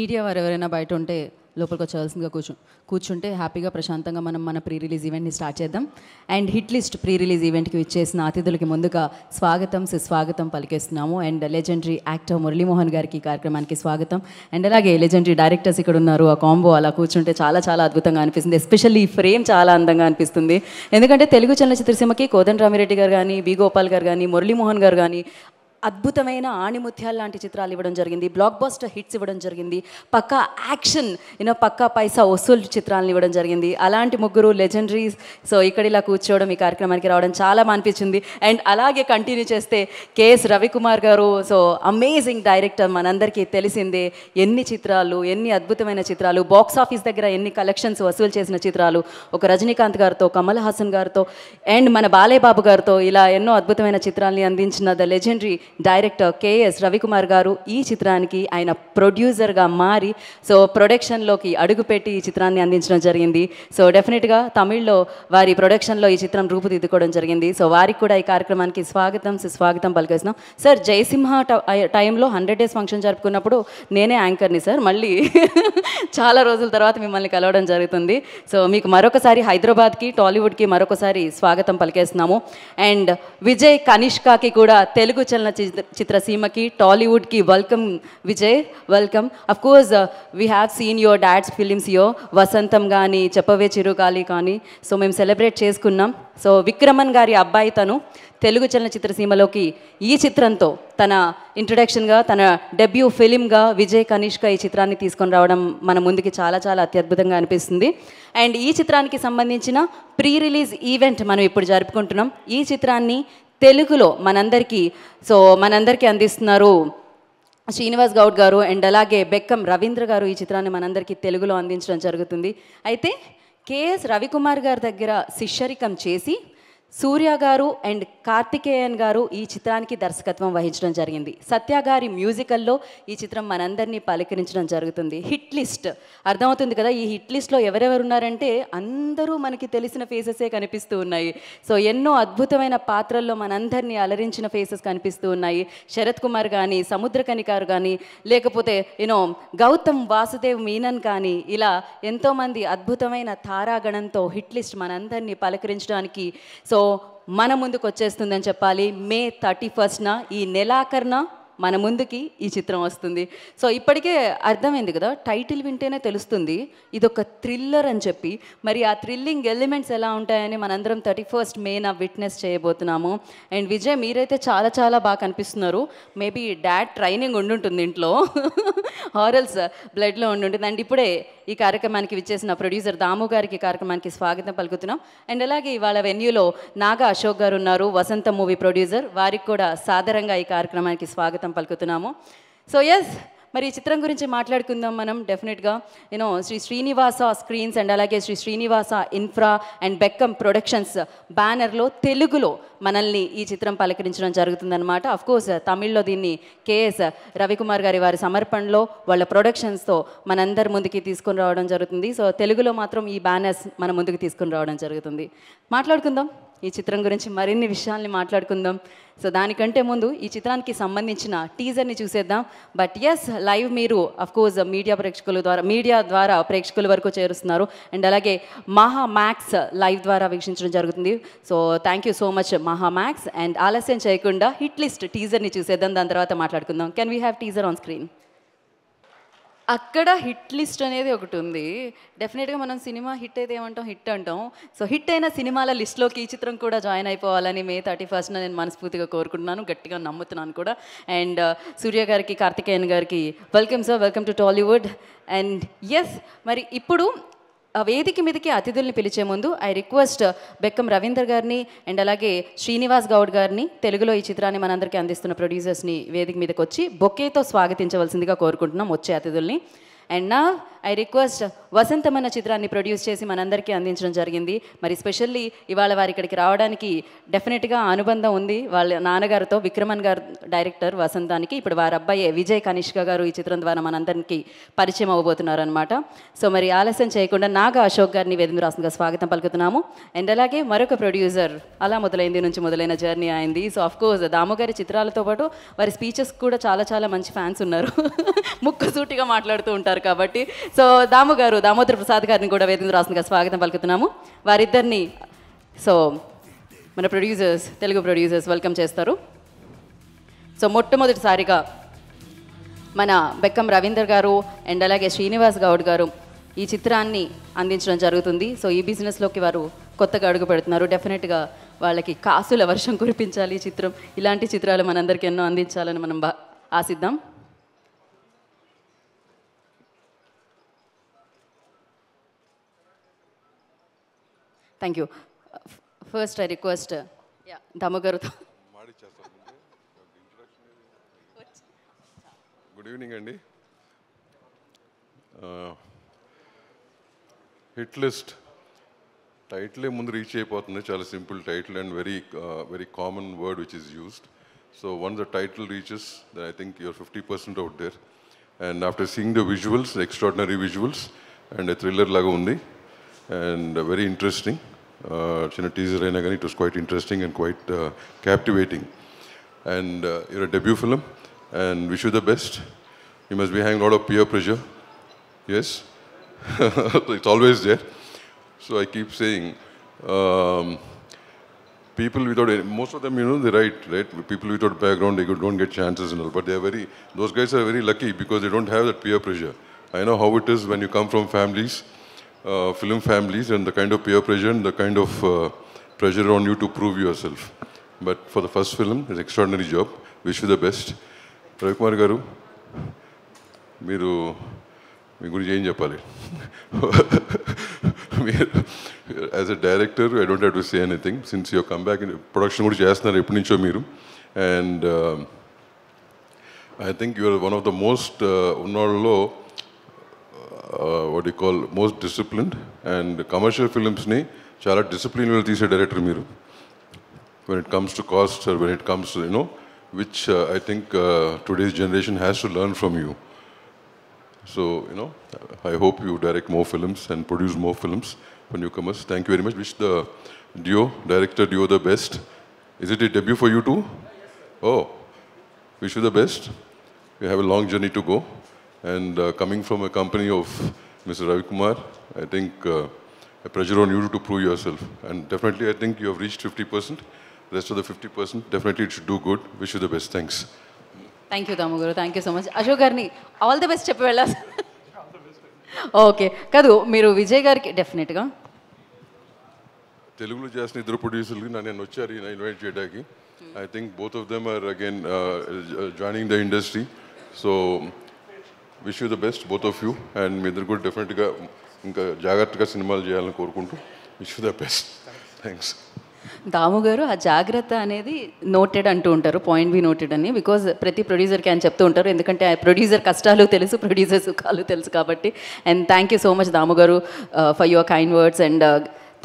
Media వారు ఎవరైనా బయట ఉంటే లోపలికి వచ్చేవాల్సిందిగా కూర్చుంటే హ్యాపీగా ప్రశాంతంగా మనం మన ప్రీ రిలీజ్ ఈవెంట్ని స్టార్ట్ చేద్దాం. And hit list pre release ఈవెంట్కి ఇచ్చేసిన అతిథులకి ముందుగా సుస్వాగతం పలికేస్తున్నాము. అండ్ లెజెండరీ యాక్టర్ మురళీమోహన్ గారికి కార్యక్రమానికి స్వాగతం. అండ్ అలాగే లెజెండరీ డైరెక్టర్స్ ఇక్కడ ఉన్నారు. ఆ కాంబో అలా కూర్చుంటే చాలా చాలా అద్భుతంగా అనిపిస్తుంది. ఎస్పెషల్లీ ఈ ఫ్రేమ్ చాలా అందంగా అనిపిస్తుంది. ఎందుకంటే తెలుగు చలనచిత్రసీమకి కోదండరామిరెడ్డి గారు కానీ, బి గోపాల్ గారు కానీ, మురళీమోహన్ గారు కానీ అద్భుతమైన ఆణిముత్యాలు లాంటి చిత్రాలు ఇవ్వడం జరిగింది. బ్లాక్ బస్టర్ హిట్స్ ఇవ్వడం జరిగింది. పక్కా యాక్షన్ పక్కా పైసా వసూలు చిత్రాలను ఇవ్వడం జరిగింది. అలాంటి ముగ్గురు లెజెండరీస్ ఇక్కడ ఇలా కూర్చోవడం, ఈ కార్యక్రమానికి రావడం చాలా అనిపించింది. అండ్ అలాగే కంటిన్యూ చేస్తే కేఎస్ రవికుమార్ గారు అమేజింగ్ డైరెక్టర్, మనందరికీ తెలిసిందే. ఎన్ని చిత్రాలు, ఎన్ని అద్భుతమైన చిత్రాలు, బాక్స్ ఆఫీస్ దగ్గర ఎన్ని కలెక్షన్స్ వసూలు చేసిన చిత్రాలు, ఒక రజనీకాంత్ గారితో, కమల్ హాసన్ గారితో అండ్ మన బాలయ్య బాబు గారితో ఇలా ఎన్నో అద్భుతమైన చిత్రాలని అందించిన the legendary director KS Ravikumar గారు ఈ చిత్రానికి ఆయన ప్రొడ్యూసర్గా మారి ప్రొడక్షన్లోకి అడుగుపెట్టి ఈ చిత్రాన్ని అందించడం జరిగింది. డెఫినెట్గా తమిళ్లో వారి ప్రొడక్షన్లో ఈ చిత్రం రూపుదిద్దుకోవడం జరిగింది. వారికి కూడా ఈ కార్యక్రమానికి సుస్వాగతం పలికేస్తున్నాం. సార్, జయసింహ టైంలో 100 days ఫంక్షన్ జరుపుకున్నప్పుడు నేనే యాంకర్ని సార్. మళ్ళీ చాలా రోజుల తర్వాత మిమ్మల్ని కలవడం జరుగుతుంది. మీకు మరొకసారి హైదరాబాద్కి, టాలీవుడ్కి మరొకసారి స్వాగతం పలికేస్తున్నాము. అండ్ విజయ్ కనిష్కాకి కూడా తెలుగు చిత్రసీమకి, టాలీవుడ్కి welcome Vijay, welcome. Of course we have seen your dad's films, Vasantham కానీ, చెప్పవే చిరుగాలి కానీ మేము సెలబ్రేట్ చేసుకున్నాం. విక్రమన్ గారి అబ్బాయి తను తెలుగు చలనచిత్రసీమలోకి ఈ చిత్రంతో తన ఇంట్రడక్షన్గా, తన డెబ్యూ ఫిలింగా విజయ్ కనిష్క ఈ చిత్రాన్ని తీసుకొని రావడం మన ముందుకి చాలా చాలా అత్యద్భుతంగా అనిపిస్తుంది. అండ్ ఈ చిత్రానికి సంబంధించిన ప్రీ రిలీజ్ ఈవెంట్ మనం ఇప్పుడు జరుపుకుంటున్నాం. ఈ చిత్రాన్ని తెలుగులో మనందరికీ అందిస్తున్నారు శ్రీనివాస్ గౌడ్ గారు. అండ్ అలాగే బెక్కం రవీంద్ర గారు ఈ చిత్రాన్ని మనందరికీ తెలుగులో అందించడం జరుగుతుంది. అయితే కేఎస్ రవికుమార్ గారి దగ్గర శిష్యరికం చేసి సూర్య గారు అండ్ కార్తికేయన్ గారు ఈ చిత్రానికి దర్శకత్వం వహించడం జరిగింది. సత్య గారి మ్యూజికల్లో ఈ చిత్రం మనందరినీ పలకరించడం జరుగుతుంది. హిట్ లిస్ట్ అర్థమవుతుంది కదా. ఈ హిట్ లిస్ట్లో ఎవరెవరు ఉన్నారంటే అందరూ మనకి తెలిసిన ఫేసెసే కనిపిస్తూ ఉన్నాయి. ఎన్నో అద్భుతమైన పాత్రల్లో మనందరినీ అలరించిన ఫేసెస్ కనిపిస్తూ ఉన్నాయి. శరత్ కుమార్ కానీ, సముద్రకని గారు కానీ, లేకపోతే గౌతమ్ వాసుదేవ్ మీనన్ కానీ, ఇలా ఎంతోమంది అద్భుతమైన తారాగణంతో హిట్ లిస్ట్ మనందరినీ పలకరించడానికి మన ముందుకు వచ్చేస్తుందని చెప్పాలి. May 31న ఈ నెలాఖరున మన ముందుకి ఈ చిత్రం వస్తుంది. ఇప్పటికే అర్థమైంది కదా, టైటిల్ వింటేనే తెలుస్తుంది ఇదొక థ్రిల్లర్ అని చెప్పి. మరి ఆ థ్రిల్లింగ్ ఎలిమెంట్స్ ఎలా ఉంటాయని మనందరం 31st Mayన విట్నెస్ చేయబోతున్నాము. అండ్ విజయ్, మీరైతే చాలా చాలా బాగా కనిపిస్తున్నారు. మేబీ డాడ్ ట్రైనింగ్ ఉండుంటుంది ఇంట్లో, హారల్స్ బ్లడ్లో ఉండుంటుంది. అండ్ ఇప్పుడే ఈ కార్యక్రమానికి విచ్చేసిన ప్రొడ్యూసర్ దాము గారికి కార్యక్రమానికి స్వాగతం పలుకుతున్నాం. అండ్ అలాగే ఇవాళ వెన్యూలో నాగా అశోక్ గారు ఉన్నారు, వసంత మూవీ ప్రొడ్యూసర్. వారికి కూడా సాదరంగా ఈ కార్యక్రమానికి స్వాగతం పలుకుతున్నాము. ఎస్, మరి ఈ చిత్రం గురించి మాట్లాడుకుందాం మనం. డెఫినెట్గా శ్రీ శ్రీనివాస స్క్రీన్స్ అండ్ అలాగే Sri Srinivasa infra and Bekkam productions బ్యానర్లో తెలుగులో మనల్ని ఈ చిత్రం పలకరించడం జరుగుతుందన్నమాట. అఫ్కోర్స్ తమిళ్లో దీన్ని కేఎస్ రవికుమార్ గారి వారి సమర్పణలో వాళ్ళ ప్రొడక్షన్స్తో మనందరి ముందుకి తీసుకొని రావడం జరుగుతుంది. తెలుగులో మాత్రం ఈ బ్యానర్స్ మన ముందుకు తీసుకొని రావడం జరుగుతుంది. మాట్లాడుకుందాం ఈ చిత్రం గురించి, మరిన్ని విషయాల్ని మాట్లాడుకుందాం. దానికంటే ముందు ఈ చిత్రానికి సంబంధించిన టీజర్ని చూసేద్దాం. బట్ ఎస్, లైవ్ మీరు అఫ్కోర్స్ మీడియా ద్వారా ప్రేక్షకుల వరకు చేరుస్తున్నారు. అండ్ అలాగే మహా మ్యాక్స్ లైవ్ ద్వారా వీక్షించడం జరుగుతుంది. థ్యాంక్ యూ సో మచ్ మహా మ్యాక్స్. అండ్ ఆలస్యం చేయకుండా హిట్ లిస్ట్ టీజర్ని చూసేద్దాం, దాని తర్వాత మాట్లాడుకుందాం. Can we have teaser on screen? అక్కడ హిట్ లిస్ట్ అనేది ఒకటి ఉంది. డెఫినెట్గా మనం సినిమా హిట్ అయితే ఏమంటాం, హిట్ అంటాం. హిట్ అయిన సినిమాల లిస్ట్లోకి ఈ చిత్రం కూడా జాయిన్ అయిపోవాలని May 31న నేను మనస్ఫూర్తిగా కోరుకుంటున్నాను, గట్టిగా నమ్ముతున్నాను కూడా. అండ్ సూర్య గారికి, కార్తికేయన్ గారికి welcome sir, welcome to Tollywood. And yes, మరి ఇప్పుడు వేదిక మీదకి అతిథుల్ని పిలిచే ముందు ఐ రిక్వెస్ట్ బెక్కం రవీందర్ గారిని అండ్ అలాగే శ్రీనివాస్ గౌడ్ గారిని, తెలుగులో ఈ చిత్రాన్ని మనందరికీ అందిస్తున్న ప్రొడ్యూసర్స్ని వేదిక మీదకి వచ్చి బొకేతో స్వాగతించవలసిందిగా కోరుకుంటున్నాం వచ్చే అతిథుల్ని. అండ్ నా ఐ రిక్వెస్ట్ వసంతం అన్న చిత్రాన్ని ప్రొడ్యూస్ చేసి మనందరికీ అందించడం జరిగింది. మరి స్పెషల్లీ ఇవాళ వారి ఇక్కడికి రావడానికి డెఫినెట్గా అనుబంధం ఉంది వాళ్ళ నాన్నగారితో. విక్రమన్ గారు డైరెక్టర్ వసంతానికి, ఇప్పుడు వారి అబ్బాయి విజయ్ కనిష్క గారు ఈ చిత్రం ద్వారా మనందరికీ పరిచయం అవ్వబోతున్నారు అనమాట. సో మరి ఆలస్యం చేయకుండా నాగా అశోక్ గారిని వేదిక రాష్ట్రంగా స్వాగతం పలుకుతున్నాము. అండ్ అలాగే మరొక ప్రొడ్యూసర్ అలా మొదలైంది నుంచి మొదలైన జర్నీ అయింది. సో ఆఫ్ కోర్స్ దాము గారి చిత్రాలతో పాటు వారి స్పీచెస్ కూడా చాలా చాలా మంచి ఫ్యాన్స్ ఉన్నారు. ముక్కసూటిగా మాట్లాడుతూ ఉంటారు కాబట్టి. సో దామోదర్ ప్రసాద్ గారిని కూడా వేదిక రాష్ట్రంగా స్వాగతం పలుకుతున్నాము. వారిద్దరిని సో మన ప్రొడ్యూసర్స్, తెలుగు ప్రొడ్యూసర్స్ వెల్కమ్ చేస్తారు. సో మొట్టమొదటిసారిగా మన బెక్కం రవీందర్ గారు అండ్ అలాగే శ్రీనివాస్ గౌడ్ గారు ఈ చిత్రాన్ని అందించడం జరుగుతుంది. సో ఈ బిజినెస్లోకి వారు కొత్తగా అడుగు పెడుతున్నారు. డెఫినెట్గా వాళ్ళకి కాసుల వర్షం కురిపించాలి ఈ చిత్రం. ఇలాంటి చిత్రాలు మనందరికీ ఎన్నో అందించాలని మనం ఆశిద్దాం. Thank you. First I request Damu గారుతో. గుడ్ ఈవినింగ్ అండి. హిట్ లిస్ట్ టైటిలే ముందు రీచ్ అయిపోతుంది. చాలా simple title and very common word which is used. So once the title reaches then I think you're 50% out there. And after seeing the visuals, extraordinary visuals and thriller లాగా ఉంది and very interesting. చిన్న teaser అయినా కానీ it was quite interesting and quite captivating. And your debut film and wish you the best. You must be having lot of peer pressure. Yes, it's always there. So I keep saying, people without most of them, you know, they write, right? People without background, they don't get chances and all. But they are those guys are very lucky because they don't have that peer pressure. I know how it is when you come from families, film families, and the kind of peer pressure and the kind of pressure on you to prove yourself. But for the first film, it's an extraordinary job. Wish you the best. Ravikumar garu, మీరు మీ గురించి ఏం చెప్పాలి? As a director I don't have to say anything since your come back. Production కూడా చేస్తున్నారు ఎప్పటి నుంచో మీరు. And I think you're one of the most ఉన్నోళ్ళలో what you call most disciplined and commercial ఫిలిమ్స్ని చాలా డిసిప్లిన్గా తీసే డైరెక్టర్ మీరు. when it comes to costs or when it comes to, you know, which I think today's generation has to learn from you. So, you know, I hope you direct more films and produce more films for newcomers. Thank you very much. Wish the director duo the best. Is it a debut for you too? Oh, wish you the best. We have a long journey to go. And coming from a company of Mr. Ravikumar, I think a pressure on you to prove yourself. And definitely I think you have reached 50%. Rest of the 50%, definitely it should do good. Wish you the best. Thanks. Thank you Damu garu, thank you so much. Ashok గారిని all the best చెప్పి వెళ్ళాలి. Okay కాదు, మీరు విజయ్ గారికి డెఫినెట్గా తెలుగులో చేసిన ఇద్దరు ప్రొడ్యూసర్లు నేను వచ్చారు ఇన్వైట్ చేయడానికి. I think both of them are again joining the industry. So wish you the best both of you. And మీ ఇద్దరు కూడా డెఫినెట్గా ఇంకా జాగ్రత్తగా సినిమాలు చేయాలని కోరుకుంటూ wish you the best. Thanks. Damu garu ఆ జాగ్రత్త అనేది నోటెడ్ అంటూ ఉంటారు, పాయింట్ బి నోటెడ్ అని. బికాజ్ ప్రతి ప్రొడ్యూసర్కి అని చెప్తూ ఉంటారు, ఎందుకంటే ప్రొడ్యూసర్ కష్టాలు తెలుసు, ప్రొడ్యూసర్ సుఖాలు తెలుసు కాబట్టి. And thank you so much Damu garu for your kind words and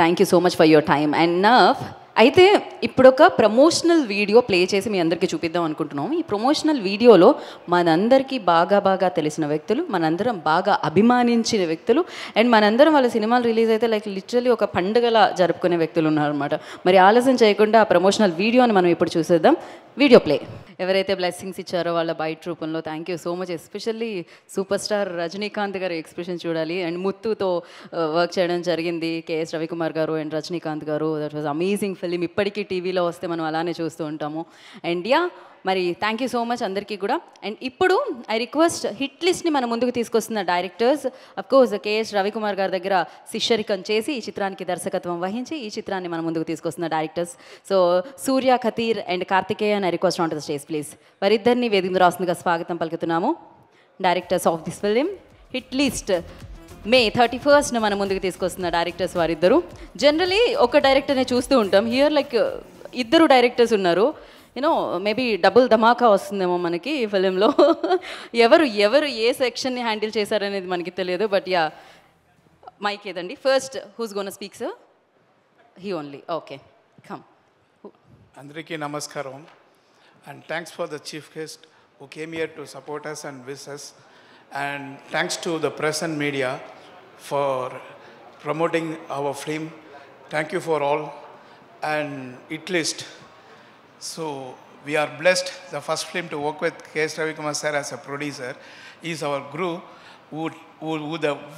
thank you so much for your time. And నా అయితే ఇప్పుడు ఒక ప్రమోషనల్ వీడియో ప్లే చేసి మీ అందరికీ చూపిద్దాం అనుకుంటున్నాం. ఈ ప్రమోషనల్ వీడియోలో మనందరికీ బాగా తెలిసిన వ్యక్తులు, మనందరం బాగా అభిమానించిన వ్యక్తులు అండ్ మనందరం వాళ్ళ సినిమాలు రిలీజ్ అయితే లైక్ లిటరలీ ఒక పండుగలా జరుపుకునే వ్యక్తులు ఉన్నారనమాట. మరి ఆలస్యం చేయకుండా ఆ ప్రమోషనల్ వీడియోని మనం ఇప్పుడు చూసేద్దాం. Video play. ఎవరైతే బ్లెస్సింగ్స్ ఇచ్చారో వాళ్ళ బయట రూపంలో thank you so much. Especially super star Rajinikanth గారి ఎక్స్ప్రెషన్ చూడాలి. అండ్ ముత్తుతో వర్క్ చేయడం జరిగింది కేఎస్ రవికుమార్ గారు అండ్ రజనీకాంత్ గారు. That was amazing film. ఇప్పటికీ టీవీలో వస్తే మనం అలానే చూస్తూ ఉంటాము. అండ్ యా మరి థ్యాంక్ యూ సో మచ్ అందరికీ కూడా. అండ్ ఇప్పుడు ఐ రిక్వెస్ట్ హిట్ లిస్ట్ని మన ముందుకు తీసుకొస్తున్న డైరెక్టర్స్, అఫ్కోర్స్ కేఎస్ రవికుమార్ గారి దగ్గర శిష్యరికం చేసి ఈ చిత్రానికి దర్శకత్వం వహించి ఈ చిత్రాన్ని మన ముందుకు తీసుకొస్తున్న directors. So Surya Khatir and Karthikeyan I request on to the stage please. వారిద్దరిని వేదిక రాస్తుందిగా స్వాగతం పలుకుతున్నాము. Directors of this film hit list May 31st మన ముందుకు తీసుకొస్తున్న డైరెక్టర్స్ వారిద్దరు. జనరలీ ఒక డైరెక్టర్ని చూస్తూ ఉంటాం, హియర్ లైక్ ఇద్దరు డైరెక్టర్స్ ఉన్నారు. యూనో మేబీ డబుల్ ధమాకా వస్తుందేమో మనకి ఈ ఫిలింలో. ఎవరు ఎవరు ఏ సెక్షన్ని హ్యాండిల్ చేశారనేది మనకి తెలియదు. బట్ యా, మైక్ ఏదండి. First who's gonna speak sir? He only. Okay, come. అందరికీ నమస్కారం. And thanks for the chief guest who came here to support us and wish us. And thanks to the press and media for promoting our film. Thank you for all. And Hitlist. So we are blessed, the first film to work with K.S. Ravikumar sir as a producer. He is our guru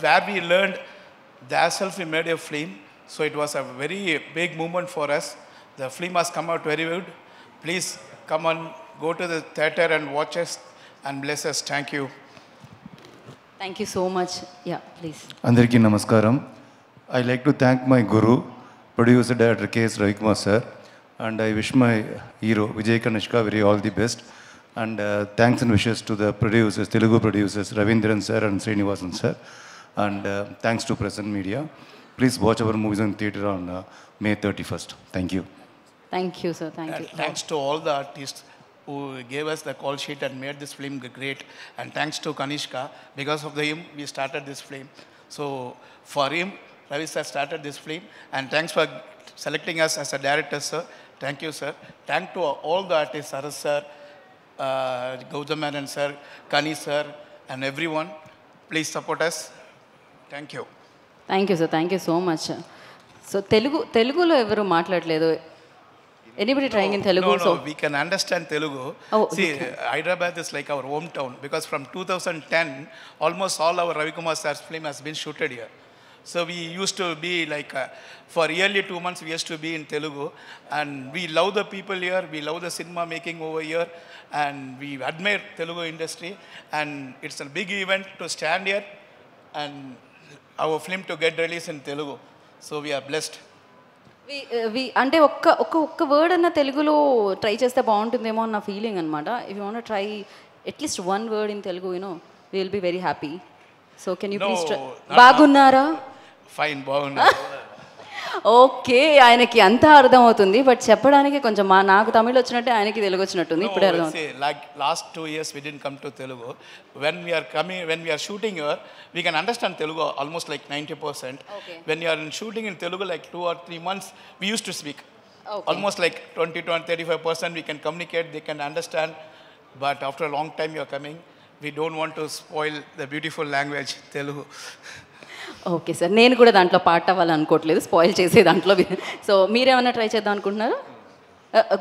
where we learned the ourselves we made a film. So it was a very big moment for us. The film has come out very good. Please come and go to the theater and watch us and bless us. Thank you. Thank you so much. Yeah please. అందరికీ నమస్కారం. I like to thank my Guru, producer director K.S. Ravikumar sir, and I wish my hero Vijay Kanishka very all the best. And thanks and wishes to the producers, Telugu producers Ravindran sir and Srinivasan sir. And thanks to press and media. Please watch our movies in theatre on May 31st. Thank you. Thank you sir. Thank you. And thanks to all the artists who gave us the call sheet and made this film great. And thanks to Kanishka. Because of him, we started this film. So for him, Ravi sir started this film. And thanks for selecting us as a director, sir. Thank you, sir. Thank to all the artists, Saras sir, Gautam Menon sir, Kani sir, and everyone. Please support us. Thank you. Thank you sir. Thank you so much. So తెలుగులో ఎవరు మాట్లాడలేదు? Anybody trying in Telugu? No, we can understand Telugu. Oh, See, okay. Hyderabad is like our hometown because from 2010, almost all our Ravikumar sir's film has been shooted here. So we used to be like, for yearly 2 months, we used to be in Telugu. And we love the people here, we love the cinema making over here, and we admire Telugu industry. And it's a big event to stand here and our film to get released in Telugu. So we are blessed. అంటే ఒక్క word అన్న తెలుగులో try చేస్తే బాగుంటుందేమో అన్న feeling అనమాట. If you want try at least one word in Telugu, you know we will be very happy. So can you please try? బాగున్నారా? Fine, బాగున్నారు. ఓకే, ఆయనకి అంతా అర్థం అవుతుంది, బట్ చెప్పడానికి కొంచెం నాకు తమిళ్ వచ్చినట్టే ఆయనకి తెలుగు వచ్చినట్టుంది. ఇప్పుడే అర్థం అవుతుంది. Like last 2 years we didn't come to Telugu. When we are shooting here, we can understand Telugu almost like 90%. Okay. When you are shooting in Telugu like 2 or 3 months, we used to speak. Okay. Almost like 35% we can communicate, they can understand. But after a long time you are coming, we don't want to spoil the beautiful language Telugu. Okay sir, నేను కూడా దాంట్లో part అవ్వాలనుకోవట్లేదు, spoil చేసే దాంట్లో. So మీరేమన్నా try చేద్దాం అనుకుంటున్నారా?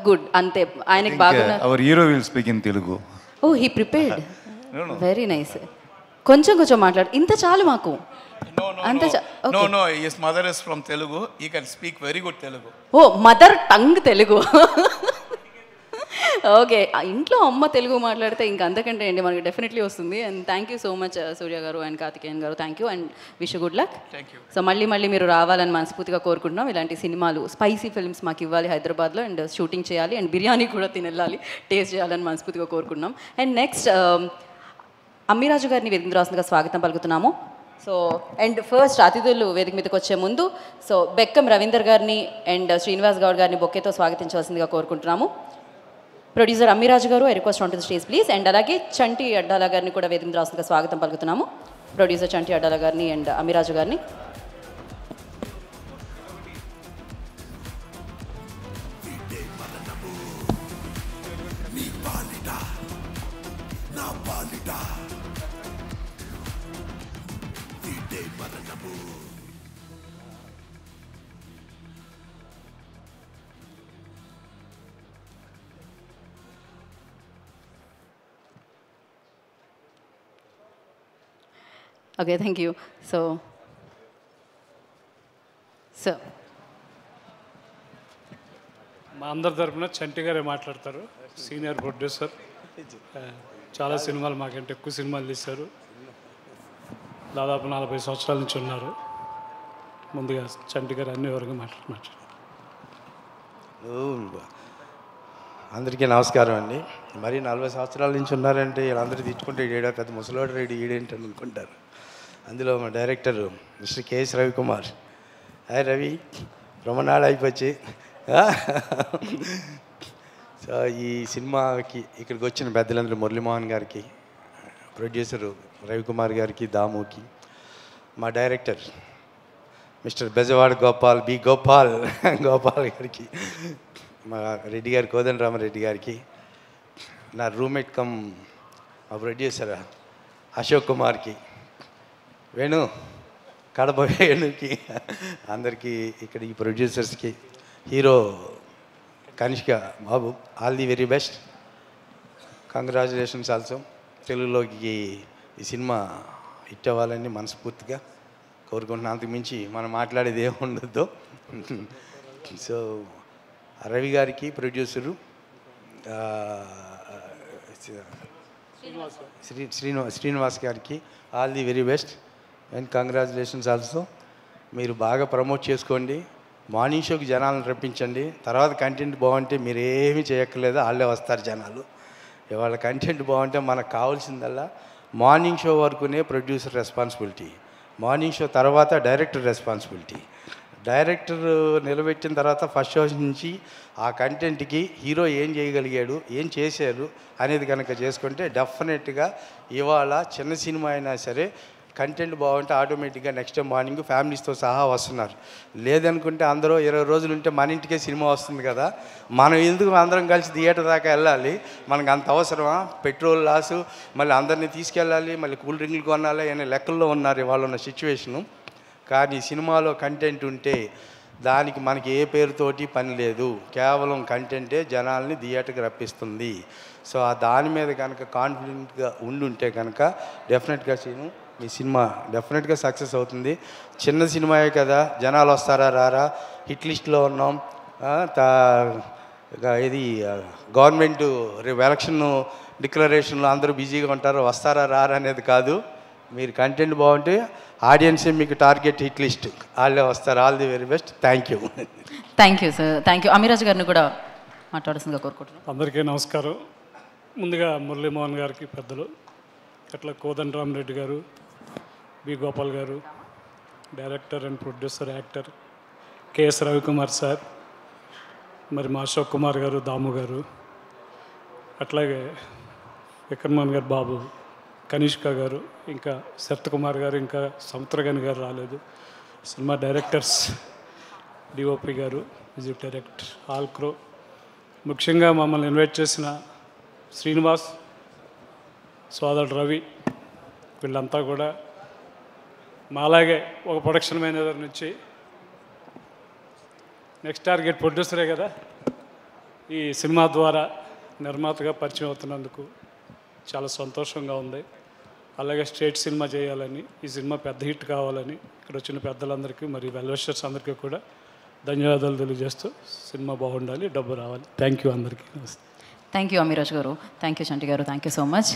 Good, అంతే. ఆయనకి బాగున్నారు. Our hero will speak in Telugu. Oh, he prepared. Very nice. కొంచెం మాట్లాడు, ఇంత చాలు మాకు. No, his mother is from Telugu. He can speak very good Telugu. Oh, mother tongue Telugu. Okay, ఇంట్లో అమ్మ తెలుగు మాట్లాడితే ఇంకా అంతకంటే అండి మనకి డెఫినెట్లీ వస్తుంది. And thank you so much Surya garu and Karthikeyan garu. Thank you and wish good luck. So మళ్ళీ మీరు రావాలని మనస్ఫూర్తిగా కోరుకుంటున్నాం. ఇలాంటి సినిమాలు, స్పైసీ ఫిల్మ్స్ మాకు ఇవ్వాలి హైదరాబాద్లో, అండ్ షూటింగ్ చేయాలి, అండ్ బిర్యానీ కూడా తినెళ్ళాలి, టేస్ట్ చేయాలని మనస్ఫూర్తిగా కోరుకుంటున్నాం. అండ్ నెక్స్ట్ అమ్మిరాజు గారిని వేదికగా స్వాగతం పలుకుతున్నాము. సో అండ్ ఫస్ట్ అతిథులు వేదిక మీదకి వచ్చే ముందు సో బెక్కం రవీందర్ గారిని అండ్ శ్రీనివాస్ గౌడ్ గారిని బొక్కేతో స్వాగతించవలసిందిగా కోరుకుంటున్నాము. ప్రొడ్యూసర్ అమ్మిరాజు గారు, I request on to the stage please. And అలాగే చంటి అడ్డాల గారిని కూడా వేదిక మీద రాస్తుందిగా స్వాగతం పలుకుతున్నాము. ప్రొడ్యూసర్ చంటి అడ్డాల గారిని అండ్ అమ్మిరాజు గారిని. Okay, thank you. సో మా అందరి తరపున చంటి గారే మాట్లాడతారు. సీనియర్ ప్రొడ్యూసర్, చాలా సినిమాలు మాకంటే ఎక్కువ సినిమాలు తీశారు. దాదాపు 40 సంవత్సరాల నుంచి ఉన్నారు. ముందుగా చంటి గారు అన్ని వరకు మాట్లాడుతున్నారు. అందరికీ నమస్కారం అండి. మరి 40 సంవత్సరాల నుంచి ఉన్నారంటే వీళ్ళందరూ తెచ్చుకుంటే ఈడ పెద్ద ముసలోడు రెడీ ఈడేంటి అని అనుకుంటారు. అందులో మా director mister K.S. Ravikumar. Hi Ravi, ரொம்ப நாள் ஆகிப்போச்சு. సో ఈ సినిమాకి ఇక్కడికి వచ్చిన పెద్దలందరూ మురళీమోహన్ గారికి, ప్రొడ్యూసరు రవికుమార్ గారికి, దాముకి, మా డైరెక్టర్ మిస్టర్ బెజవాడ గోపాల్ గోపాల్ గారికి, మా రెడ్డి గారి కోదండరామరెడ్డి గారికి, నా రూమ్మేట్ కమ్ మా ప్రొడ్యూసర్ అశోక్ కుమార్కి, కడప వేణుకి, అందరికీ ఇక్కడ ఈ ప్రొడ్యూసర్స్కి, hero Kanishka Babu, all the very best, congratulations also. తెలుగులోకి ఈ సినిమా హిట్ అవ్వాలని మనస్ఫూర్తిగా కోరుకుంటున్నాను. అంతకుమించి మనం మాట్లాడేది ఏముండదు. సో రవి గారికి, ప్రొడ్యూసరు శ్రీనివాస్ గారికి all the very best and congratulations also. మీరు బాగా ప్రమోట్ చేసుకోండి, మార్నింగ్ షోకి జనాలను రప్పించండి. తర్వాత కంటెంట్ బాగుంటే మీరు ఏమీ చేయక్కర్లేదు, వాళ్ళే వస్తారు జనాలు. ఇవాళ కంటెంట్ బాగుంటే మనకు కావాల్సిందల్లా మార్నింగ్ షో వరకునే ప్రొడ్యూసర్ రెస్పాన్సిబిలిటీ, మార్నింగ్ షో తర్వాత డైరెక్టర్ రెస్పాన్సిబిలిటీ. డైరెక్టర్ నిలబెట్టిన తర్వాత ఫస్ట్ షో నుంచి ఆ కంటెంట్కి హీరో ఏం చేయగలిగాడు, ఏం చేశారు అనేది కనుక చేసుకుంటే డెఫినెట్గా ఇవాళ చిన్న సినిమా అయినా సరే కంటెంట్ బాగుంటే ఆటోమేటిక్గా నెక్స్ట్ డే మార్నింగ్ ఫ్యామిలీస్తో సహా వస్తున్నారు. లేదనుకుంటే అందరూ 20 రోజులు ఉంటే మన ఇంటికే సినిమా వస్తుంది కదా, మనం ఎందుకు అందరం కలిసి థియేటర్ దాకా వెళ్ళాలి, మనకు అంత అవసరమా? పెట్రోల్ లాసు, మళ్ళీ అందరినీ తీసుకెళ్ళాలి, మళ్ళీ కూల్ డ్రింక్లు కొనాలి అనే లెక్కల్లో ఉన్నారు ఇవాళ ఉన్న సిచ్యువేషను. కానీ సినిమాలో కంటెంట్ ఉంటే దానికి మనకి ఏ పేరుతోటి పని లేదు, కేవలం కంటెంటే జనాల్ని థియేటర్కి రప్పిస్తుంది. సో దాని మీద కనుక కాన్ఫిడెంట్గా ఉండుంటే కనుక డెఫినెట్గా మీ సినిమా డెఫినెట్గా సక్సెస్ అవుతుంది. చిన్న సినిమాయే కదా, జనాలు వస్తారా రారా, హిట్ లిస్ట్లో ఉన్నాం, ఇది గవర్నమెంట్ ఎలక్షన్ డిక్లరేషన్లో అందరూ బిజీగా ఉంటారు, వస్తారా రారా అనేది కాదు. మీరు కంటెంట్ బాగుంటే ఆడియన్సే మీకు టార్గెట్, హిట్ లిస్ట్ వాళ్ళే వస్తారు. All the very best. Thank you sir, thank you. అమీరాజ్ గారిని కూడా మాట్లాడాల్సిందిగా కోరుకుంటున్నాను. అందరికీ నమస్కారం. ముందుగా మురళీమోహన్ గారికి పెద్దలు, అట్లా కోదండరామరెడ్డి గారు, బి గోపాల్ గారు, director and producer, actor KS Ravikumar sir, మరి మా అశోక్ కుమార్ గారు, దాము గారు, అట్లాగే విక్రమన్ గారు, బాబు, కనిష్క గారు, ఇంకా శరత్ కుమార్ గారు, ఇంకా సముద్రగని గారు రాలేదు, సినిమా డైరెక్టర్స్, డిఓపి గారు, మ్యూజిక్ డైరెక్టర్, ఆల్ క్రో, ముఖ్యంగా మమ్మల్ని ఇన్వైట్ చేసిన శ్రీనివాస్, సోదరుడు రవి, వీళ్ళంతా కూడా మాలాగే ఒక ప్రొడక్షన్ మేనేజర్ నుంచి నెక్స్ట్ టార్గెట్ ప్రొడ్యూసరే కదా, ఈ సినిమా ద్వారా నిర్మాతగా పరిచయం అవుతున్నందుకు చాలా సంతోషంగా ఉంది. అలాగే స్టేట్ సినిమా చేయాలని, ఈ సినిమా పెద్ద హిట్ కావాలని ఇక్కడ వచ్చిన పెద్దలందరికీ, మరి వెల్విషర్స్ అందరికీ కూడా ధన్యవాదాలు తెలియజేస్తూ, సినిమా బాగుండాలి, డబ్బు రావాలి. థ్యాంక్ యూ అందరికీ. థ్యాంక్ యూ అమీరాజ్ గారు, థ్యాంక్ యూ చంటి గారు, thank you so much.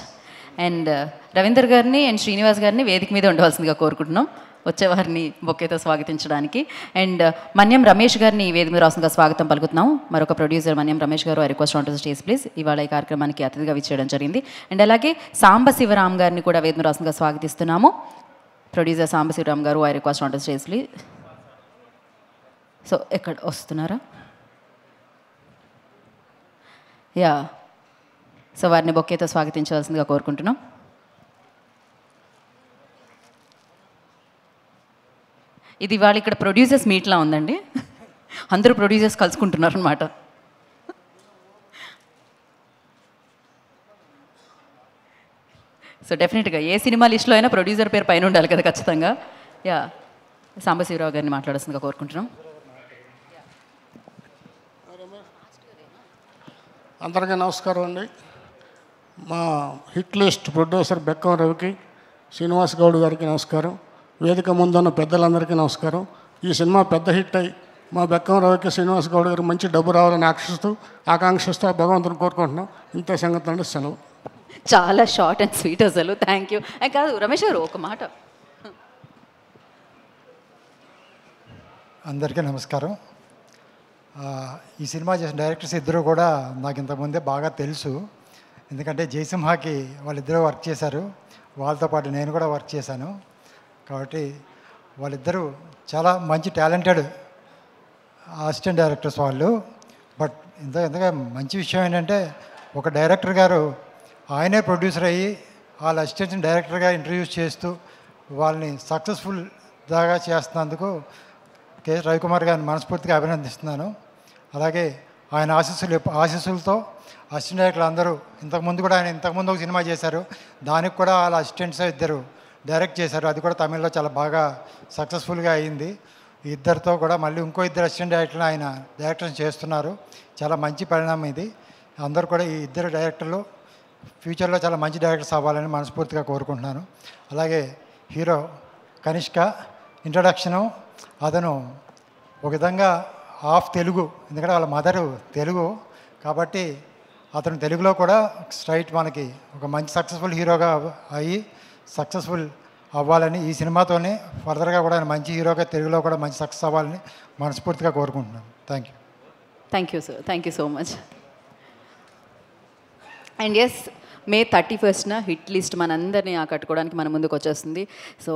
And Ravinder గారిని అండ్ శ్రీనివాస్ గారిని వేదిక మీద ఉండవలసిందిగా కోరుకుంటున్నాం, వచ్చేవారిని బొకేతో స్వాగతించడానికి. అండ్ మన్యం రమేష్ గారిని వేదిక మీద రాసిందిగా స్వాగతం పలుకుతున్నాం. మరొక ప్రొడ్యూసర్ మన్యం రమేష్ గారు, I request on to stage please. ఇవాళ ఈ కార్యక్రమానికి అతిథిగా విచ్చేయడం జరిగింది. అండ్ అలాగే సాంబశివరామ్ గారిని కూడా వేదిక మీద రాసిందిగా స్వాగతిస్తున్నాము. ప్రొడ్యూసర్ సాంబశివరామ్ గారు, I request on to stage please. So ఎక్కడ వస్తున్నారా? యా, సో వారిని బొకేతో స్వాగతించవలసిందిగా కోరుకుంటున్నాం. ఇది ఇవాళ ఇక్కడ ప్రొడ్యూసర్స్ మీట్లా ఉందండి, అందరూ ప్రొడ్యూసర్స్ కలుసుకుంటున్నారు అనమాట. సో డెఫినెట్గా ఏ సినిమా లిస్ట్లో అయినా ప్రొడ్యూసర్ పేరు పైన ఉండాలి కదా ఖచ్చితంగా. యా, సాంబశివరావు గారిని మాట్లాడాల్సిందిగా కోరుకుంటున్నాం. అందరికీ నమస్కారం అండి. మా హిట్ లిస్ట్ ప్రొడ్యూసర్ బెక్కం రవికి, శ్రీనివాస్ గౌడ్ గారికి నమస్కారం. వేదిక ముందున్న పెద్దలందరికీ నమస్కారం. ఈ సినిమా పెద్ద హిట్ అయ్యి మా బెక్కం రవికి, శ్రీనివాస్ గౌడ్ గారికి మంచి డబ్బు రావాలని ఆకాంక్షిస్తూ భగవంతుని కోరుకుంటున్నాం. ఇంతే సంగతి అంటే సెలవు. చాలా షార్ట్ అండ్ స్వీట్ అసలు. Thank you. కాదు రమేష్ గారు, ఒక మాట. అందరికీ నమస్కారం. ఈ సినిమా చేసిన డైరెక్టర్స్ ఇద్దరు కూడా నాకు ఇంతకుముందే బాగా తెలుసు. ఎందుకంటే జయసింహకి వాళ్ళిద్దరూ వర్క్ చేశారు, వాళ్ళతో పాటు నేను కూడా వర్క్ చేశాను. కాబట్టి వాళ్ళిద్దరూ చాలా మంచి టాలెంటెడ్ అసిస్టెంట్ డైరెక్టర్స్ వాళ్ళు. బట్ ఇంతగా మంచి విషయం ఏంటంటే ఒక డైరెక్టర్ గారు ఆయనే ప్రొడ్యూసర్ అయ్యి వాళ్ళ అసిస్టెంట్ డైరెక్టర్గా ఇంట్రడ్యూస్ చేస్తూ వాళ్ళని సక్సెస్ఫుల్ దాగా చేస్తున్నందుకు కె రవికుమార్ గారిని మనస్ఫూర్తిగా అభినందిస్తున్నాను. అలాగే ఆయన ఆశీస్సులతో అసిస్టెంట్ డైరెక్టర్లు అందరూ ఇంతకుముందు కూడా ఆయన ఇంతకుముందు ఒక సినిమా చేశారు, దానికి కూడా వాళ్ళ అసిస్టెంట్స్ ఇద్దరు డైరెక్ట్ చేశారు, అది కూడా తమిళ్లో చాలా బాగా సక్సెస్ఫుల్గా అయింది. ఇద్దరితో కూడా మళ్ళీ ఇంకో ఇద్దరు అసిస్టెంట్ డైరెక్టర్లు ఆయన డైరెక్షన్ చేస్తున్నారు. చాలా మంచి పరిణామం ఇది. అందరూ కూడా ఈ ఇద్దరు డైరెక్టర్లు ఫ్యూచర్లో చాలా మంచి డైరెక్టర్స్ అవ్వాలని మనస్ఫూర్తిగా కోరుకుంటున్నాను. అలాగే హీరో కనిష్క ఇంట్రడక్షను, అతను ఒక విధంగా హాఫ్ తెలుగు, ఎందుకంటే వాళ్ళ మదరు తెలుగు కాబట్టి అతను తెలుగులో కూడా స్ట్రైట్ మనకి ఒక మంచి సక్సెస్ఫుల్ హీరోగా అయ్యి సక్సెస్ఫుల్ అవ్వాలని ఈ సినిమాతోనే ఫర్దర్గా కూడా ఆయన మంచి హీరోగా తెలుగులో కూడా మంచి సక్సెస్ అవ్వాలని మనస్ఫూర్తిగా కోరుకుంటున్నాను. Thank you sir, thank you so much. And yes, May 31st hit list మనందరినీ ఆకట్టుకోవడానికి మన ముందుకు వచ్చేస్తుంది. సో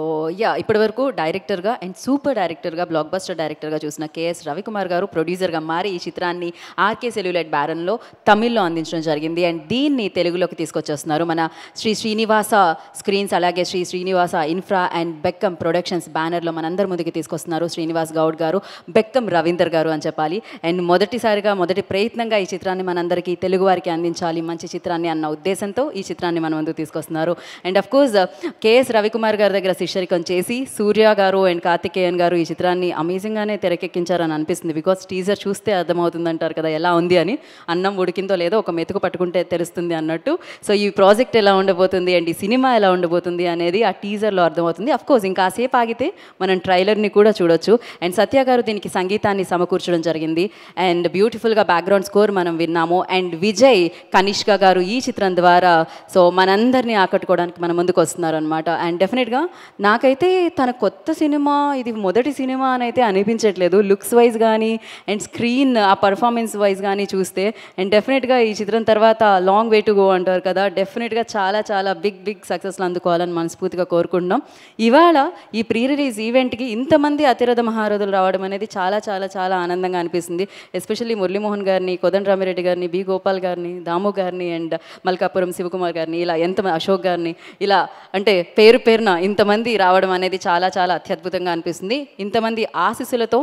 ఇప్పటివరకు డైరెక్టర్గా అండ్ సూపర్ డైరెక్టర్గా, బ్లాక్ బస్టర్ డైరెక్టర్గా చూసిన కేఎస్ రవికుమార్ గారు ప్రొడ్యూసర్గా మారి ఈ చిత్రాన్ని ఆర్కే సెల్యులైట్ బ్యారన్లో తమిళ్లో అందించడం జరిగింది. అండ్ దీన్ని తెలుగులోకి తీసుకొచ్చేస్తున్నారు మన శ్రీ శ్రీనివాస స్క్రీన్స్, అలాగే Sri Srinivasa infra and Bekkam productions బ్యానర్లో మనందరి ముందుకు తీసుకొస్తున్నారు శ్రీనివాస్ గౌడ్ గారు, బెక్కం రవీందర్ గారు అని చెప్పాలి. అండ్ మొదటి ప్రయత్నంగా ఈ చిత్రాన్ని మనందరికీ తెలుగు వారికి అందించాలి, మంచి చిత్రాన్ని అన్న ఉద్దేశంతో ఈ చిత్రాన్ని మన ముందుకు తీసుకొస్తున్నారు. And of course KS Ravikumar గారి దగ్గర శిష్యరికం చేసి సూర్య గారు అండ్ కార్తికేయన్ గారు ఈ చిత్రాన్ని అమేజింగ్గానే తెరకెక్కించారని అనిపిస్తుంది. బికాస్ టీజర్ చూస్తే అర్థమవుతుంది అంటారు కదా ఎలా ఉంది అని, అన్నం ఉడికిందో లేదో ఒక మెతుకు పట్టుకుంటే తెలుస్తుంది అన్నట్టు. సో ఈ ప్రాజెక్ట్ ఎలా ఉండబోతుంది అండ్ ఈ సినిమా ఎలా ఉండబోతుంది అనేది ఆ టీజర్లో అర్థమవుతుంది. అఫ్ కోర్స్ ఇంకాసేపు ఆగితే మనం ట్రైలర్ని కూడా చూడొచ్చు. అండ్ సత్య గారు దీనికి సంగీతాన్ని సమకూర్చడం జరిగింది అండ్ బ్యూటిఫుల్గా బ్యాక్గ్రౌండ్ స్కోర్ మనం విన్నాము. అండ్ విజయ్ కనిష్క గారు ఈ చిత్రం ద్వారా సో మనందరినీ ఆకట్టుకోవడానికి మన ముందుకు వస్తున్నారు అనమాట. అండ్ డెఫినెట్గా నాకైతే తన కొత్త సినిమా ఇది మొదటి సినిమా అని అయితే అనిపించట్లేదు, లుక్స్ వైజ్ కానీ అండ్ స్క్రీన్ ఆ పర్ఫార్మెన్స్ వైజ్ కానీ చూస్తే. అండ్ డెఫినెట్గా ఈ చిత్రం తర్వాత లాంగ్ వే టు గో అంటారు కదా, డెఫినెట్గా చాలా చాలా బిగ్ సక్సెస్లు అందుకోవాలని మనస్ఫూర్తిగా కోరుకుంటున్నాం. ఇవాళ ఈ ప్రీ రిలీజ్ ఈవెంట్కి ఇంతమంది అతిరథ మహారథులు రావడం అనేది చాలా చాలా చాలా ఆనందంగా అనిపిస్తుంది. ఎస్పెషల్లీ మురళీమోహన్ గారిని, కోదండరామిరెడ్డి గారిని, బి గోపాల్ గారిని, దాము గారిని అండ్ మల్కాపురం శివకుమార్ గారిని, ఇలా ఎంతమంది అశోక్ గారిని, ఇలా అంటే పేరున ఇంతమంది రావడం అనేది చాలా చాలా అత్యద్భుతంగా అనిపిస్తుంది. ఇంతమంది ఆశీస్సులతో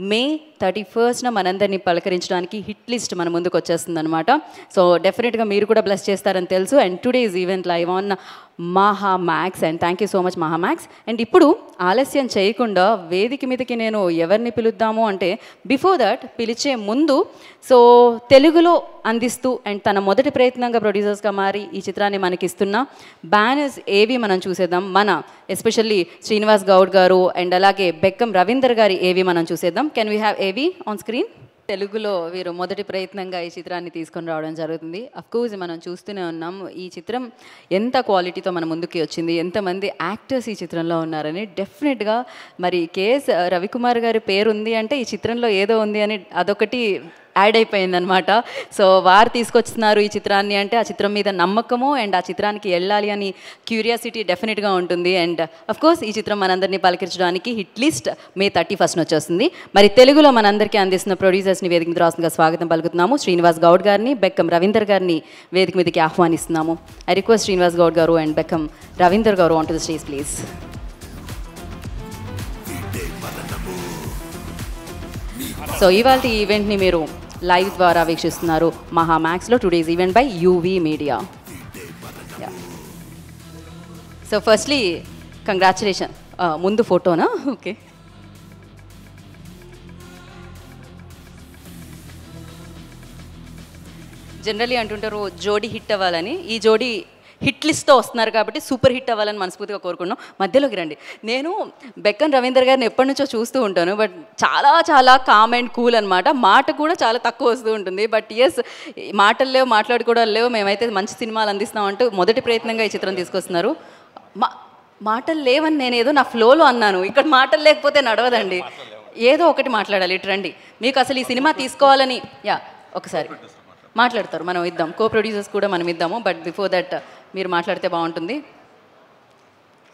May 31st మనందరినీ పలకరించడానికి హిట్ లిస్ట్ మన ముందుకు వచ్చేస్తుంది అనమాట. సో డెఫినెట్గా మీరు కూడా బ్లెస్ చేస్తారని తెలుసు. And today's event live on Mahamax. And thank you so much Mahamax. And ఇప్పుడు ఆలస్యం చేయకుండా వేదిక మీదకి నేను ఎవరిని పిలుద్దాము అంటే బిఫోర్ దట్ పిలిచే ముందు సో తెలుగులో అందిస్తూ అండ్ తన మొదటి ప్రయత్నంగా ప్రొడ్యూసర్స్గా మారి ఈ చిత్రాన్ని మనకిస్తున్న బ్యానర్స్ ఏవి మనం చూసేద్దాం. మన ఎస్పెషల్లీ శ్రీనివాస్ గౌడ్ గారు అండ్ అలాగే బెక్కం రవీందర్ గారి ఏవి మనం చూసేద్దాం. కెన్ వీ హ్యావ్ ఏవి ఆన్ స్క్రీన్? తెలుగులో వీరు మొదటి ప్రయత్నంగా ఈ చిత్రాన్ని తీసుకొని రావడం జరుగుతుంది. అఫ్కోర్స్ మనం చూస్తూనే ఉన్నాం ఈ చిత్రం ఎంత క్వాలిటీతో మన ముందుకి వచ్చింది, ఎంతమంది యాక్టర్స్ ఈ చిత్రంలో ఉన్నారని. డెఫినెట్గా మరి కేఎస్ రవికుమార్ గారి పేరు ఉంది అంటే ఈ చిత్రంలో ఏదో ఉంది అని అదొకటి యాడ్ అయిపోయిందనమాట. సో వారు తీసుకొస్తున్నారు ఈ చిత్రాన్ని అంటే ఆ చిత్రం మీద నమ్మకము అండ్ ఆ చిత్రానికి వెళ్ళాలి అని క్యూరియాసిటీ డెఫినెట్గా ఉంటుంది. అండ్ అఫ్కోర్స్ ఈ చిత్రం మనందరినీ పలకరించడానికి హిట్ లిస్ట్ May 31st వచ్చేస్తుంది. మరి తెలుగులో మనందరికీ అందిస్తున్న ప్రొడ్యూసర్స్ని వేదిక మీద రాస్తుందిగా స్వాగతం పలుకుతున్నాము. శ్రీనివాస్ గౌడ్ గారిని, బెక్కం రవీందర్ గారిని వేదిక మీదకి ఆహ్వానిస్తున్నాము. ఐ రిక్వెస్ట్ శ్రీనివాస్ గౌడ్ గారు and Bekkam Ravinder garu on to the stage please. So ఇవాళ ఈ ఈవెంట్ని మీరు లైవ్ ద్వారా వీక్షిస్తున్నారు మహామాక్స్లో. Today's event by UV media. So firstly congratulation. ముందు ఫోటోనా? ఓకే. జనరలీ అంటుంటారు జోడీ హిట్ అవ్వాలని. ఈ జోడీ హిట్ లిస్ట్తో వస్తున్నారు కాబట్టి సూపర్ హిట్ అవ్వాలని మనస్ఫూర్తిగా కోరుకున్నాం. మధ్యలోకి రండి. నేను బెక్కన్ రవీందర్ గారిని ఎప్పటి నుంచో చూస్తూ ఉంటాను, బట్ చాలా చాలా కామ్ అండ్ కూల్ అనమాట. మాట కూడా చాలా తక్కువ వస్తూ ఉంటుంది. బట్ ఎస్, మాటలు లేవు, మాట్లాడుకోవడాలు లేవు, మేమైతే మంచి సినిమాలు అందిస్తామంటూ మొదటి ప్రయత్నంగా ఈ చిత్రం తీసుకొస్తున్నారు. మాటలు లేవని నేను ఏదో నా ఫ్లోలో అన్నాను. ఇక్కడ మాటలు లేకపోతే నడవదండి, ఏదో ఒకటి మాట్లాడాలి. ఇటు రండి. మీకు అసలు ఈ సినిమా తీసుకోవాలని ఒకసారి మాట్లాడతారు, మనం ఇద్దాం. కో ప్రొడ్యూసర్స్ కూడా మనం ఇద్దాము. బట్ బిఫోర్ దట్ మీరు మాట్లాడితే బాగుంటుంది.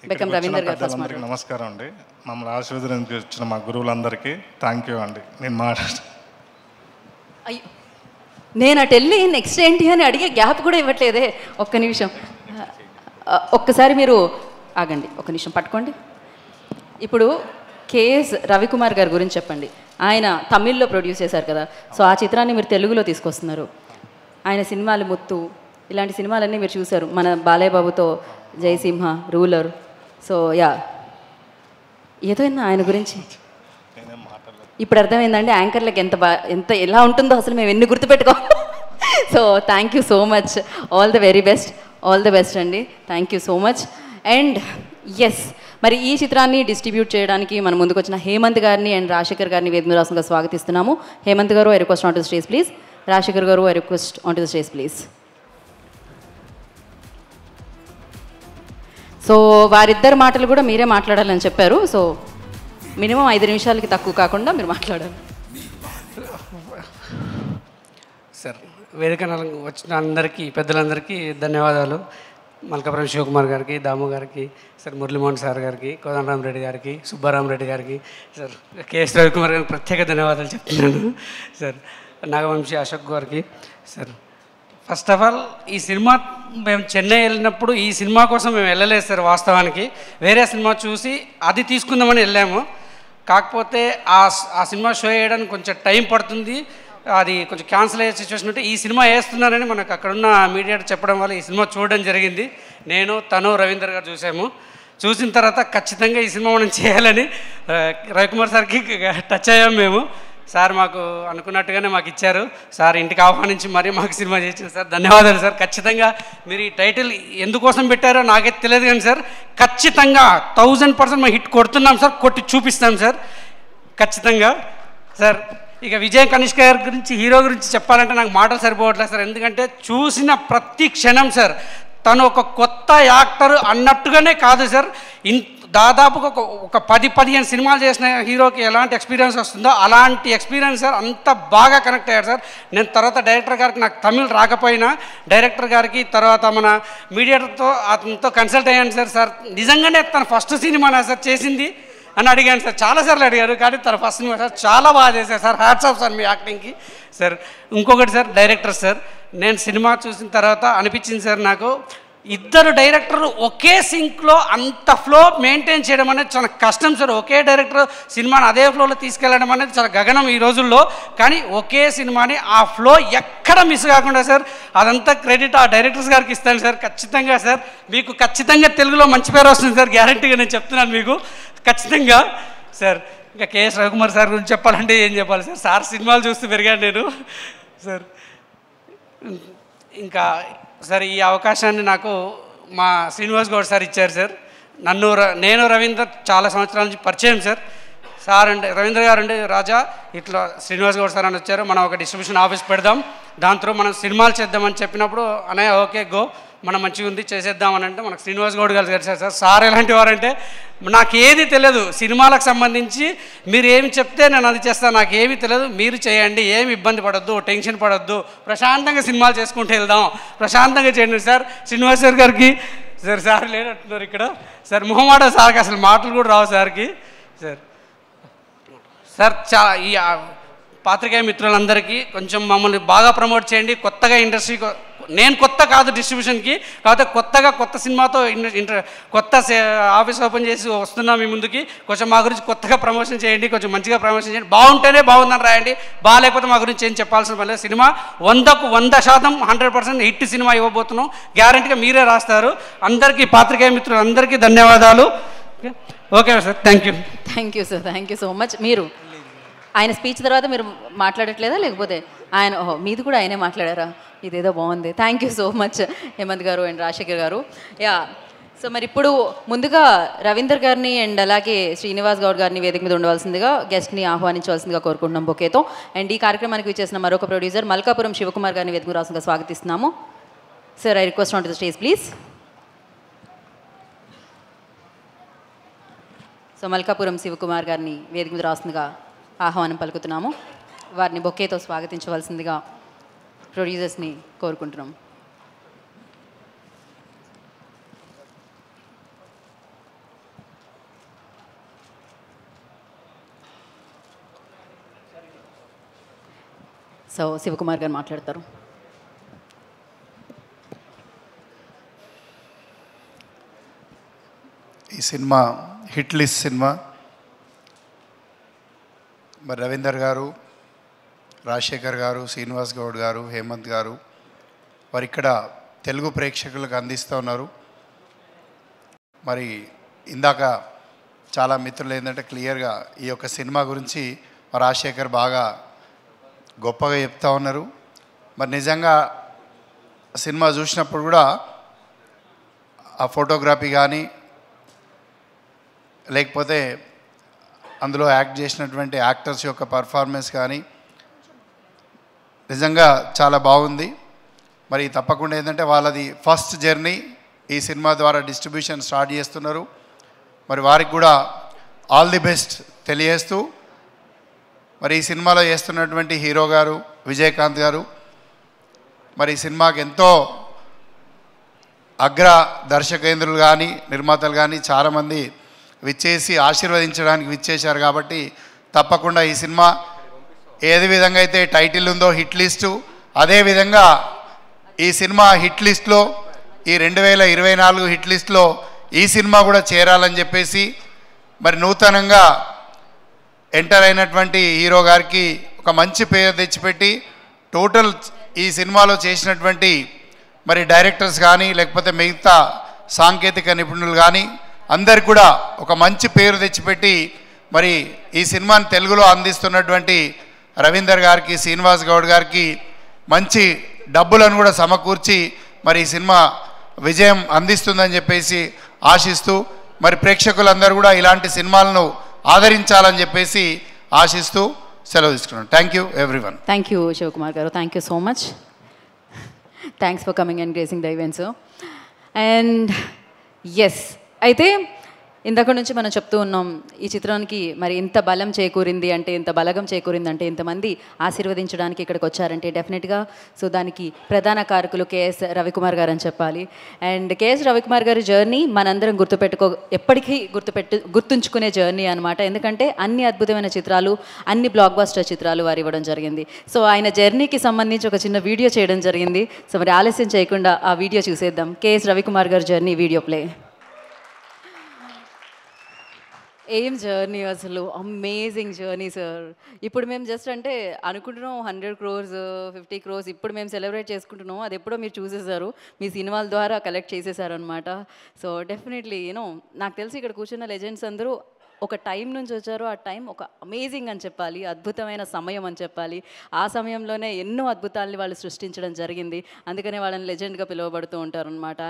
బెక్కం రవీందర్ గారు ఫస్ట్ మాట్లాడండి. నమస్కారం అండి. మమ్మల్ని ఆశీర్వదించిన మా గురువులందరికీ థ్యాంక్ యూ అండి. నేను నేను అటు వెళ్ళి నెక్స్ట్ ఏంటి అని అడిగే గ్యాప్ కూడా ఇవ్వట్లేదే. ఒక్క నిమిషం, ఒక్కసారి మీరు ఆగండి, ఒక్క నిమిషం పట్టుకోండి. ఇప్పుడు కేఎస్ రవికుమార్ గారి గురించి చెప్పండి. ఆయన తమిళ్లో ప్రొడ్యూస్ చేశారు కదా, సో ఆ చిత్రాన్ని మీరు తెలుగులో తీసుకొస్తున్నారు. ఆయన సినిమాలు ముత్తు ఇలాంటి సినిమాలన్నీ మీరు చూశారు, మన బాలయ్య బాబుతో జయసింహ, రూలర్. సో యా, ఏదో ఆయన గురించి ఇప్పుడు అర్థమైందండి యాంకర్లకు ఎంత ఎలా ఉంటుందో అసలు మేము ఎన్ని గుర్తుపెట్టుకో. So thank you so much, all the very best, all the best అండి, thank you so much. And yes, మరి ఈ చిత్రాన్ని డిస్ట్రిబ్యూట్ చేయడానికి మన ముందుకు వచ్చిన హేమంత్ గారిని అండ్ రాజశేఖర్ గారిని వేదిక రాసంగా స్వాగతిస్తున్నాము. Hemanth garu, I request on to the stage please. Rajasekhar garu, I request on to the stage please. So వారిద్దరు మాటలు కూడా మీరే మాట్లాడాలని చెప్పారు. సో మినిమం 5 నిమిషాలకి తక్కువ కాకుండా మీరు మాట్లాడాలి. సార్, వేదిక వచ్చిన అందరికీ, పెద్దలందరికీ ధన్యవాదాలు. మల్కాపురం శివకుమార్ గారికి, దాము గారికి, సార్ మురళీమోహన్ సార్ గారికి, కోదండరామరెడ్డి గారికి, సుబ్బారామరెడ్డి గారికి, సార్ కేఎస్ రవికుమార్ గారికి ప్రత్యేక ధన్యవాదాలు చెప్తున్నాను. సార్ నాగవంశీ అశోక్ గారికి. సార్ ఫస్ట్ ఆఫ్ ఆల్, ఈ సినిమా మేము చెన్నై వెళ్ళినప్పుడు ఈ సినిమా కోసం మేము వెళ్ళలేదు సార్. వాస్తవానికి వేరే సినిమా చూసి అది తీసుకుందామని వెళ్ళాము. కాకపోతే ఆ సినిమా షో వేయడానికి కొంచెం టైం పడుతుంది, అది కొంచెం క్యాన్సిల్ అయ్యే సిచ్యువేషన్ ఉంటే ఈ సినిమా వేస్తున్నారని మనకు అక్కడున్న మీడియా చెప్పడం వల్ల ఈ సినిమా చూడడం జరిగింది. నేను, తను, రవీందర్ గారు చూసాము. చూసిన తర్వాత ఖచ్చితంగా ఈ సినిమా మనం చేయాలని రవికుమార్ సార్కి టచ్ అయ్యాము మేము. సార్ మాకు అనుకున్నట్టుగానే మాకు ఇచ్చారు. సార్ ఇంటికి ఆహ్వానించి మరీ మాకు సినిమా చేసింది సార్. ధన్యవాదాలు సార్. ఖచ్చితంగా మీరు ఈ టైటిల్ ఎందుకోసం పెట్టారో నాకైతే తెలియదు కానీ సార్, ఖచ్చితంగా 1000% మేము హిట్ కొడుతున్నాం సార్, కొట్టి చూపిస్తాం సార్ ఖచ్చితంగా. సార్ ఇక విజయ్ కనిష్క గారి గురించి, హీరో గురించి చెప్పాలంటే నాకు మాటలు సరిపోవట్లేదు సార్. ఎందుకంటే చూసిన ప్రతి క్షణం సార్ తను ఒక కొత్త యాక్టర్ అన్నట్టుగానే కాదు సార్. దాదాపుగా ఒక 10-15 సినిమాలు చేసిన హీరోకి ఎలాంటి ఎక్స్పీరియన్స్ వస్తుందో అలాంటి ఎక్స్పీరియన్స్ సార్. అంత బాగా కనెక్ట్ అయ్యారు సార్. నేను తర్వాత డైరెక్టర్ గారికి, నాకు తమిళ్ రాకపోయినా డైరెక్టర్ గారికి, తర్వాత మన మీడియాతో అతనితో కన్సల్ట్ అయ్యాను సార్. సార్ నిజంగానే తన ఫస్ట్ సినిమానా సార్ చేసింది అని అడిగాను సార్. చాలాసార్లు అడిగారు కానీ తన ఫస్ట్ సినిమా సార్ చాలా బాగా చేశారు సార్. హ్యాట్స్ ఆఫ్ సార్ మీ యాక్టింగ్కి సార్. ఇంకొకటి సార్, డైరెక్టర్ సార్, నేను సినిమా చూసిన తర్వాత అనిపించింది సార్ నాకు, ఇద్దరు డైరెక్టర్లు ఒకే సింక్లో అంత ఫ్లో మెయింటైన్ చేయడం అనేది చాలా కష్టం సార్. ఒకే డైరెక్టర్ సినిమాని అదే ఫ్లోలో తీసుకెళ్ళడం అనేది చాలా గగనం ఈ రోజుల్లో. కానీ ఒకే సినిమాని ఆ ఫ్లో ఎక్కడ మిస్ కాకుండా సార్, అదంతా క్రెడిట్ ఆ డైరెక్టర్స్ గారికి ఇస్తాను సార్. ఖచ్చితంగా సార్ మీకు ఖచ్చితంగా తెలుగులో మంచి పేరు వస్తుంది సార్, గ్యారంటీగా నేను చెప్తున్నాను మీకు ఖచ్చితంగా సార్. ఇంకా కేఎస్ రవికుమార్ సార్ గురించి చెప్పాలంటే ఏం చెప్పాలి సార్, సార్ సినిమాలు చూస్తూ పెరిగాను నేను సార్. ఇంకా సార్ ఈ అవకాశాన్ని నాకు మా శ్రీనివాస్ గౌడ్ సార్ ఇచ్చారు సార్. నేను రవీందర్ చాలా సంవత్సరాల నుంచి పరిచయం సార్. సార్ అంటే రవీంద్ర గారు అంటే, రాజా ఇట్లా శ్రీనివాస్ గౌడ్ సార్ అని వచ్చారు, మనం ఒక డిస్ట్రిబ్యూషన్ ఆఫీస్ పెడదాం, దాంతో మనం సినిమాలు చేద్దామని చెప్పినప్పుడు అనే ఓకే గో, మనం మంచిగా ఉంది చేసేద్దామని అంటే మనకు శ్రీనివాస్ గౌడ్ గారు కలిసారు సార్. సార్ ఎలాంటి వారంటే, నాకు ఏది తెలియదు సినిమాలకు సంబంధించి, మీరు ఏమి చెప్తే నేను అది చేస్తాను, నాకు ఏమీ తెలియదు, మీరు చేయండి, ఏమి ఇబ్బంది పడొద్దు, టెన్షన్ పడొద్దు, ప్రశాంతంగా సినిమాలు చేసుకుంటూ వెళ్దాం, ప్రశాంతంగా చేయండి సార్. శ్రీనివాస్ గారికి సార్, సార్ లేనట్టున్నారు ఇక్కడ సార్, మొహమాట సార్కి అసలు మాటలు కూడా రావు సార్కి సార్. సార్ ఈ పాత్రికేయ మిత్రులందరికీ కొంచెం మమ్మల్ని బాగా ప్రమోట్ చేయండి. కొత్తగా ఇండస్ట్రీకి, నేను కొత్త కాదు డిస్ట్రిబ్యూషన్కి, కాకపోతే కొత్త సినిమాతో కొత్త ఆఫీస్ ఓపెన్ చేసి వస్తున్నాం మీ ముందుకి. కొంచెం మా గురించి కొత్తగా ప్రమోషన్ చేయండి, కొంచెం మంచిగా ప్రమోషన్ చేయండి. బాగుంటేనే బాగుందని రాయండి, బాగాలేకపోతే మా గురించి ఏం చెప్పాల్సిన పని లేదు. సినిమా 100% 100% హిట్ సినిమా ఇవ్వబోతున్నాం, గ్యారంటీగా మీరే రాస్తారు. అందరికీ పాత్రికేయ మిత్రులందరికీ ధన్యవాదాలు. Okay sir, thank you. Thank you sir, thank you so much. మీరు ఆయన స్పీచ్ తర్వాత మీరు మాట్లాడట్లేదా, లేకపోతే ఆయన మీది కూడా ఆయనే మాట్లాడారా? ఇదేదో బాగుంది. Thank you so much Hemanth గారు అండ్ రాజశేఖర్ గారు. యా, సో మరి ఇప్పుడు ముందుగా రవీందర్ గారిని అండ్ అలాగే శ్రీనివాస్ గౌడ్ గారిని వేదిక మీద ఉండవలసిందిగా, గెస్ట్ని ఆహ్వానించవలసిందిగా కోరుకుంటున్నాం బొకేతో. అండ్ ఈ కార్యక్రమానికి విచ్చేసిన మరొక ప్రొడ్యూసర్ మల్కాపురం శివకుమార్ గారిని వేదిక రాసుగా స్వాగతిస్తున్నాము. Sir, I request on to the stage please. So Malkapuram Sivakumar గారిని వేదిక మీద రాస్తుందిగా ఆహ్వానం పలుకుతున్నాము. వారిని బొకేతో స్వాగతించవలసిందిగా ప్రొడ్యూసర్స్ని కోరుకుంటున్నాం. సో శివకుమార్ గారు మాట్లాడతారు. ఈ సినిమా హిట్ లిస్ట్ సినిమా. మరి రవీందర్ గారు, రాజశేఖర్ గారు, శ్రీనివాస్ గౌడ్ గారు, హేమంత్ గారు వారు ఇక్కడ తెలుగు ప్రేక్షకులకు అందిస్తూ ఉన్నారు. మరి ఇందాక చాలా మిత్రులు ఏంటంటే క్లియర్గా ఈ యొక్క సినిమా గురించి రాజశేఖర్ బాగా గొప్పగా చెప్తా ఉన్నారు. మరి నిజంగా సినిమా చూసినప్పుడు కూడా ఆ ఫోటోగ్రఫీ కానీ లేకపోతే అందులో యాక్ట్ చేసినటువంటి యాక్టర్స్ యొక్క పర్ఫార్మెన్స్ కానీ నిజంగా చాలా బాగుంది. మరి తప్పకుండా ఏంటంటే వాళ్ళది ఫస్ట్ జర్నీ ఈ సినిమా ద్వారా డిస్ట్రిబ్యూషన్ స్టార్ట్ చేస్తున్నారు. మరి వారికి కూడా ఆల్ ది బెస్ట్ తెలియజేస్తూ మరి ఈ సినిమాలో చేస్తున్నటువంటి హీరో గారు విజయకాంత్ గారు మరి ఈ సినిమాకి ఎంతో అగ్ర దర్శకేంద్రులు కానీ నిర్మాతలు కానీ చాలామంది విచ్చేసి ఆశీర్వదించడానికి విచ్చేశారు. కాబట్టి తప్పకుండా ఈ సినిమా ఏది విధంగా అయితే టైటిల్ ఉందో హిట్ లిస్టు, అదేవిధంగా ఈ సినిమా హిట్ లిస్ట్లో ఈ 2024 హిట్ లిస్ట్లో ఈ సినిమా కూడా చేరాలని చెప్పేసి మరి నూతనంగా ఎంటర్ అయినటువంటి హీరో గారికి ఒక మంచి పేరు తెచ్చిపెట్టి టోటల్ ఈ సినిమాలో చేసినటువంటి మరి డైరెక్టర్స్ కానీ లేకపోతే మిగతా సాంకేతిక నిపుణులు కానీ అందరికి కూడా ఒక మంచి పేరు తెచ్చిపెట్టి మరి ఈ సినిమాని తెలుగులో అందిస్తున్నటువంటి రవీందర్ గారికి, శ్రీనివాస్ గౌడ్ గారికి మంచి డబ్బులను కూడా సమకూర్చి మరి ఈ సినిమా విజయం అందిస్తుందని చెప్పేసి ఆశిస్తూ మరి ప్రేక్షకులందరూ కూడా ఇలాంటి సినిమాలను ఆదరించాలని చెప్పేసి ఆశిస్తూ సెలవు తీసుకున్నాను. Thank you everyone. Thank you Sivakumar garu. Thank you so much. Thanks for coming and gracing the events. And yes, అయితే ఇందాక నుంచి మనం చెప్తూ ఉన్నాం ఈ చిత్రానికి మరి ఇంత బలం చేకూరింది అంటే, ఇంత బలగం చేకూరింది అంటే, ఇంతమంది ఆశీర్వదించడానికి ఇక్కడికి వచ్చారంటే డెఫినెట్గా సో దానికి ప్రధాన కారకులు కేఎస్ రవికుమార్ గారు అని చెప్పాలి. అండ్ కేఎస్ రవికుమార్ గారి జర్నీ మనందరం ఎప్పటికీ గుర్తుంచుకునే జర్నీ అనమాట. ఎందుకంటే అన్ని అద్భుతమైన చిత్రాలు, అన్ని బ్లాక్ బస్టర్ చిత్రాలు వారు ఇవ్వడం జరిగింది. సో ఆయన జర్నీకి సంబంధించి ఒక చిన్న వీడియో చేయడం జరిగింది. సో మరి ఆలస్యం చేయకుండా ఆ వీడియో చూసేద్దాం. కేఎస్ రవికుమార్ గారి జర్నీ వీడియో ప్లే. ఏం జర్నీ అసలు, అమేజింగ్ జర్నీ సార్. ఇప్పుడు మేము జస్ట్ అంటే అనుకుంటున్నాం 100 crores 50 crores ఇప్పుడు మేము సెలబ్రేట్ చేసుకుంటున్నాం, అది ఎప్పుడో మీరు చూసేసారు, మీ సినిమాల ద్వారా కలెక్ట్ చేసేసారు అనమాట. సో డెఫినెట్లీ నాకు తెలిసి ఇక్కడ కూర్చున్న లెజెండ్స్ అందరూ ఒక టైం నుంచి వచ్చారు. ఆ టైం ఒక అమేజింగ్ అని చెప్పాలి, అద్భుతమైన సమయం అని చెప్పాలి. ఆ సమయంలోనే ఎన్నో అద్భుతాలని వాళ్ళు సృష్టించడం జరిగింది. అందుకనే వాళ్ళని లెజెండ్గా పిలువబడుతూ ఉంటారు అనమాట.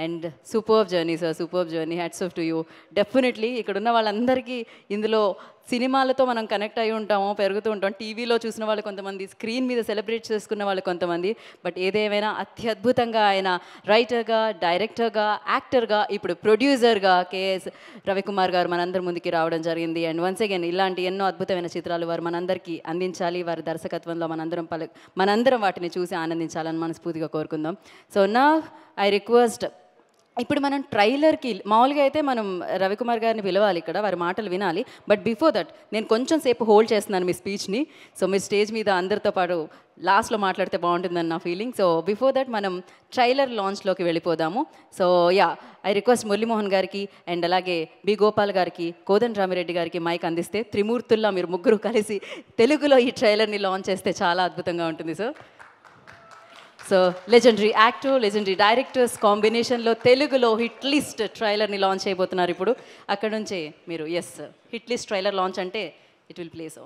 And superb journey sir, superb journey. Hats off to you. Definitely ఇక్కడున్న వాళ్ళందరికీ ఇందులో సినిమాలతో మనం కనెక్ట్ అయి ఉంటాము, పెరుగుతూ ఉంటాం. టీవీలో చూసిన వాళ్ళు కొంతమంది, స్క్రీన్ మీద సెలబ్రేట్ చేసుకున్న వాళ్ళు కొంతమంది. బట్ ఏదేమైనా అత్యద్భుతంగా ఆయన రైటర్గా, డైరెక్టర్గా, యాక్టర్గా, ఇప్పుడు ప్రొడ్యూసర్గా కేఎస్ రవికుమార్ గారు మనందరి ముందుకి రావడం జరిగింది. అండ్ వన్స్ అగైన్ ఇలాంటి ఎన్నో అద్భుతమైన చిత్రాలు వారు మనందరికీ అందించాలి. వారి దర్శకత్వంలో మనందరం వాటిని చూసి ఆనందించాలని మనస్ఫూర్తిగా కోరుకుందాం. సో నా ఐ రిక్వెస్ట్, ఇప్పుడు మనం ట్రైలర్కి మామూలుగా అయితే మనం రవికుమార్ గారిని పిలవాలి, ఇక్కడ వారి మాటలు వినాలి. బట్ బిఫోర్ దట్ నేను కొంచెం సేపు హోల్డ్ చేస్తున్నాను మీ స్పీచ్ని. సో మీరు స్టేజ్ మీద అందరితో పాటు లాస్ట్లో మాట్లాడితే బాగుంటుందని నా ఫీలింగ్. సో బిఫోర్ దట్ మనం ట్రైలర్ లాంచ్లోకి వెళ్ళిపోదాము. సో ఐ రిక్వెస్ట్ మురళీమోహన్ గారికి అండ్ అలాగే బి గోపాల్ గారికి, కోదండ రామిరెడ్డి గారికి మైక్ అందిస్తే త్రిమూర్తుల్లా మీరు ముగ్గురు కలిసి తెలుగులో ఈ ట్రైలర్ని లాంచ్ చేస్తే చాలా అద్భుతంగా ఉంటుంది sir. So legendary actor, legendary directors కాంబినేషన్లో తెలుగులో హిట్ లిస్ట్ ట్రైలర్ని లాంచ్ చేయబోతున్నారు ఇప్పుడు. అక్కడ నుంచే మీరు yes hit list trailer launch అంటే it will play. So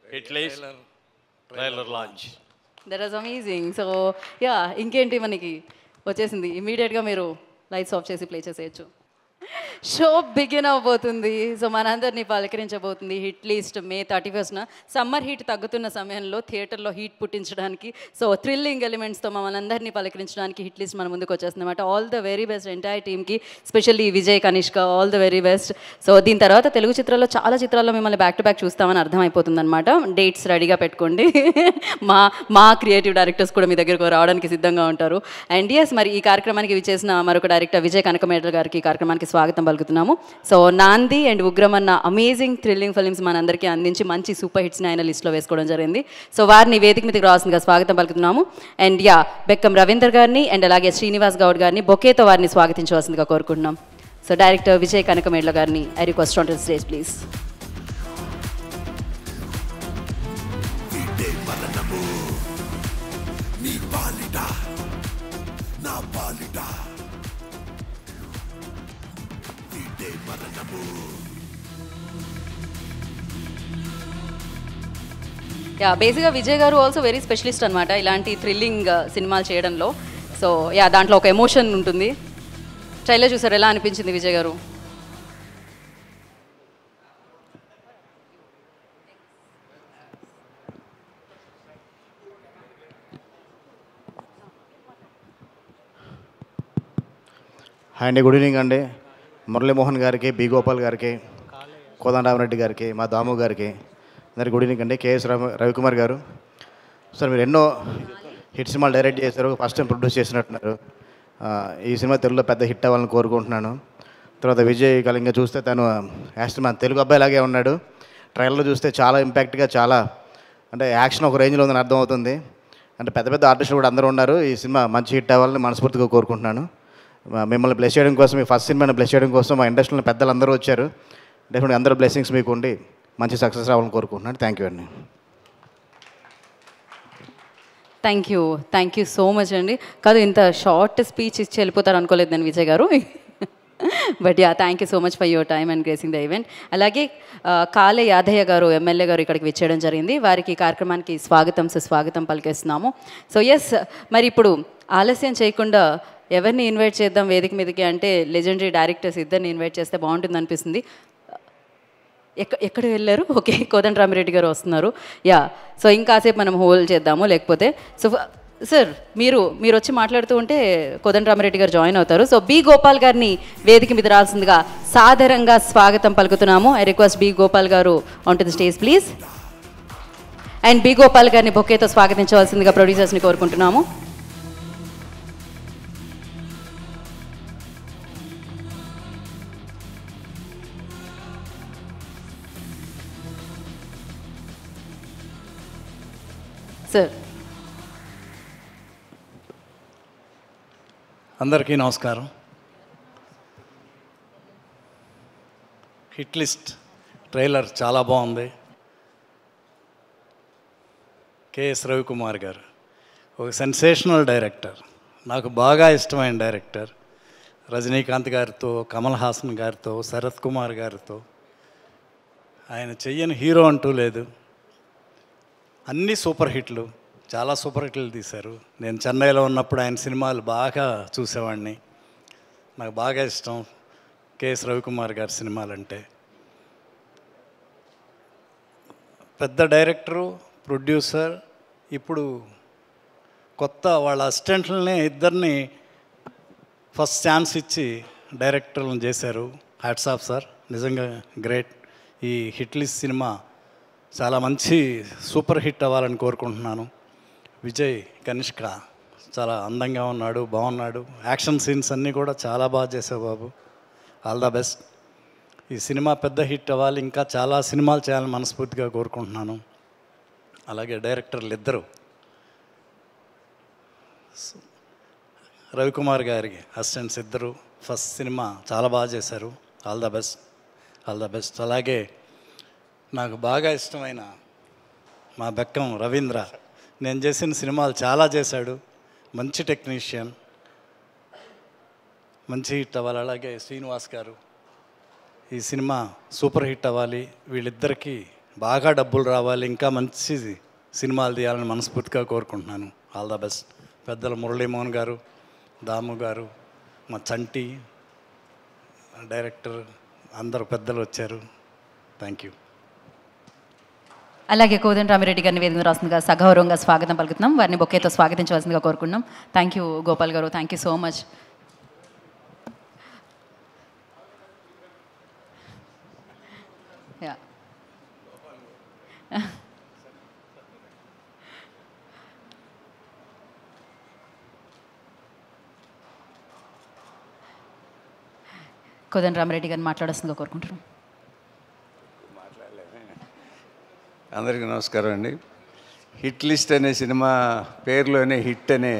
hit list trailer launch, that is amazing. So ఇంకేంటి, మనకి వచ్చేసింది. ఇమీడియట్గా మీరు లైట్స్ ఆఫ్ చేసి ప్లే చేసేయచ్చు. షో బిగిన్ అవబోతుంది. సో మనందరినీ పలకరించబోతుంది హిట్ లిస్ట్ మే 31న. సమ్మర్ హీట్ తగ్గుతున్న సమయంలో థియేటర్లో హీట్ పుట్టించడానికి, సో థ్రిల్లింగ్ ఎలిమెంట్స్తో మమ్మల్ని అందరినీ పలకరించడానికి హిట్ లిస్ట్ మన ముందుకు వచ్చేస్తుంది అనమాట. All the very best entire టీమ్కి, specially Vijay, Kanishka, all the very best. So దీని తర్వాత తెలుగు చిత్రాల్లో చాలా చిత్రాల్లో మిమ్మల్ని బ్యాక్ టు బ్యాక్ చూస్తామని అర్థమైపోతుంది అనమాట. డేట్స్ రెడీగా పెట్టుకోండి. మా క్రియేటివ్ డైరెక్టర్స్ కూడా మీ దగ్గరకు రావడానికి సిద్ధంగా ఉంటారు. అండ్ ఎస్, మరి ఈ కార్యక్రమానికి విచ్చేసిన మరొక డైరెక్టర్ విజయ్ కనకమేడల్ గారికి ఈ కార్యక్రమానికి స్వాగతం పలుకుతున్నాము. సో నాంది అండ్ ఉగ్రం అన్న అమేజింగ్ థ్రిల్లింగ్ ఫిల్మ్స్ మనందరికీ అందించి మంచి సూపర్ హిట్స్ని ఆయన లిస్ట్లో వేసుకోవడం జరిగింది. సో వారిని వేదిక మీదకి రావాల్సిందిగా స్వాగతం పలుకుతున్నాము. అండ్ బెక్కం రవీందర్ గారిని అండ్ అలాగే శ్రీనివాస్ గౌడ్ గారిని బొకేతో వారిని స్వాగతించవలసిందిగా కోరుకుంటున్నాం. సో డైరెక్టర్ విజయ్ కనకమేడ్ల గారిని I request on to the stage please. బేసిక్గా విజయ్ గారు ఆల్సో వెరీ స్పెషలిస్ట్ అనమాట ఇలాంటి థ్రిల్లింగ్ సినిమాలు చేయడంలో. సో దాంట్లో ఒక ఎమోషన్ ఉంటుంది. ట్రైలర్ చూసారు, ఎలా అనిపించింది విజయ్ గారు? హాయ్ అండి, గుడ్ ఈవినింగ్ అండి. మురళీమోహన్ గారికి, బి గోపాల్ గారికి, కోదండరామరెడ్డి గారికి, మా దాము గారికి అందరికి గుడ్ ఈవినింగ్ అండి. కేఎస్ రవికుమార్ గారు సార్, మీరు ఎన్నో హిట్ సినిమాలు డైరెక్ట్ చేశారు, ఫస్ట్ టైం ప్రొడ్యూస్ చేసినట్టున్నారు. ఈ సినిమా తెలుగులో పెద్ద హిట్ అవ్వాలని కోరుకుంటున్నాను. తర్వాత విజయ్ కళింగ చూస్తే తను యాక్చువల్ మన తెలుగు అబ్బాయిలాగే ఉన్నాడు. ట్రైలర్లో చూస్తే చాలా ఇంపాక్ట్గా, చాలా అంటే యాక్షన్ ఒక రేంజ్లో ఉందని అర్థమవుతుంది. అంటే పెద్ద పెద్ద ఆర్టిస్టులు కూడా అందరూ ఉన్నారు. ఈ సినిమా మంచి హిట్ అవ్వాలని మనస్ఫూర్తిగా కోరుకుంటున్నాను. మిమ్మల్ని బ్లెస్ చేయడం కోసం, మీ ఫస్ట్ సినిమాని బ్లెస్ చేయడం కోసం మా ఇండస్ట్రీలో పెద్దలు అందరూ వచ్చారు. డెఫినెట్గా అందరూ బ్లెస్సింగ్స్ మీకు ఉండి మంచి సక్సెస్ రావాలని కోరుకుంటున్నాను. థ్యాంక్ యూ అండి. థ్యాంక్ యూ సో మచ్ అండి. కాదు, ఇంత షార్ట్ స్పీచ్ ఇచ్చి వెళ్ళిపోతారు అనుకోలేదు నేను విజయ్ గారు. But thank you so much for your time and gracing the event. అలాగే కాలే యాదయ్య గారు, ఎమ్మెల్యే గారు ఇక్కడికి విచ్చేయడం జరిగింది. వారికి ఈ కార్యక్రమానికి సుస్వాగతం పలికేస్తున్నాము. సో మరి ఇప్పుడు ఆలస్యం చేయకుండా ఎవరిని ఇన్వైట్ చేద్దాం వేదిక మీదకి అంటే లెజెండరీ డైరెక్టర్స్ ఇద్దరిని ఇన్వైట్ చేస్తే బాగుంటుంది అనిపిస్తుంది. ఎక్కడ వెళ్ళారు? ఓకే, కోదండరామిరెడ్డి గారు వస్తున్నారు. సో ఇంకాసేపు మనం హోల్డ్ చేద్దాము. లేకపోతే సో సార్ మీరు వచ్చి మాట్లాడుతూ ఉంటే కోదండరామిరెడ్డి గారు జాయిన్ అవుతారు. సో బి గోపాల్ గారిని వేదిక మీద రాల్సిందిగా సాదరంగా స్వాగతం పలుకుతున్నాము. ఐ రిక్వెస్ట్ బి గోపాల్ గారు on to the stage please. And B Gopal గారిని బొకేతో స్వాగతించవలసిందిగా ప్రొడ్యూసర్స్ని కోరుకుంటున్నాము. సార్, అందరికీ నమస్కారం. హిట్ లిస్ట్ ట్రైలర్ చాలా బాగుంది. కేఎస్ రవికుమార్ గారు ఒక సెన్సేషనల్ డైరెక్టర్, నాకు బాగా ఇష్టమైన డైరెక్టర్. రజనీకాంత్ గారితో, కమల్ హాసన్ గారితో, శరత్ కుమార్ గారితో ఆయన చెయ్యని హీరో అంటూ లేదు. అన్ని సూపర్ హిట్లు, చాలా సూపర్ హిట్లు తీశారు. నేను చెన్నైలో ఉన్నప్పుడు ఆయన సినిమాలు బాగా చూసేవాడిని. నాకు బాగా ఇష్టం కేఎస్ రవికుమార్ గారి సినిమాలంటే. పెద్ద డైరెక్టరు, ప్రొడ్యూసర్, ఇప్పుడు కొత్త వాళ్ళ అసిస్టెంట్లనే ఇద్దరిని ఫస్ట్ ఛాన్స్ ఇచ్చి డైరెక్టర్లను చేశారు. హ్యాట్స్ ఆఫ్ సార్, నిజంగా గ్రేట్. ఈ హిట్ లిస్ట్ సినిమా చాలా మంచి సూపర్ హిట్ అవ్వాలని కోరుకుంటున్నాను. విజయ్ కనిష్క చాలా అందంగా ఉన్నాడు, బాగున్నాడు. యాక్షన్ సీన్స్ అన్నీ కూడా చాలా బాగా చేసావు బాబు, ఆల్ ద బెస్ట్. ఈ సినిమా పెద్ద హిట్ అవ్వాలి, ఇంకా చాలా సినిమాలు చేయాలని మనస్ఫూర్తిగా కోరుకుంటున్నాను. అలాగే డైరెక్టర్లు ఇద్దరు, రవికుమార్ గారి అసిస్టెంట్స్ ఇద్దరు ఫస్ట్ సినిమా చాలా బాగా చేశారు. All the best, all the best. అలాగే నాకు బాగా ఇష్టమైన మా బెక్కం రవీంద్ర, నేను చేసిన సినిమాలు చాలా చేశాడు, మంచి టెక్నీషియన్, మంచి హిట్ అవ్వాలి. అలాగే శ్రీనివాస్ గారు, ఈ సినిమా సూపర్ హిట్ అవ్వాలి, వీళ్ళిద్దరికీ బాగా డబ్బులు రావాలి, ఇంకా మంచి సినిమాలు తీయాలని మనస్ఫూర్తిగా కోరుకుంటున్నాను. All the best. పెద్దలు మురళీమోహన్ గారు, దాము గారు, మా చంటి డైరెక్టర్, అందరు పెద్దలు వచ్చారు. Thank you. అలాగే కోదండరామిరెడ్డి గారిని వేదిక రాస్తుందిగా సగౌరవంగా స్వాగతం పలుకుతున్నాం. వారిని బొకేతో స్వాగతించవలసిందిగా కోరుకున్నాం. థ్యాంక్ యూ గోపాల్ గారు, thank you so much. Kodandarama Reddy గారిని మాట్లాడాల్సిందిగా కోరుకుంటున్నాం. అందరికీ నమస్కారం అండి. హిట్ లిస్ట్ అనే సినిమా పేరులోనే హిట్ అనే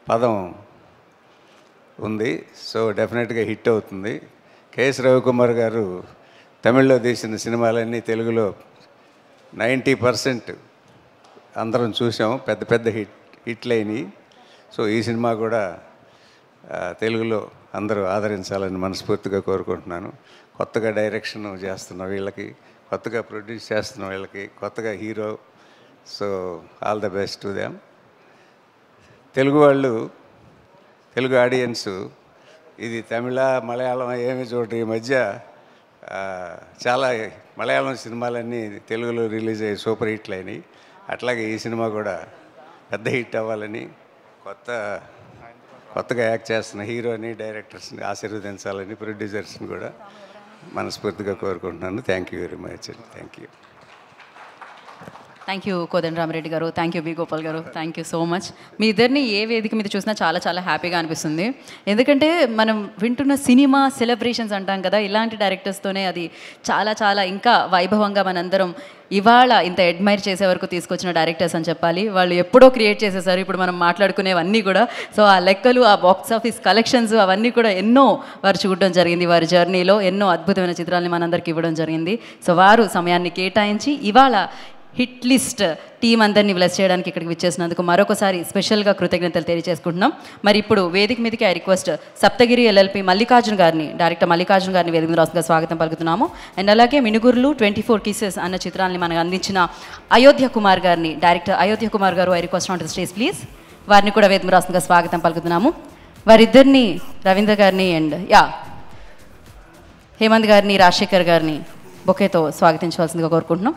పదం ఉంది. సో డెఫినెట్గా హిట్ అవుతుంది. కేఎస్ రవికుమార్ గారు తమిళ్లో తీసిన సినిమాలన్నీ తెలుగులో 90% అందరం చూసాం. పెద్ద పెద్ద హిట్లైనవి. సో ఈ సినిమా కూడా తెలుగులో అందరూ ఆదరించాలని మనస్ఫూర్తిగా కోరుకుంటున్నాను. కొత్తగా డైరెక్షన్ చేస్తున్న వీళ్ళకి, కొత్తగా ప్రొడ్యూస్ చేస్తున్న వీళ్ళకి, కొత్తగా hero, so all the best to them. Telugu వాళ్ళు, తెలుగు ఆడియన్స్ ఇది తమిళ మలయాళం ఏమి చూడరు. ఈ మధ్య చాలా మలయాళం సినిమాలన్నీ తెలుగులో రిలీజ్ అయ్యి సూపర్ హిట్లు అయినాయి. అట్లాగే ఈ సినిమా కూడా పెద్ద హిట్ అవ్వాలని, కొత్తగా యాక్ట్ చేస్తున్న హీరోని, డైరెక్టర్స్ని ఆశీర్వదించాలని, ప్రొడ్యూసర్స్ని కూడా మనస్ఫూర్తిగా కోరుకుంటున్నాను. Thank you very much. Thank you. Thank you Kodandarama Reddy గారు, థ్యాంక్ యూ బి గోపాల్ గారు, థ్యాంక్ యూ సో మచ్. మీ ఇద్దరిని ఏ వేదిక మీద చూసినా చాలా చాలా హ్యాపీగా అనిపిస్తుంది. ఎందుకంటే మనం వింటున్న సినిమా సెలబ్రేషన్స్ అంటాం కదా, ఇలాంటి డైరెక్టర్స్తోనే అది చాలా చాలా ఇంకా వైభవంగా మనందరం ఇవాళ ఇంత అడ్మైర్ చేసే వరకు తీసుకొచ్చిన డైరెక్టర్స్ అని చెప్పాలి. వాళ్ళు ఎప్పుడో క్రియేట్ చేసేసారు ఇప్పుడు మనం మాట్లాడుకునేవన్నీ కూడా. సో ఆ లెక్కలు, ఆ బాక్స్ ఆఫీస్ కలెక్షన్స్ అవన్నీ కూడా ఎన్నో వారు చూడడం జరిగింది. వారి జర్నీలో ఎన్నో అద్భుతమైన చిత్రాలని మనందరికీ ఇవ్వడం జరిగింది. సో వారు సమయాన్ని కేటాయించి ఇవాళ హిట్ లిస్ట్ టీం అందరినీ బ్లెస్ చేయడానికి ఇక్కడికి విచ్చేసినందుకు మరొకసారి స్పెషల్గా కృతజ్ఞతలు తెలియజేసుకుంటున్నాం. మరి ఇప్పుడు వేదిక మీదకి ఆ రిక్వెస్ట్ సప్తగిరి ఎల్ఎల్పి మల్లికార్జున్ గారిని, డైరెక్టర్ మల్లికార్జున్ గారిని వేదిక మీద రాష్ట్రంగా స్వాగతం పలుకుతున్నాము. అండ్ అలాగే మినుగురులు 24 Kisses అన్న చిత్రాన్ని మనకు అందించిన అయోధ్య కుమార్ గారిని, డైరెక్టర్ అయోధ్య కుమార్ గారు I request on to the stage please. వారిని కూడా వేదిక మీద రాష్ట్రంగా స్వాగతం పలుకుతున్నాము. వారిద్దరిని, రవీంద్ర గారిని అండ్ హేమంత్ గారిని, రాజశేఖర్ గారిని బొకేతో స్వాగతించవలసిందిగా కోరుకుంటున్నాం.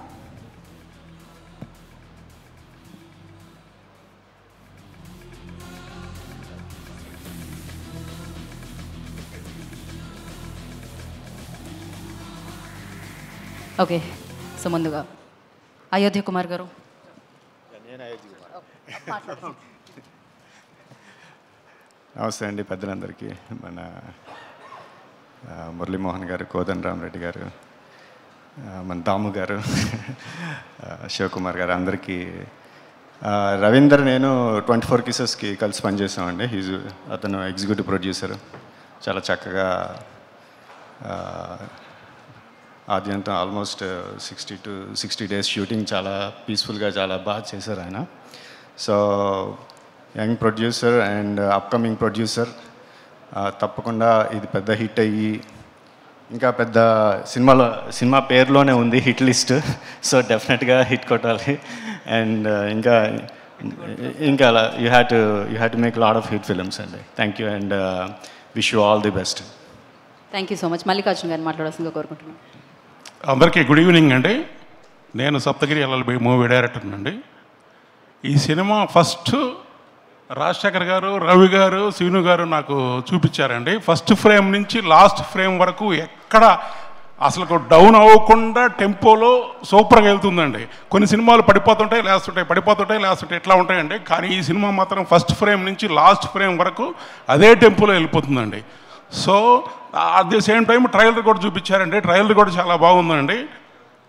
ఓకే, సో ముందుగా అయోధ్య కుమార్ గారు. నమస్తే అండి పెద్దలందరికీ. మన మురళీమోహన్ గారు, కోదండరామరెడ్డి గారు, మన దాము గారు, శివకుమార్ గారు, అందరికీ. రవీందర్ నేను 24 Kissesకి కలిసి పనిచేసామండి. అతను ఎగ్జిక్యూటివ్ ప్రొడ్యూసర్. చాలా చక్కగా ఆద్యంతం ఆల్మోస్ట్ 60 to 60 days షూటింగ్ చాలా పీస్ఫుల్గా చాలా బాగా చేశారు ఆయన. So young producer and upcoming producer. తప్పకుండా ఇది పెద్ద హిట్ అయ్యి ఇంకా పెద్ద సినిమా పేరులోనే ఉంది హిట్ లిస్ట్. సో డెఫినెట్గా హిట్ కొట్టాలి. అండ్ ఇంకా అలా you have to make lot of hit films అండి. Thank you and wish you all the best. Thank you so much. Mallikarjun గారిని మాట్లాడాల్సిందిగా కోరుకుంటున్నాను. అందరికీ గుడ్ ఈవినింగ్ అండి. నేను సప్తగిరి ఎల్ఎల్బి మూవీ డైరెక్టర్ అండి. ఈ సినిమా ఫస్ట్ రాజశేఖర్ గారు, రవి గారు, శివను గారు నాకు చూపించారండి. ఫస్ట్ ఫ్రేమ్ నుంచి లాస్ట్ ఫ్రేమ్ వరకు ఎక్కడ అసలు డౌన్ అవ్వకుండా టెంపోలో సూపర్గా వెళ్తుందండి. కొన్ని సినిమాలు పడిపోతుంటాయి, లేస్తుంటాయి, ఇట్లా ఉంటాయండి. కానీ ఈ సినిమా మాత్రం ఫస్ట్ ఫ్రేమ్ నుంచి లాస్ట్ ఫ్రేమ్ వరకు అదే టెంపోలో వెళ్ళిపోతుందండి. So at the same time trailer కూడా చూపించారండి. ట్రైలర్ కూడా చాలా బాగుందండి.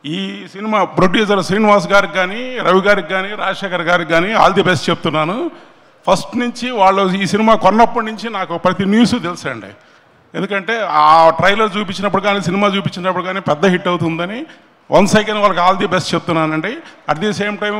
ఈ సినిమా ప్రొడ్యూసర్ శ్రీనివాస్ గారికి కానీ, రవి గారికి కానీ, రాజశేఖర్ గారికి కానీ ఆల్ ది బెస్ట్ చెప్తున్నాను. ఫస్ట్ నుంచి వాళ్ళు ఈ సినిమా కొన్నప్పటి నుంచి నాకు ప్రతి న్యూస్ తెలుసండి. ఎందుకంటే ఆ ట్రైలర్ చూపించినప్పుడు కానీ, సినిమా చూపించినప్పుడు కానీ పెద్ద హిట్ అవుతుందని వన్స్ అగైన్ వాళ్ళకి ఆల్ ది బెస్ట్ చెప్తున్నానండి. At the same time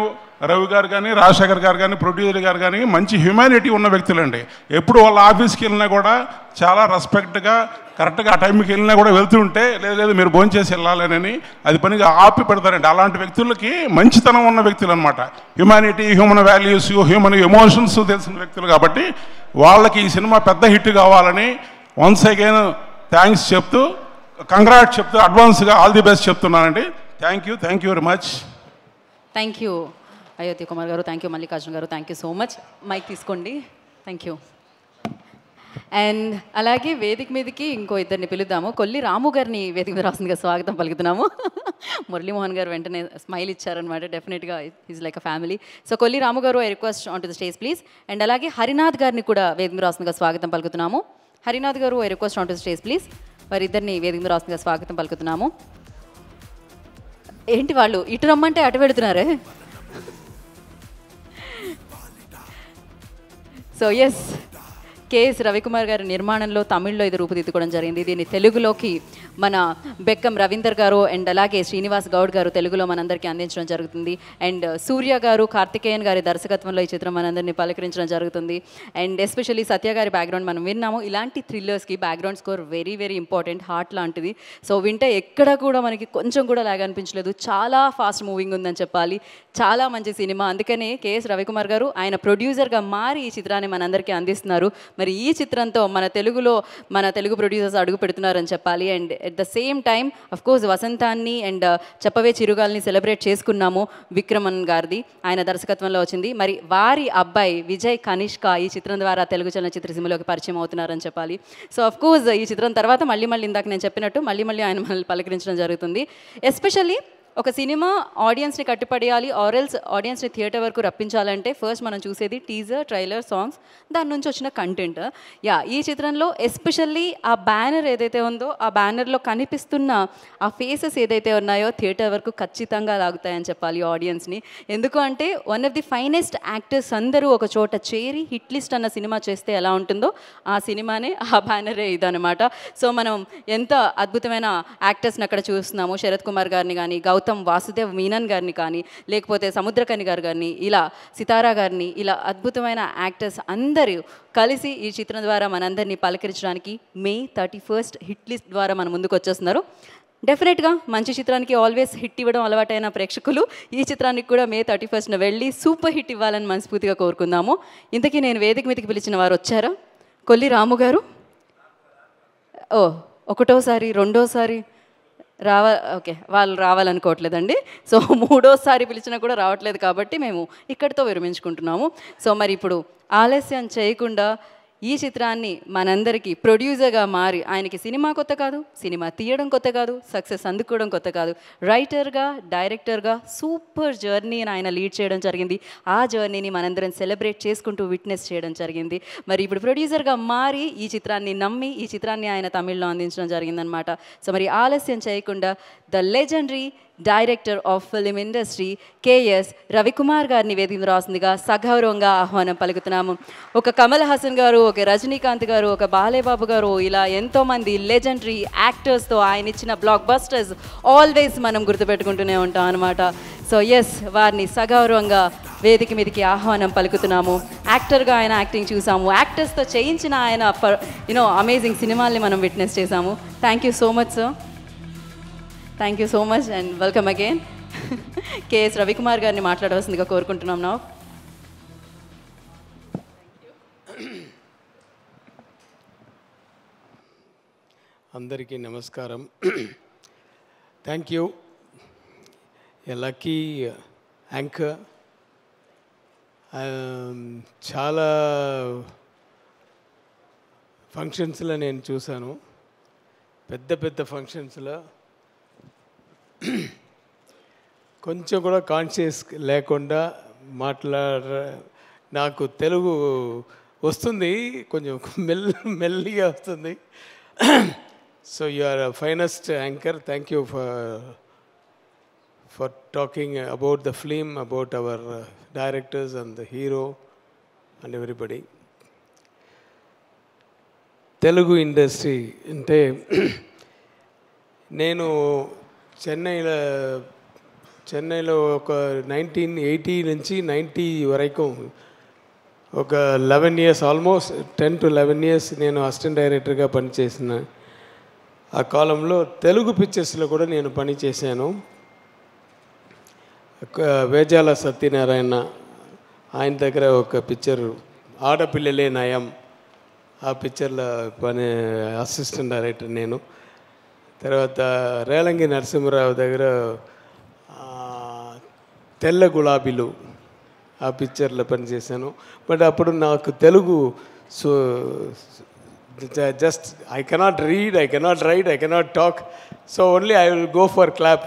Ravi గారు కానీ, రాజశేఖర్ గారు కానీ, ప్రొడ్యూసర్ గారు కానీ మంచి హ్యుమానిటీ ఉన్న వ్యక్తులండి. ఎప్పుడు వాళ్ళ ఆఫీస్కి వెళ్ళినా కూడా చాలా రెస్పెక్ట్గా కరెక్ట్గా ఆ టైంకి వెళ్ళినా కూడా వెళ్తుంటే లేదు మీరు భోంచేసి వెళ్ళాలని అది పనిగా ఆపి పెడతారండి. అలాంటి వ్యక్తులకి మంచితనం ఉన్న వ్యక్తులు అనమాట. Humanity, human values, human emotions తెలిసిన వ్యక్తులు కాబట్టి వాళ్ళకి ఈ సినిమా పెద్ద హిట్ కావాలని వన్స్ అగైన్ థ్యాంక్స్ చెప్తూ, కంగ్రాట్స్ చెప్తూ అడ్వాన్స్గా ఆల్ ది బెస్ట్ చెప్తున్నానండి. Thank you very much. Thank you Ayodhya Kumar గారు, థ్యాంక్ యూ మల్లికార్జున గారు, thank you so much. Mike తీసుకోండి. Thank you. అండ్ అలాగే వేదిక మీదకి ఇంకో ఇద్దరిని పిలుద్దాము. కొల్లి రాము గారిని వేదిక మీద రాసిందిగా స్వాగతం పలుకుతున్నాము. మురళీమోహన్ గారు వెంటనే స్మైల్ ఇచ్చారనమాట. డెఫినెట్గా is like a family. So Kolli Ramu గారు I request on to the stage please. And అలాగే హరినాథ్ గారిని కూడా వేదిక మీద రాసిందిగా స్వాగతం పలుకుతున్నాము. హరినాథ్ గారు I request on to the stage please. వారిద్దరిని వేదిక మీద రాస్తుందిగా స్వాగతం పలుకుతున్నాము. ఏంటి వాళ్ళు ఇటు రమ్మంటే అటు పెడుతున్నారే? సో ఎస్, కేఎస్ రవికుమార్ గారి నిర్మాణంలో తమిళ్లో ఇది రూపుదిద్దుకోవడం జరిగింది. దీన్ని తెలుగులోకి మన బెక్కం రవీందర్ గారు అండ్ అలాగే శ్రీనివాస్ గౌడ్ గారు తెలుగులో మనందరికీ అందించడం జరుగుతుంది. అండ్ సూర్య గారు, కార్తికేయన్ గారి దర్శకత్వంలో ఈ చిత్రం మనందరినీ పలకరించడం జరుగుతుంది. అండ్ ఎస్పెషల్లీ సత్య గారి బ్యాక్గ్రౌండ్ మనం విన్నాము. ఇలాంటి థ్రిల్లర్స్కి background score very very important, heart లాంటిది. సో వింటే ఎక్కడ కూడా మనకి కొంచెం కూడా లాగా అనిపించలేదు. చాలా ఫాస్ట్ మూవింగ్ ఉందని చెప్పాలి. చాలా మంచి సినిమా. అందుకనే కేఎస్ రవికుమార్ గారు ఆయన ప్రొడ్యూసర్గా మారి ఈ చిత్రాన్ని మనందరికీ అందిస్తున్నారు. మరి ఈ చిత్రంతో మన తెలుగు ప్రొడ్యూసర్స్ అడుగు పెడుతున్నారని చెప్పాలి. And at the same time of course వసంతాన్ని అండ్ చెప్పవే చిరుగాల్ని సెలబ్రేట్ చేసుకున్నాము. విక్రమన్ గారిది ఆయన దర్శకత్వంలో వచ్చింది. మరి వారి అబ్బాయి విజయ్ కనిష్క ఈ చిత్రం ద్వారా తెలుగు చలనచిత్ర సీమలోకి పరిచయం అవుతున్నారని చెప్పాలి. సో అఫ్కోర్స్ ఈ చిత్రం తర్వాత మళ్ళీ ఇందాక నేను చెప్పినట్టు మళ్ళీ ఆయన మనల్ని పలకరించడం జరుగుతుంది. ఎస్పెషల్లీ ఒక సినిమా ఆడియన్స్ని కట్టిపడేయాలి, ఆర్ఎల్స్ ఆడియన్స్ని థియేటర్ వరకు రప్పించాలంటే ఫస్ట్ మనం చూసేది టీజర్, ట్రైలర్, సాంగ్స్, దాని నుంచి వచ్చిన కంటెంట్. ఈ చిత్రంలో ఎస్పెషల్లీ ఆ బ్యానర్ ఏదైతే ఉందో ఆ బ్యానర్లో కనిపిస్తున్న ఆ ఫేసెస్ ఏదైతే ఉన్నాయో థియేటర్ వరకు ఖచ్చితంగా లాగుతాయని చెప్పాలి ఆడియన్స్ని. ఎందుకు అంటే one of the finest actors అందరూ ఒక చోట చేరి హిట్ లిస్ట్ అన్న సినిమా చేస్తే ఎలా ఉంటుందో ఆ సినిమానే, ఆ బ్యానరే ఇదనమాట. సో మనం ఎంత అద్భుతమైన యాక్టర్స్ని అక్కడ చూస్తున్నాము. శరత్ కుమార్ గారిని కానీ, గౌతమ్ వాసుదేవ్ మీనన్ గారిని కానీ, లేకపోతే సముద్రకని గారు గారిని, ఇలా సితారా గారిని, ఇలా అద్భుతమైన యాక్టర్స్ అందరూ కలిసి ఈ చిత్రం ద్వారా మనందరినీ పలకరించడానికి May 31 హిట్ లిస్ట్ ద్వారా మన ముందుకు వచ్చేస్తున్నారు. డెఫినెట్గా మంచి చిత్రానికి ఆల్వేస్ హిట్ ఇవ్వడం అలవాటైన ప్రేక్షకులు ఈ చిత్రానికి కూడా May 31 వెళ్ళి సూపర్ హిట్ ఇవ్వాలని మనస్ఫూర్తిగా కోరుకుందాము. ఇంతకీ నేను వేదిక మీదకి పిలిచిన వారు వచ్చారా? కొల్లి రాము గారు, ఒకటోసారి, రెండోసారి ఓకే, వాళ్ళు రావాలనుకోవట్లేదండి. సో మూడోసారి పిలిచినా కూడా రావట్లేదు కాబట్టి మేము ఇక్కడితో విరమించుకుంటున్నాము. సో మరి ఇప్పుడు ఆలస్యం చేయకుండా ఈ చిత్రాన్ని మనందరికీ ప్రొడ్యూసర్గా మారి, ఆయనకి సినిమా కొత్త కాదు, సినిమా తీయడం కొత్త కాదు, సక్సెస్ అందుకోవడం కొత్త కాదు, రైటర్గా, డైరెక్టర్గా సూపర్ జర్నీని ఆయన లీడ్ చేయడం జరిగింది. ఆ జర్నీని మనందరం సెలబ్రేట్ చేసుకుంటూ విట్నెస్ చేయడం జరిగింది. మరి ఇప్పుడు ప్రొడ్యూసర్గా మారి ఈ చిత్రాన్ని నమ్మి ఈ చిత్రాన్ని ఆయన తమిళ్లో అందించడం జరిగిందనమాట. సో మరి ఆలస్యం చేయకుండా the legendary director of film industry KS Ravikumar గారిని వేదిక రాసిందిగా సగౌరవంగా ఆహ్వానం పలుకుతున్నాము. ఒక కమల్ హాసన్ గారు, ఒక రజనీకాంత్ గారు, ఒక బాలేబాబు గారు, ఇలా ఎంతోమంది లెజెండరీ యాక్టర్స్తో ఆయన ఇచ్చిన బ్లాక్ బస్టర్స్ ఆల్వేస్ మనం గుర్తుపెట్టుకుంటూనే ఉంటాం అనమాట. సో ఎస్, వారిని సగౌరవంగా వేదిక మీదకి ఆహ్వానం పలుకుతున్నాము. యాక్టర్గా ఆయన యాక్టింగ్ చూసాము, యాక్టర్స్తో చేయించిన ఆయన అమేజింగ్ సినిమాల్ని మనం విట్నెస్ చేసాము. Thank you so much sir. Thank you so much and welcome again. KS Ravikumar గారిని మాట్లాడవలసిందిగా కోరుకుంటున్నాం. నా అందరికీ నమస్కారం. Thank you a lucky anchor. చాలా ఫంక్షన్స్లో నేను చూశాను, పెద్ద ఫంక్షన్స్లో కొంచెం కూడా కాన్షియస్ లేకుండా నాకు తెలుగు వస్తుంది, కొంచెం మెల్లిగా వస్తుంది. So you are finest anchor. Thank you for talking about the film, about our directors and the hero and everybody. Telugu industry అంటే నేను చెన్నైలో ఒక 1980 నుంచి 90 వరకు ఒక 11 years, ఆల్మోస్ట్ 10 to 11 years నేను అసిస్టెంట్ డైరెక్టర్గా పనిచేసిన. ఆ కాలంలో తెలుగు పిక్చర్స్లో కూడా నేను పనిచేశాను. వేజాల సత్యనారాయణ ఆయన దగ్గర ఒక పిక్చర్ ఆడపిల్లలే నయం, ఆ పిక్చర్లో అసిస్టెంట్ డైరెక్టర్ నేను. తర్వాత రేలంగి నరసింహరావు దగ్గర తెల్ల గులాబీలు, ఆ పిక్చర్లో పనిచేశాను. బట్ అప్పుడు నాకు Telugu just I cannot read, I cannot write, I cannot talk, so only I will go for clap.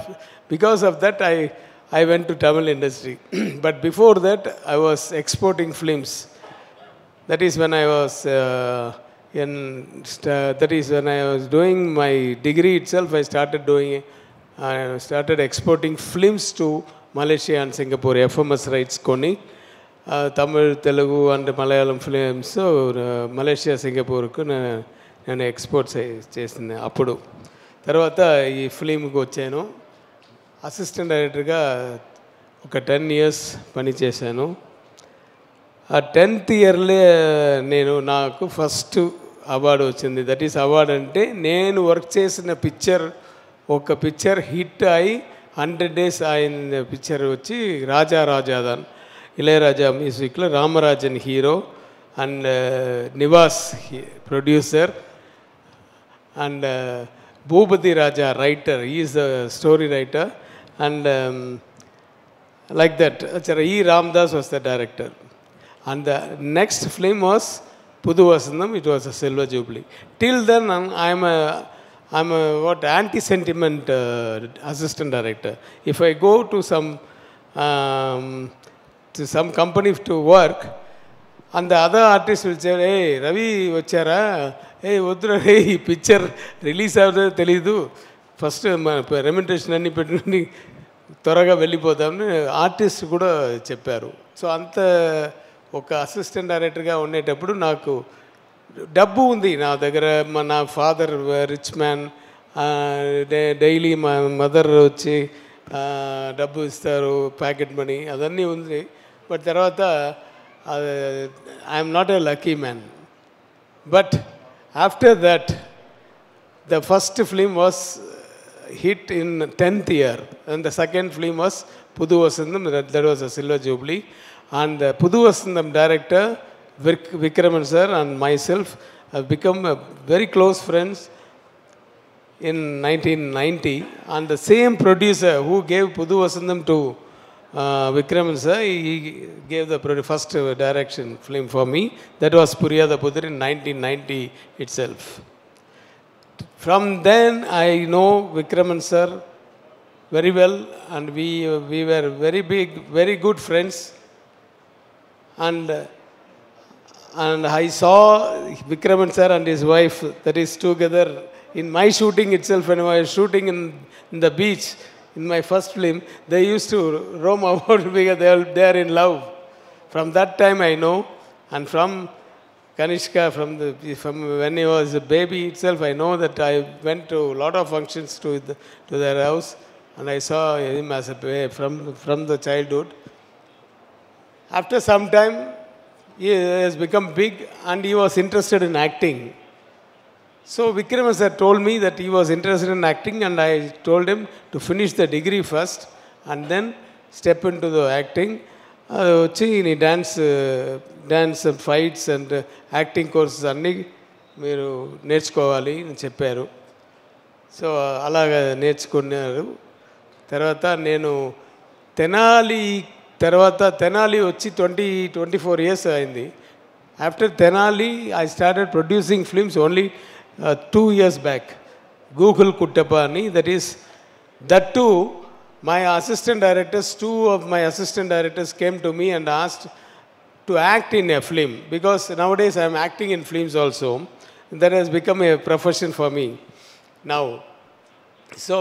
Because of that I went to Tamil industry. But before that I was exporting films. That is when I was that is when I was doing my degree itself, I started exporting films to Malaysia and Singapore, FMS rights కొని Tamil Telugu and Malayalam films Malaysia సింగపూర్కు నేను export చేసింది అప్పుడు. తర్వాత ఈ ఫిలింకి వచ్చాను. Assistant డైరెక్టర్గా ఒక 10 years పనిచేశాను. ఆ 10th yearలే నాకు ఫస్ట్ అవార్డు వచ్చింది. దట్ ఈస్ అవార్డు అంటే నేను వర్క్ చేసిన ఒక పిక్చర్ హిట్ అయి 100 days అయిన పిక్చర్ వచ్చి రాజా రాజాదాన్, ఇళయరాజా మ్యూజిక్లో Ramarajan hero and Nivas producer and Bhupathi Raja writer, is the story writer and like that. E. Ramdas was the director. And the next film was Pudu Vasandam. It was a Silver Jubilee. Till then, I'm a anti-sentiment assistant director. If I go to some company to work, and the other artist will say, hey, Ravi vachara, hey, Udra, hey, picture release avada telidu. First, remuneration anni petti త్వరగా వెళ్ళిపోతామని artist కూడా చెప్పారు. So అంత ఒక assistant డైరెక్టర్గా ఉండేటప్పుడు నాకు డబ్బు ఉంది నా దగ్గర. నా ఫాదర్ రిచ్ మ్యాన్, డైలీ మా మదర్ వచ్చి డబ్బు ఇస్తారు, ప్యాకెట్ మనీ అదన్నీ ఉంది. బట్ తర్వాత I'm not a lucky man. But after that the first film was hit in 10th year, and the second film was Pudu Vasandam. That was a Silver Jubilee, and Pudu Vasandam director Vikraman sir and myself have become very close friends in 1990. And the same producer who gave Pudu Vasandam to Vikraman sir, he gave the first direction film for me. That was Puriyada Pudur in 1990 itself. From then I know Vikraman sir very well, and we were very good friends. And I saw Vikraman sir and his wife, that is together in my shooting itself. When I was shooting in the beach in my first film, they used to roam about because they are in love. From that time I know, and from Kanishka, from when he was a baby itself, I know that I went to a lot of functions to their house, and I saw him as a from the childhood. After some time, he has become big, and he was interested in acting. So Vikram sir told me that he was interested in acting, and I told him to finish the degree first, and then step into the acting. వచ్చి నీ dance and fights and acting courses అన్నీ మీరు నేర్చుకోవాలి అని చెప్పారు. So అలాగా నేర్చుకున్నారు. తర్వాత నేను తెనాలి వచ్చి 24 years అయింది. After Tenali I started producing films only 2 years back. Google Kuttappa అని, that too my assistant directors, 2 of my assistant directors came to me and asked to act in a film, because nowadays I am acting in films also. That has become a profession for me now. So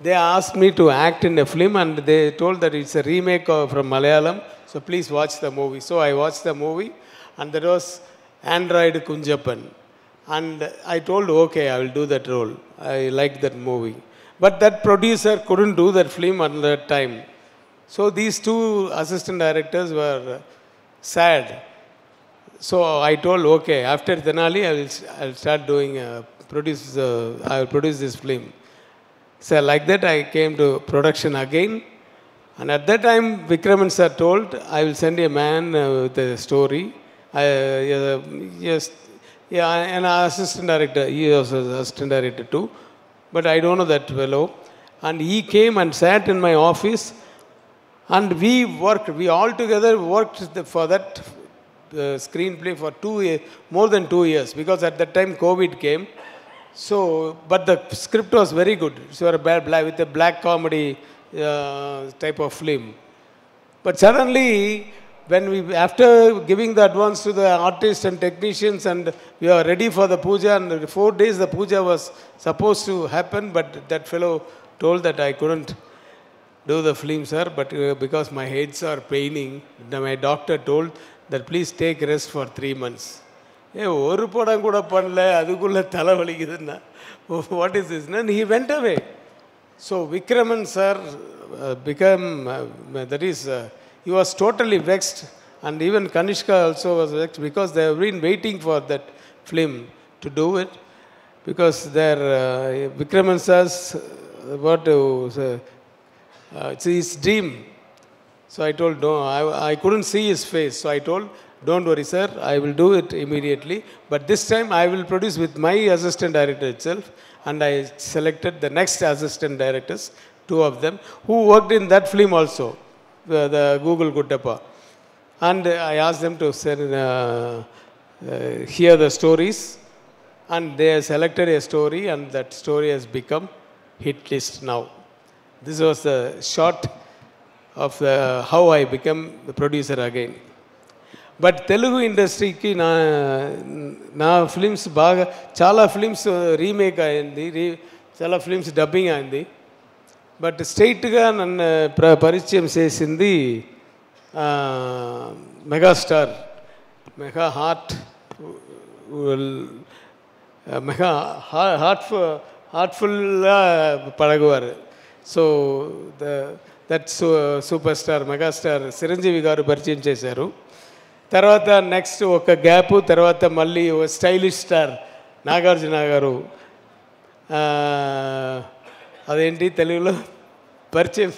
they asked me to act in a film, and they told that it's a remake from Malayalam, so please watch the movie. So I watched the movie, and that was Android Kunjappan, and I told, okay, I will do that role. I liked that movie. But that producer couldn't do that film at that time. So these 2 assistant directors were sad. So I told, okay, after Tenali, I'll start doing, I will produce this film. So like that, I came to production again. And at that time, Vikraman sir told, I will send a man with a story. Yes, yeah, an assistant director. He was an assistant director too. But I don't know that fellow. And he came and sat in my office, and we all together worked for that screenplay for more than 2 years, because at that time COVID came. So, but the script was very good. So with a black comedy type of film. But suddenly when we, after giving the advance to the artists and technicians and we are ready for the puja, and 4 days the puja was supposed to happen, but that fellow told that I couldn't do the film, sir, but because my heads are paining, my doctor told that please take rest for 3 months. ஒரு படம் கூட பண்ணல, அதுக்குள்ள தலை வலிக்குதுன்னா what is this? And he went away. So Vikraman sir became, that is, he was totally vexed, and even Kanishka also was vexed because they have been waiting for that film to do it, because their Vikraman sir's what it's his dream. So I told no, I couldn't see his face, so I told don't worry sir, I will do it immediately, but this time I will produce with my assistant director itself, and I selected the next assistant directors, 2 of them who worked in that film also, the Google Guttappa, and I asked them to send, hear the stories, and they selected a story, and that story has become hit list now. This was the short of how I became the producer again. But Telugu ఇండస్ట్రీకి నా films బాగా, చాలా films remake అయింది, చాలా films dubbing అయింది, but స్ట్రైట్గా నన్ను పరిచయం చేసింది మెగాస్టార్, మెగా హార్ట్ఫుల్గా పడగవారు. So that super star megastar Chiranjeevi గారు పరిచయం చేశారు. తర్వాత నెక్స్ట్ ఒక గ్యాపు, తర్వాత మళ్ళీ స్టైలిష్ స్టార్ నాగార్జున గారు, అదేంటి తెలుగులో పరిచయం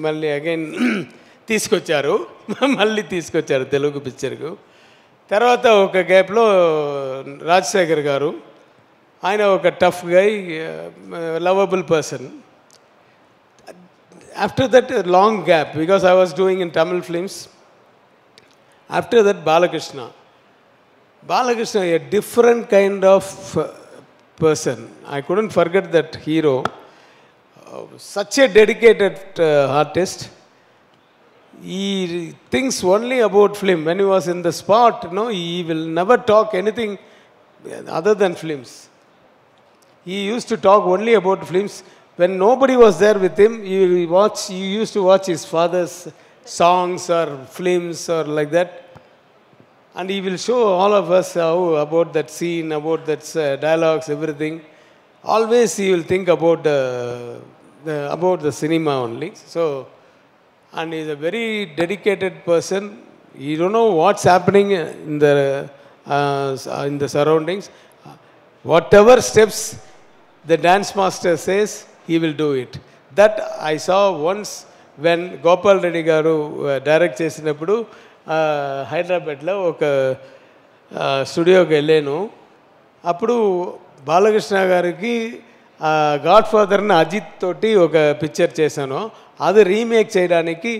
మళ్ళీ అగైన్ తీసుకొచ్చారు తెలుగు పిక్చర్కు. తర్వాత ఒక గ్యాప్లో రాజశేఖర్ గారు, ఆయన ఒక tough guy, lovable person. After that, a long gap, because I was doing in Tamil films. After that, Balakrishna, a different kind of person. I couldn't forget that hero. Such a dedicated artist. He thinks only about film. When he was in the spot, he will never talk anything other than films. He used to talk only about films. When nobody was there with him, you used to watch his father's songs or films or like that, and he will show all of us how about that scene, about that dialogues, everything. Always he will think about the cinema only. So, and he is a very dedicated person. You don't know what's happening in the surroundings. Whatever steps the dance master says, he will do it. That I saw once when Gopal Reddy garu direct చేసినప్పుడు హైదరాబాద్లో ఒక స్టూడియోకి వెళ్ళాను. అప్పుడు బాలకృష్ణ గారికి God ఫాదర్ని అజిత్ తోటి ఒక పిక్చర్ చేశాను. అది రీమేక్ చేయడానికి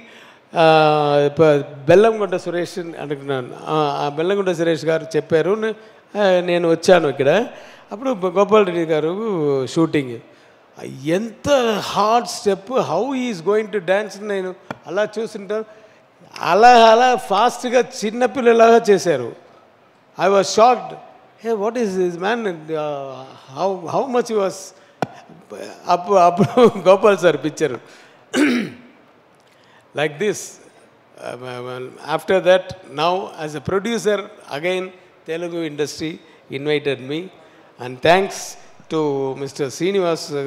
బెల్లంకొండ సురేష్ అనుకున్నాను. బెల్లంకొండ సురేష్ గారు చెప్పారు, నేను వచ్చాను ఇక్కడ. అప్పుడు గోపాల్ రెడ్డి గారు షూటింగ్, ఎంత hard step, how is going to dance, నేను అలా చూస్తుంటాను. అలా ఫాస్ట్గా చిన్నపిల్లలాగా చేశారు. I was shocked, hey what is this man, how much was. అప్పుడు Gopal sir picture like this. After that, now as a producer, again Telugu industry invited me, and thanks to Mr. Srinivasa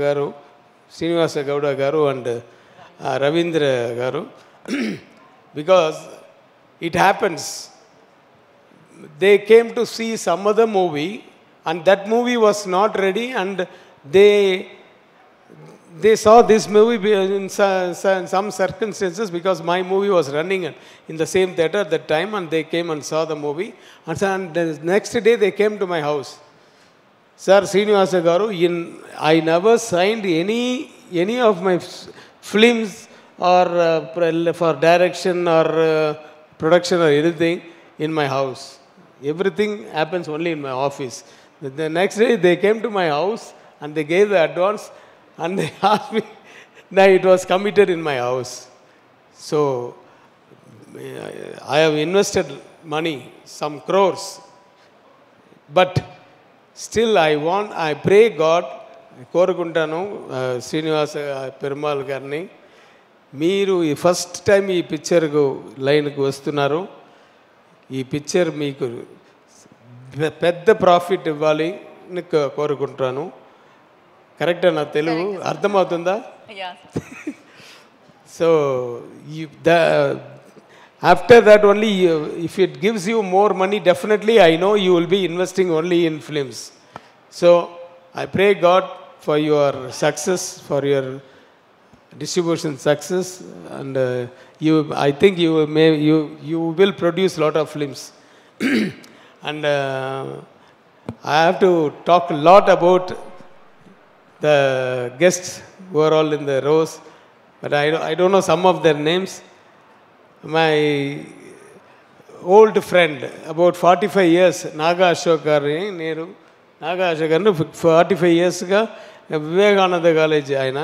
Gowda garu and Ravindra garu, because it happens, they came to see some other movie and that movie was not ready, and they saw this movie in some circumstances, because my movie was running in the same theater at that time, and they came and saw the movie, and the next day they came to my house. Sir Srinivasa garu, I never signed any of my films or for direction or production or anything in my house. Everything happens only in my office. The next day they came to my house and they gave the advance, and they asked me, now it was committed in my house. So I have invested money, some crores, but still I pray God, కోరుకుంటాను శ్రీనివాస పెరుమాళ్ గారిని, మీరు ఈ first time ఈ పిక్చర్కు లైన్కి వస్తున్నారు, ఈ picture మీకు పెద్ద ప్రాఫిట్ ఇవ్వాలి అని కోరుకుంటాను. కరెక్టా నా తెలుగు అర్థమవుతుందా? So after that only, if it gives you more money, definitely I know you will be investing only in films. So I pray God for your success, for your distribution success, and I think you will produce lot of films. And I have to talk a lot about the guests who are all in the rows, but I don't know some of their names. My old friend, about 45 years, Naga Ashok గారిని, నేను నాగా అశోక్ గారిని 45 yearsగా Vivekananda college ఆయన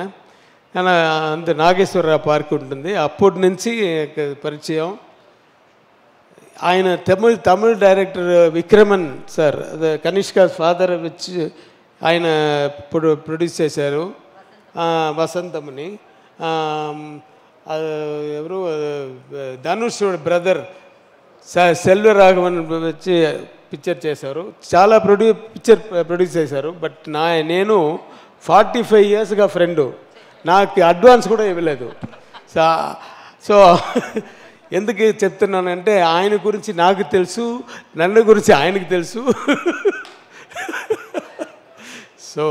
అంత Nageswararao park ఉంటుంది, అప్పటి నుంచి పరిచయం. ఆయన Tamil director Vikraman sir, Kanishka father వచ్చి ఆయన ప్రొడ్యూస్ చేశారు వసంతముని. ఎవరు ధనుష్ బ్రదర్ సెల్వరాఘవన్ వచ్చి పిక్చర్ చేశారు, చాలా పిక్చర్ ప్రొడ్యూస్ చేశారు. బట్ నేను 45 yearsగా ఫ్రెండు, నాకు అడ్వాన్స్ కూడా ఇవ్వలేదు. సో ఎందుకు చెప్తున్నానంటే ఆయన గురించి నాకు తెలుసు, నన్ను గురించి ఆయనకు తెలుసు. So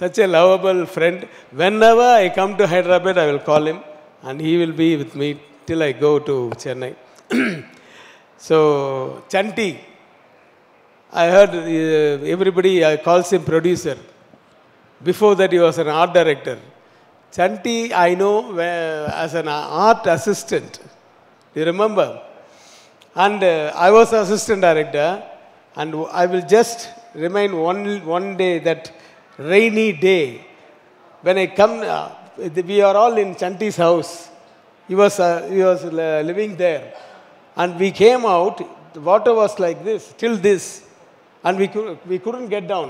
such a lovable friend. Whenever I come to Hyderabad, I will call him and he will be with me till I go to Chennai. So Chanti, I heard everybody calls him producer. Before that he was an art director. Chanti I know as an art assistant. Do you remember? And I was assistant director, and I will just remind one day, that rainy day, when I come, we are all in Chanti's house. He was living there, and we came out. The water was like this, till this, and we couldn't get down.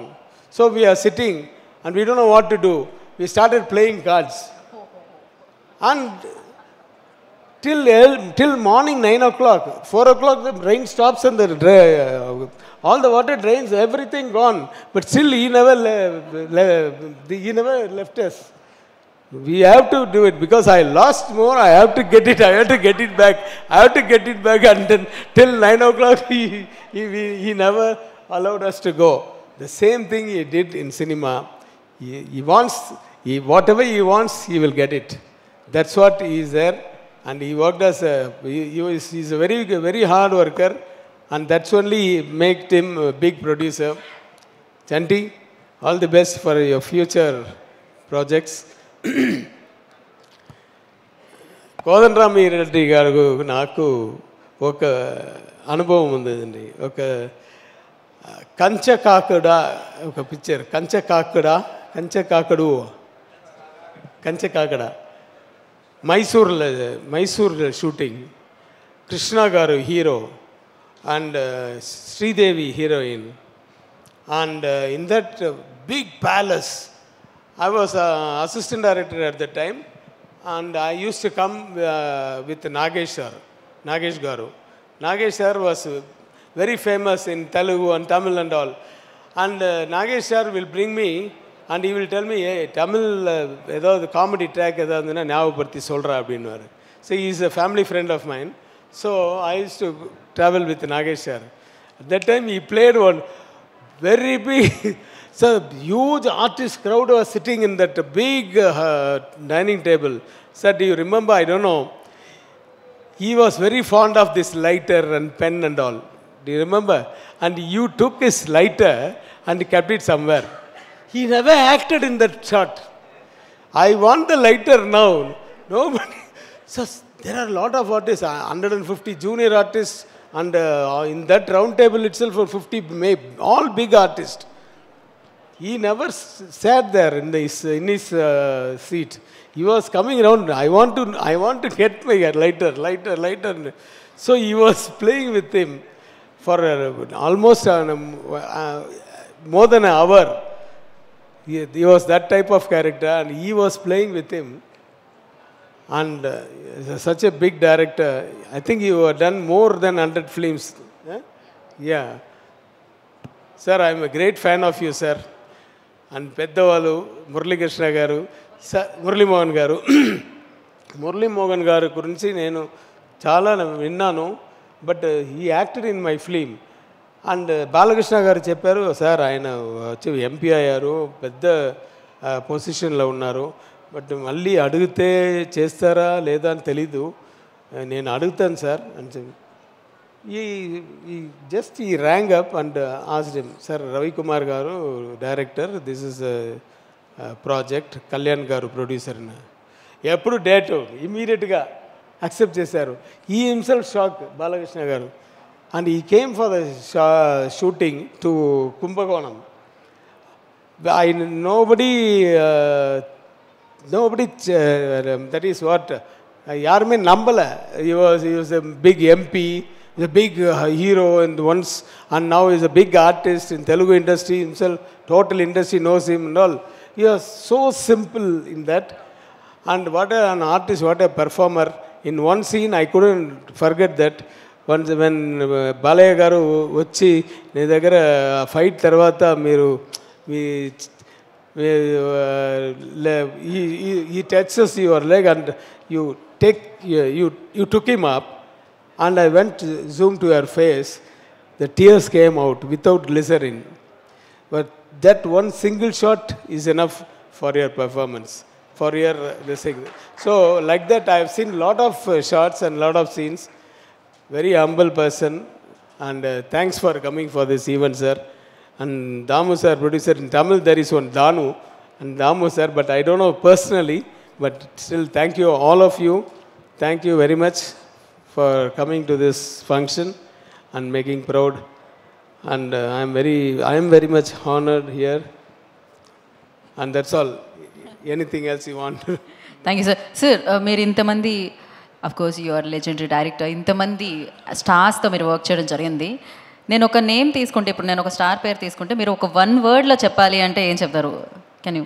So we are sitting, and we don't know what to do. We started playing cards, and till morning 9 o'clock, 4 o'clock the rain stops and all the water drains, everything gone. But still he never left us. We have to do it, because I lost more. I have to get it. I have to get it back. I have to get it back. And then till 9 o'clock he never allowed us to go. The same thing he did in cinema. He wants, whatever he wants, he will get it. That's what he is there. And he worked as he's a very, very hard worker, and that's only made him a big producer. Chanti, all the best for your future projects. Kodandarami Reddy గారు నాకు ఒక అనుభవం ఉందండి. ఒక కంచకాకుడ, ఒక picture కంచకాకడ Mysore shooting. Krishna గారు hero and Sridevi heroine, and in that big palace, I was assistant director at the time, and I used to come with Nagesh Garu. Nagesh sir was very famous in Telugu and Tamil and all, and Nagesh sir will bring me and he will tell me, hey, Tamil the comedy track edavaduna nyabaparthi solra abinnuvaru. So he is a family friend of mine, so I used to travel with Nagesh sir. At that time he played one very big, so huge artist crowd was sitting in that big dining table. Sir, do you remember? I don't know. He was very fond of this lighter and pen and all. Do you remember? And you took his lighter and kept it somewhere. He never acted in that shot. I want the lighter now. Nobody. So there are a lot of artists, 150 junior artists, and in that round table itself for 50, all big artists. he never sat there in his seat. He was coming around. I want to get my lighter. So he was playing with him for almost more than an hour. He was that type of character, and he was playing with him. And such a big director. I think you have done more than 100 films. Yeah. Sir, I am a great fan of you, sir. And Peddavalu, Murali Krishna garu, Murali Mohan garu. Murali Mohan garu gurinchi nenu chaala vinnanu, but he acted in my film. And Balakrishna garu chepparu, sir, ayana vachi MP ayyaru, pedda పొజిషన్లో ఉన్నారు, but మళ్ళీ అడిగితే చేస్తారా లేదా అని తెలీదు, నేను అడుగుతాను సార్ అని చెప్పి he rang up and asked him, sir, Ravi Kumar garu director, this is a project, Kalyan garu producer. ఎప్పుడు డేట్ ఇమీడియట్గా యాక్సెప్ట్ చేశారు. he himself shocked, Balakrishna garu, and he came for the shooting to Kumbakonam. Nobody that is what yarume nambala. He was a big MP, a big hero, and once, and now is a big artist in Telugu industry himself. Total industry knows him and all. He was so simple in that, and what an artist, what a performer. In one scene I couldn't forget that. Once when Balaya garu వచ్చి నీ దగ్గర fight తర్వాత మీరు he touches your leg and you took him up, and I went to zoom to your face. The tears came out without glycerin, but that one single shot is enough for your performance, for your so like that I have seen lot of shots and lot of scenes. Very humble person, and thanks for coming for this event, sir. And Damu sir, producer, in Tamil there is one Danu and Damu sir, but I don't know personally, but still thank you all of you. Thank you very much for coming to this function and making proud, and I am very much honored here, and that's all. Anything else you want? Thank you, sir. Sir, మీరు ఇంతమంది, of course you are legendary director, ఇంతమంది స్టార్స్తో మీరు work చేయడం జరిగింది. నేను ఒక name తీసుకుంటే, ఇప్పుడు నేను ఒక స్టార్ పేరు తీసుకుంటే మీరు ఒక 1 వర్డ్లో చెప్పాలి అంటే ఏం చెప్తారు? కెన్ యూ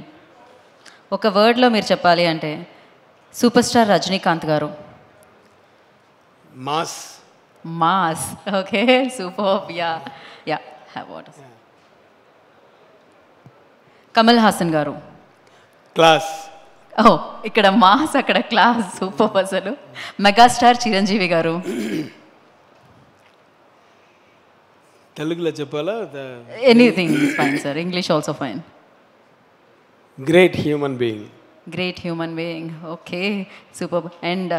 ఒక వర్డ్లో మీరు చెప్పాలి అంటే? సూపర్ స్టార్ రజనీకాంత్ గారు. Mass. Okay, super. Ya have what. Kamal Haasan గారు. క్లాస్. ఓ, ఇక్కడ మాస్, అక్కడ క్లాస్. సూపర్ అసలు. మెగాస్టార్ చిరంజీవి గారు. తెలుగులో చెప్పాలా? Anything is fine sir, English also fine. Great human being. Great human being. Okay, super. And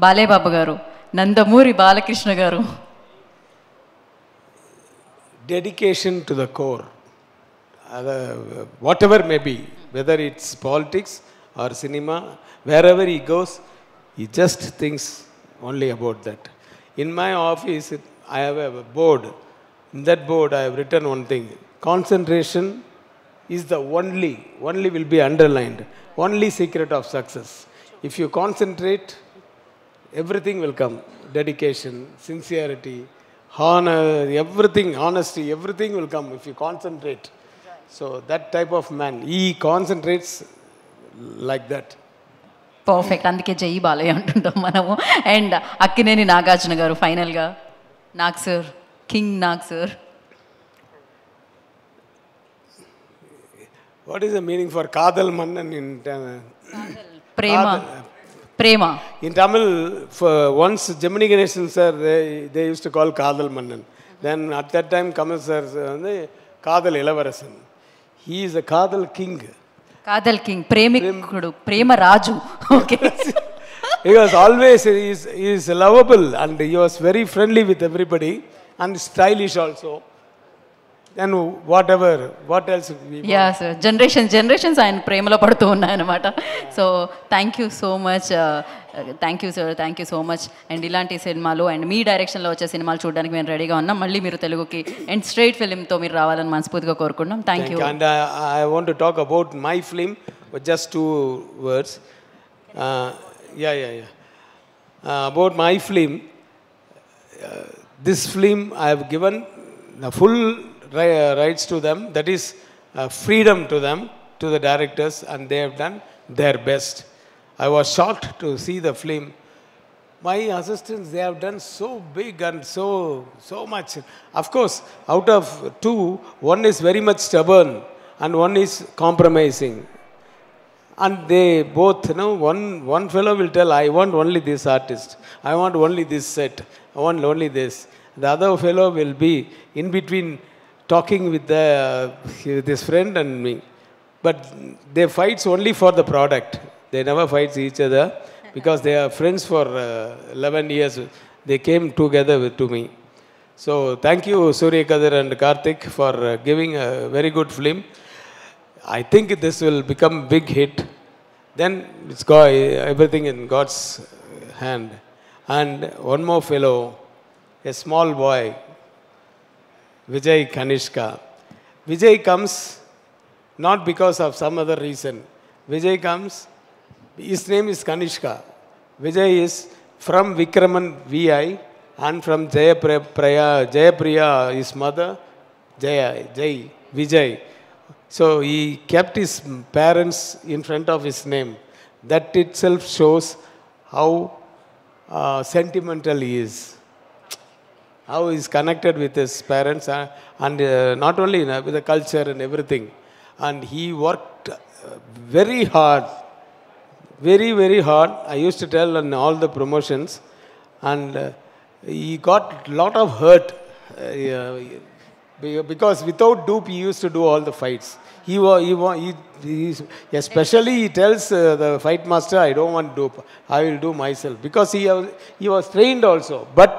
Balayya Babu గారు. నందమూరి బాలకృష్ణ గారు. Dedication to the core. Whatever may be, whether it's politics or cinema, wherever he goes, he just thinks only about that. In my office, I have a board. In that board, I have written one thing: concentration is the only will be underlined, only secret of success. If you concentrate, everything will come. Dedication, sincerity, honor, everything, honesty, everything will come if you concentrate. So that type of man, he concentrates like that. Perfect. అందుకే జై బాలయ్య అంటుంటాం మనము. And Akkineni Nagarjuna గారు ఫైనల్గా. Nag sir, king Nag sir. What is the meaning for Kadal Mannan in Prema? In Tamil, for once Gemini Ganesan sir, they used to call Kadal Mannan. Then at that time Kamal sir, Kadal Ilavarasan. He is a Kadal king. Kadal king, ప్రేమికుడు, ప్రేమ రాజు. Okay. He was always, he is lovable, and he was very friendly with everybody and stylish also. and whatever, what else we yeah sir generations ఆయన ప్రేమలో పడుతూ ఉన్నాయన్నమాట. So thank you so much, thank you sir, thank you so much. And ఇలాంటి సినిమాలు and మీ డైరెక్షన్లో వచ్చే సినిమాలు చూడడానికి మేము రెడీగా ఉన్నాం. మళ్ళీ మీరు తెలుగుకి అండ్ స్ట్రైట్ ఫిలింతో మీరు రావాలని మనస్ఫూర్తిగా కోరుకుంటున్నాం. Thank you. And I want to talk about my film with just 2 words. About my film, this film I have given the full rights to them, that is freedom to them, to the directors, and they have done their best. I was shocked to see the film. My assistants, they have done so big and so much. Of course, out of 2, one is very much stubborn and one is compromising. And they both, one fellow will tell, I want only this artist, I want only this set, I want only this. The other fellow will be in between talking with this friend and me. But they fights only for the product. They never fights each other because they are friends for 11 years. They came together to me. So thank you Surya Kadir and Karthik for giving a very good film. I think this will become big hit. Then it's got everything in God's hand. And one more fellow, a small boy, Vijay Kanishka. Vijay comes not because of some other reason. Vijay comes, his name is Kanishka. Vijay is from Vikraman VI and from Jayapriya, his mother, Vijay. So he kept his parents in front of his name. That itself shows how sentimental he is, how he is connected with his parents, and not only with the culture and everything. And he worked very hard, very, very hard. I used to tell on all the promotions, and he got a lot of hurt because without dupe he used to do all the fights. He especially he tells the fight master, I don't want dupe, I will do myself, because he was trained also. But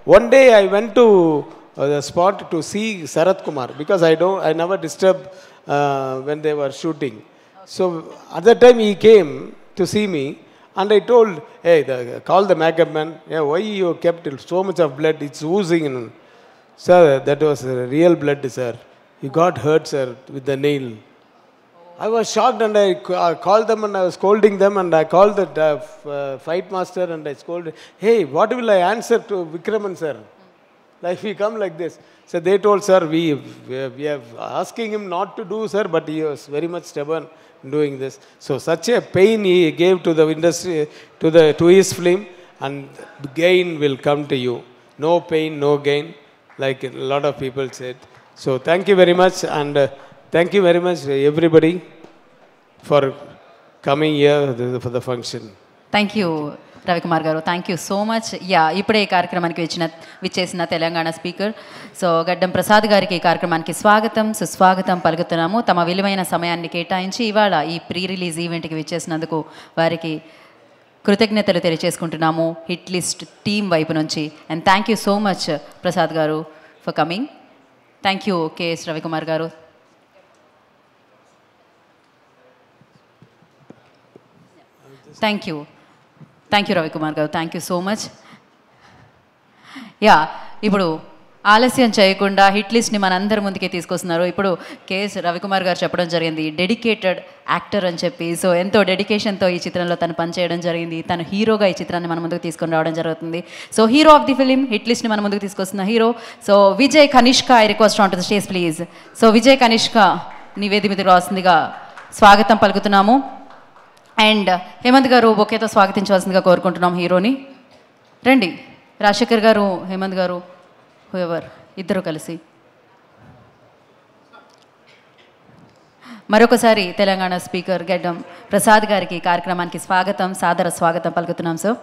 one day I went to the spot to see Sarath Kumar, because I never disturb when they were shooting. So at that time he came to see me, and I told, hey, call the makeup man. Yeah, why you kept so much of blood? It's oozing. Sir, that was real blood, sir. You got hurt, sir, with the nail. I was shocked, and I called them, and I was scolding them, and I called the fight master, and I scolded, hey, what will I answer to Vikraman, sir? Like, we come like this. So they told, sir, we are asking him not to do, sir, but he was very much stubborn doing this. So such a pain he gave to the industry, to his film, and gain will come to you. No pain, no gain, like a lot of people said. So thank you very much, and thank you very much everybody for coming here for the function. Thank you Ravikumar గారు, thank you so much. Ya, ఇప్పుడే ఈ కార్యక్రమానికి విచ్చేసిన Telangana speaker so గడ్డం ప్రసాద్ గారికి ఈ కార్యక్రమానికి స్వాగతం సుస్వాగతం పలుకుతున్నాము. తమ విలువైన సమయాన్ని కేటాయించి ఇవాళ ఈ ప్రీ రిలీజ్ ఈవెంట్కి విచ్చేసినందుకు వారికి కృతజ్ఞతలు తెలియజేసుకుంటున్నాము హిట్ లిస్ట్ టీం వైపు నుంచి. And thank you so much Prasad గారు for coming. Thank you KS Ravikumar గారు. థ్యాంక్ యూ రవికుమార్ గారు, thank you so much. Ya, ఇప్పుడు ఆలస్యం చేయకుండా హిట్ లిస్ట్ని మనందరి ముందుకే తీసుకొస్తున్నారు. ఇప్పుడు కేఎస్ రవికుమార్ గారు చెప్పడం జరిగింది డెడికేటెడ్ యాక్టర్ అని చెప్పి. సో ఎంతో డెడికేషన్తో ఈ చిత్రంలో తను పనిచేయడం జరిగింది. తను హీరోగా ఈ చిత్రాన్ని మన ముందుకు తీసుకొని రావడం జరుగుతుంది. So hero of the film hit లిస్ట్ని మన ముందుకు తీసుకొస్తున్న hero so Vijay Kanishka. I request on to the stage please. So Vijay Kanishka నివేది మీద రాసిందిగా స్వాగతం పలుకుతున్నాము. అండ్ హేమంత్ గారు బొకేతో స్వాగతించవలసిందిగా కోరుకుంటున్నాం హీరోని. రండి రాజశేఖర్ గారు, హేమంత్ గారు, హూఎవర్ ఇద్దరు కలిసి. మరొకసారి తెలంగాణ స్పీకర్ గడ్డం ప్రసాద్ గారికి కార్యక్రమానికి స్వాగతం, సాదర స్వాగతం పలుకుతున్నాం sir.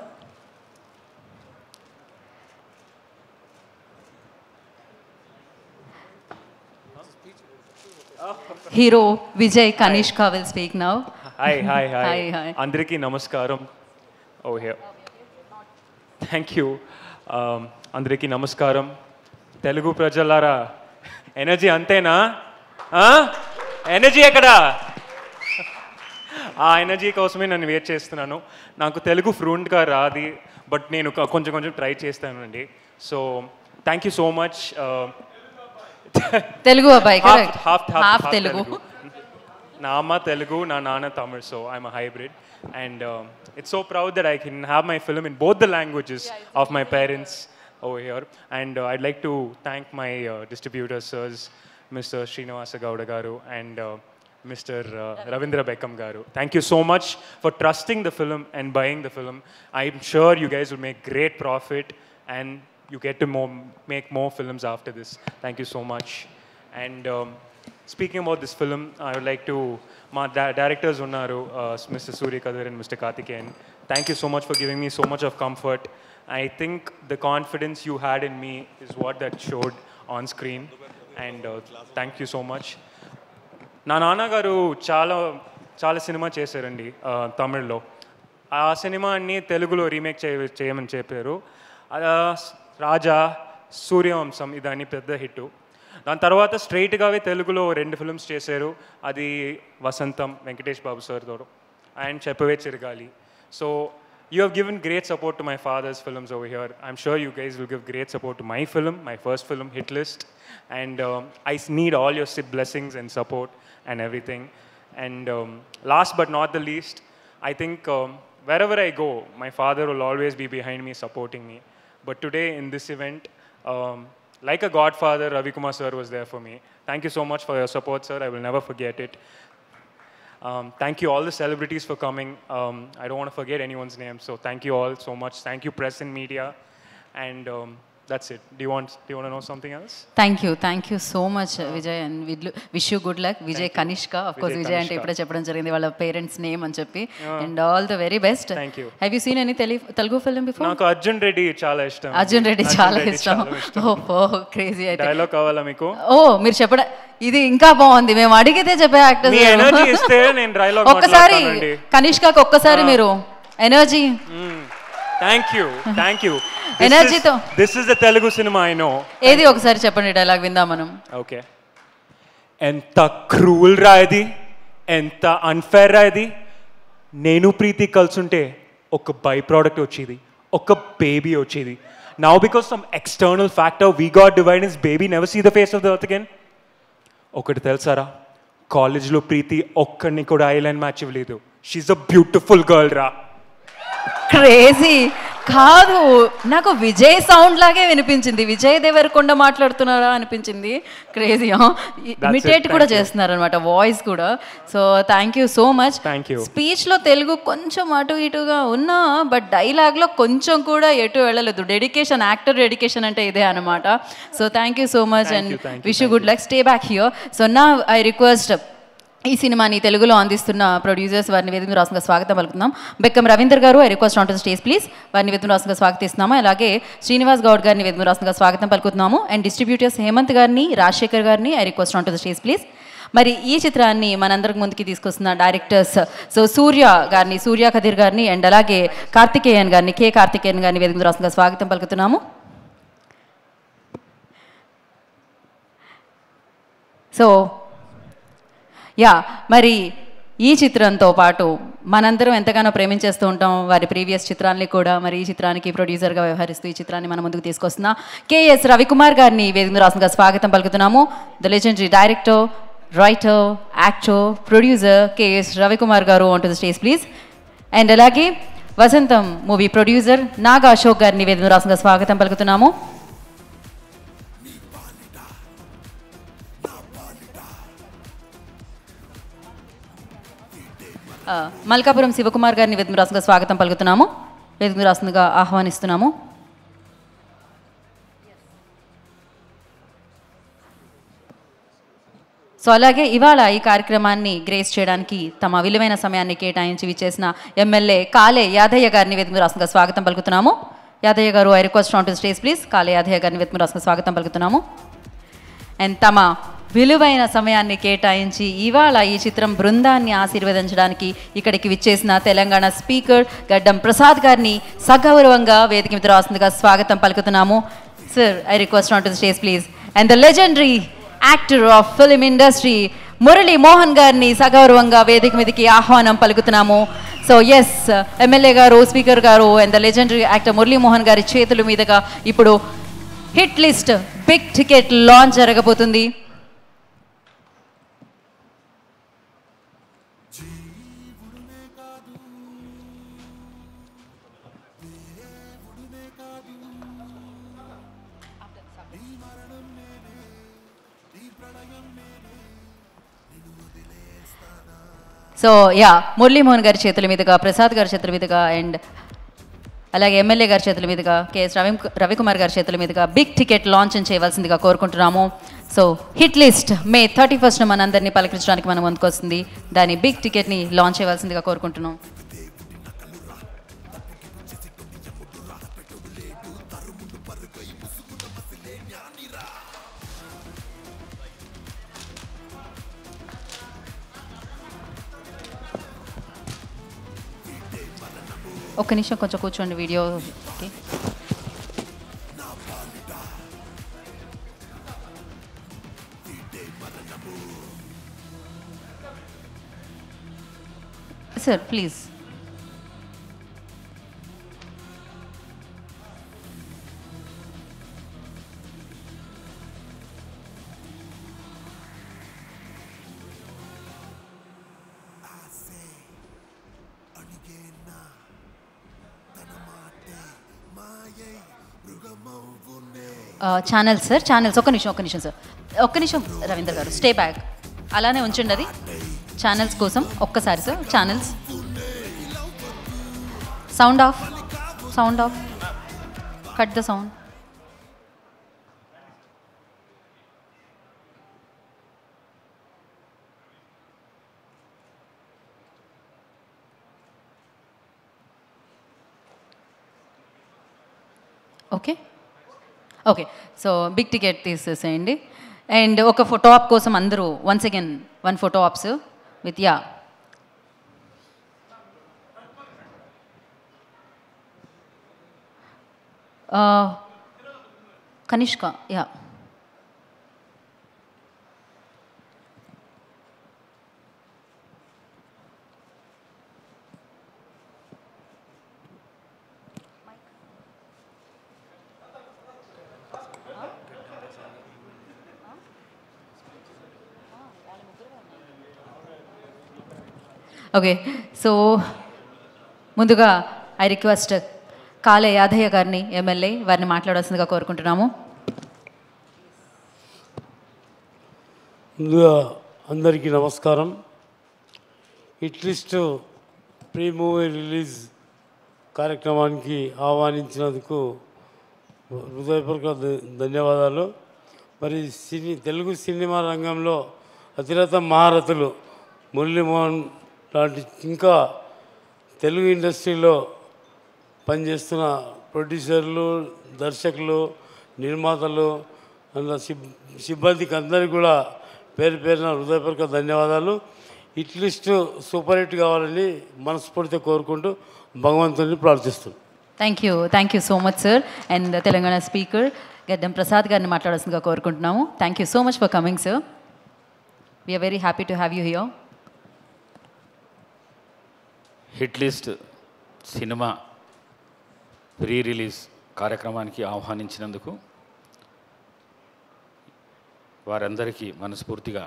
Hero Vijay Kanishka will speak now. Hi అందరికీ నమస్కారం. Thank you. అందరికీ నమస్కారం. తెలుగు ప్రజలారా, ఎనర్జీ అంతేనా? ఎనర్జీ ఎక్కడా? ఆ ఎనర్జీ కోసమే నేను వెయిట్ చేస్తున్నాను. నాకు తెలుగు ఫ్లూయెంట్గా రాది, బట్ నేను కొంచెం కొంచెం ట్రై చేస్తానండి. So thank you so much. Telugu అబ్బాయి, హాఫ్ తెలుగు. నా అమ్మ తెలుగు, నా నాన్న Tamil, so I'm a hybrid. And it's so proud that I can have my film in both the languages of my parents over here. And I'd like to thank my distributors, sirs, Mr. Srinivasa Gowda garu and Mr. Ravindra Beckham garu. Thank you so much for trusting the film and buying the film. I'm sure you guys will make great profit and you get to make more films after this. Thank you so much. And speaking about this film, I would like to, my directors unnaru, Mr. Surya Kadir and Mr. Karthikeyan. Thank you so much for giving me so much of comfort. I think the confidence you had in me is what that showed on screen. And thank you so much. నా నాన్నగారు చాలా cinema చేశారండి తమిళ్లో. ఆ సినిమాని తెలుగులో remake చేయమని చెప్పారు. రాజా, సూర్యవంశం ఇదాన్ని పెద్ద హిట్. దాని తర్వాత స్ట్రైట్గావే తెలుగులో 2 ఫిల్మ్స్ చేశారు. అది వసంతం వెంకటేష్ బాబు సార్తో and Cheppave Chirugali. So you have given great support to my father's films over here. I'm sure you guys will give great support to my film, my first film, Hit List. And I need all your blessings and support and everything. And last but not the least, I think wherever I go, my father will always be behind me, supporting me. But today in this event, like a godfather, Ravi Kumar sir was there for me. Thank you so much for your support, sir. I will never forget it. Thank you all the celebrities for coming. I don't want to forget anyone's name, so thank you all so much. Thank you press and media. And that's it. Do you want to know something else? Thank you so much, Vijay, and wish you good luck. Vijay Kanishka, of course, Vijay ante ippude cheppadam jarigindi valla parents name ani cheppi, and all the very best. Thank you. Have you seen any Telugu film before? Naaku Arjun Reddy chaala ishtam. Arjun Reddy chaala ishtam. Oh crazy aithe dialogue kavala meeku? Oh meer cheppada ఇది ఇంకా బాగుంది. మేము అడిగితే చెప్పే actors మీ energy ఇస్తే నేను dialogue ఒక్కసారి కనిష్కకి ఒక్కసారి మీరు ఎనర్జీ. థ్యాంక్ యూ ఎనర్జీతో. This is the Telugu cinema I know. ఏది ఒకసారి చెప్పండి డైలాగ్ విందాం మనం. ఓకే. ఎంత క్రూల్ రా ఇది, ఎంత అన్ఫేర్ రా ఇది. నేను ప్రీతి కలుసుంటే ఒక బై ప్రోడక్ట్ వచ్చేది, ఒక బేబీ వచ్చేది. Now because some external factor we got divide is baby never see the face of the earth again. ఒకటి తెలుసారా, కాలేజ్లో ప్రీతి ఒక్కడిని కూడా ఐలైన్ మ్యాచ్ ఇవ్వలేదు. షీఈ్ అ బ్యూటిఫుల్ గర్ల్ రా. క్రేజీ కాదు, నాకు విజయ్ సౌండ్ లాగే వినిపించింది. విజయ్ దేవరకొండ మాట్లాడుతున్నారా అనిపించింది. క్రేజీ. ఇమిటేట్ కూడా చేస్తున్నారు అనమాట, వాయిస్ కూడా. So thank you so much. స్పీచ్లో తెలుగు కొంచెం అటు ఇటుగా ఉన్నా, బట్ డైలాగ్లో కొంచెం కూడా ఎటు వెళ్ళలేదు. డెడికేషన్, యాక్టర్ డెడికేషన్ అంటే ఇదే అనమాట. So thank you so much and wish you good luck. Stay back here. So నా ఐ రిక్వెస్ట్ ఈ సినిమాని తెలుగులో అందిస్తున్న ప్రొడ్యూసర్స్ వారిని వేదిక రాష్ట్రంగా స్వాగతం పలుకుతున్నాం. బెక్కం రవీందర్ గారు, I request on to the stage please. వారిని వేదిక రాష్ట్రంగా స్వాగతిస్తున్నాము. అలాగే శ్రీనివాస్ గౌడ్ గారిని వేదిక రాష్ట్రంగా స్వాగతం పలుకుతున్నాము. అండ్ డిస్ట్రిబ్యూటర్స్ హేమంత్ గారిని, రాజశేఖర్ గారిని, I request on to the stage please. మరి ఈ చిత్రాన్ని మనందరికి ముందుకి తీసుకొస్తున్న డైరెక్టర్స్ సో సూర్య గారిని, సూర్య కదీర్ గారిని, అండ్ అలాగే కార్తికేయన్ గారిని, కే కార్తికేయన్ గారిని వేదిక రాష్ట్రంగా స్వాగతం పలుకుతున్నాము. సో మరి ఈ చిత్రంతో పాటు మనందరం ఎంతగానో ప్రేమించేస్తూ ఉంటాం వారి ప్రీవియస్ చిత్రాన్ని కూడా. మరి ఈ చిత్రానికి ప్రొడ్యూసర్గా వ్యవహరిస్తూ ఈ చిత్రాన్ని మన ముందుకు తీసుకొస్తున్న కేఎస్ రవికుమార్ గారిని వేదిక రాష్ట్రంగా స్వాగతం పలుకుతున్నాము. The legendary director, writer, actor, producer KS Ravikumar గారు on to the stage please. And అలాగే వసంతం మూవీ ప్రొడ్యూసర్ నాగా అశోక్ గారిని వేదిక రాష్ట్రంగా స్వాగతం పలుకుతున్నాము. మల్కాపురం శివకుమార్ గారిని వేదిక రాష్ట్రంగా స్వాగతం పలుకుతున్నాము, వేదిక రాష్ట్రంగా ఆహ్వానిస్తున్నాము. సో అలాగే ఇవాళ ఈ కార్యక్రమాన్ని గ్రేస్ చేయడానికి తమ విలువైన సమయాన్ని కేటాయించి విచ్చేసిన ఎమ్మెల్యే కాలే యాదయ్య గారిని వేదిక రాష్ట్రంగా స్వాగతం పలుకుతున్నాము. యాదయ్య గారు, I request on to stage please. కాలే యాదయ్య గారిని వేదిక రాష్ట్రంగా స్వాగతం పలుకుతున్నాము. అండ్ తమ విలువైన సమయాన్ని కేటాయించి ఇవాళ ఈ చిత్రం బృందాన్ని ఆశీర్వదించడానికి ఇక్కడికి విచ్చేసిన తెలంగాణ స్పీకర్ గడ్డం ప్రసాద్ గారిని సగౌరవంగా వేదిక మీద రాస్తుందిగా స్వాగతం పలుకుతున్నాము. Sir, I request on to the stage please. And the legendary actor of film industry Murali Mohan గారిని సగౌరవంగా వేదిక మీదకి ఆహ్వానం పలుకుతున్నాము. సో ఎస్, ఎమ్మెల్యే గారు, స్పీకర్ గారు and the legendary actor Murali Mohan గారి చేతుల మీదుగా ఇప్పుడు hit list big ticket launch జరగబోతుంది. సో యా, మురళీమోహన్ గారి చేతుల మీదుగా, ప్రసాద్ గారి చేతుల మీదుగా అండ్ అలాగే ఎమ్మెల్యే గారి చేతుల మీదుగా, కేఎస్ రవికుమార్ గారి చేతుల మీదుగా బిగ్ టికెట్ లాంచ్ చేయవలసిందిగా కోరుకుంటున్నాము. So hit list May 31st మనందరినీ పలకరించడానికి మనం ముందుకు వస్తుంది. దాని బిగ్ టికెట్ని లాంచ్ చేయవలసిందిగా కోరుకుంటున్నాం. ఒక్క నిమిషం కొంచెం కూర్చోండి వీడియోకి. Sir please. Channels sir, channels ఒక్క నిమిషం సార్, ఒక్క నిమిషం రవీంద్ర గారు, స్టే బ్యాక్ అలానే ఉంచండి. అది ఛానల్స్ కోసం ఒక్కసారి సార్. Channels sound off, cut the sound. Okay, so big ticket తీసేసేయండి. అండ్ ఒక ఫోటో ఆప్ కోసం అందరూ once again 1 photo ops with ya Kanishka. Ya okay. So ముందుగా ఐ రిక్వెస్ట్ కాలే యాదయ్య గారిని, ఎమ్మెల్యే వారిని మాట్లాడాల్సిందిగా కోరుకుంటున్నాము. ముందుగా అందరికీ నమస్కారం. Hit list pre movie release కార్యక్రమానికి ఆహ్వానించినందుకు హృదయపూర్వక ధన్యవాదాలు. మరి తెలుగు సినిమా రంగంలో అతిరథ మహారథులు మురళీమోహన్ లాంటి, ఇంకా తెలుగు ఇండస్ట్రీలో పనిచేస్తున్న ప్రొడ్యూసర్లు, దర్శకులు, నిర్మాతలు, అందులో సిబ్బందికి అందరికీ కూడా పేరు పేరున హృదయపూర్వక ధన్యవాదాలు. హిట్ లిస్ట్ సూపర్ హిట్ కావాలని మనస్ఫూర్తిగా కోరుకుంటూ భగవంతుని ప్రార్థిస్తున్నాను. Thank you so much sir. And Telangana speaker Gaddam Prasad గారిని మాట్లాడాల్సిందిగా కోరుకుంటున్నాము. Thank you so much for coming sir. We are very happy to have you here. Hit list సినిమా ప్రీ రిలీజ్ కార్యక్రమానికి ఆహ్వానించినందుకు వారందరికీ మనస్ఫూర్తిగా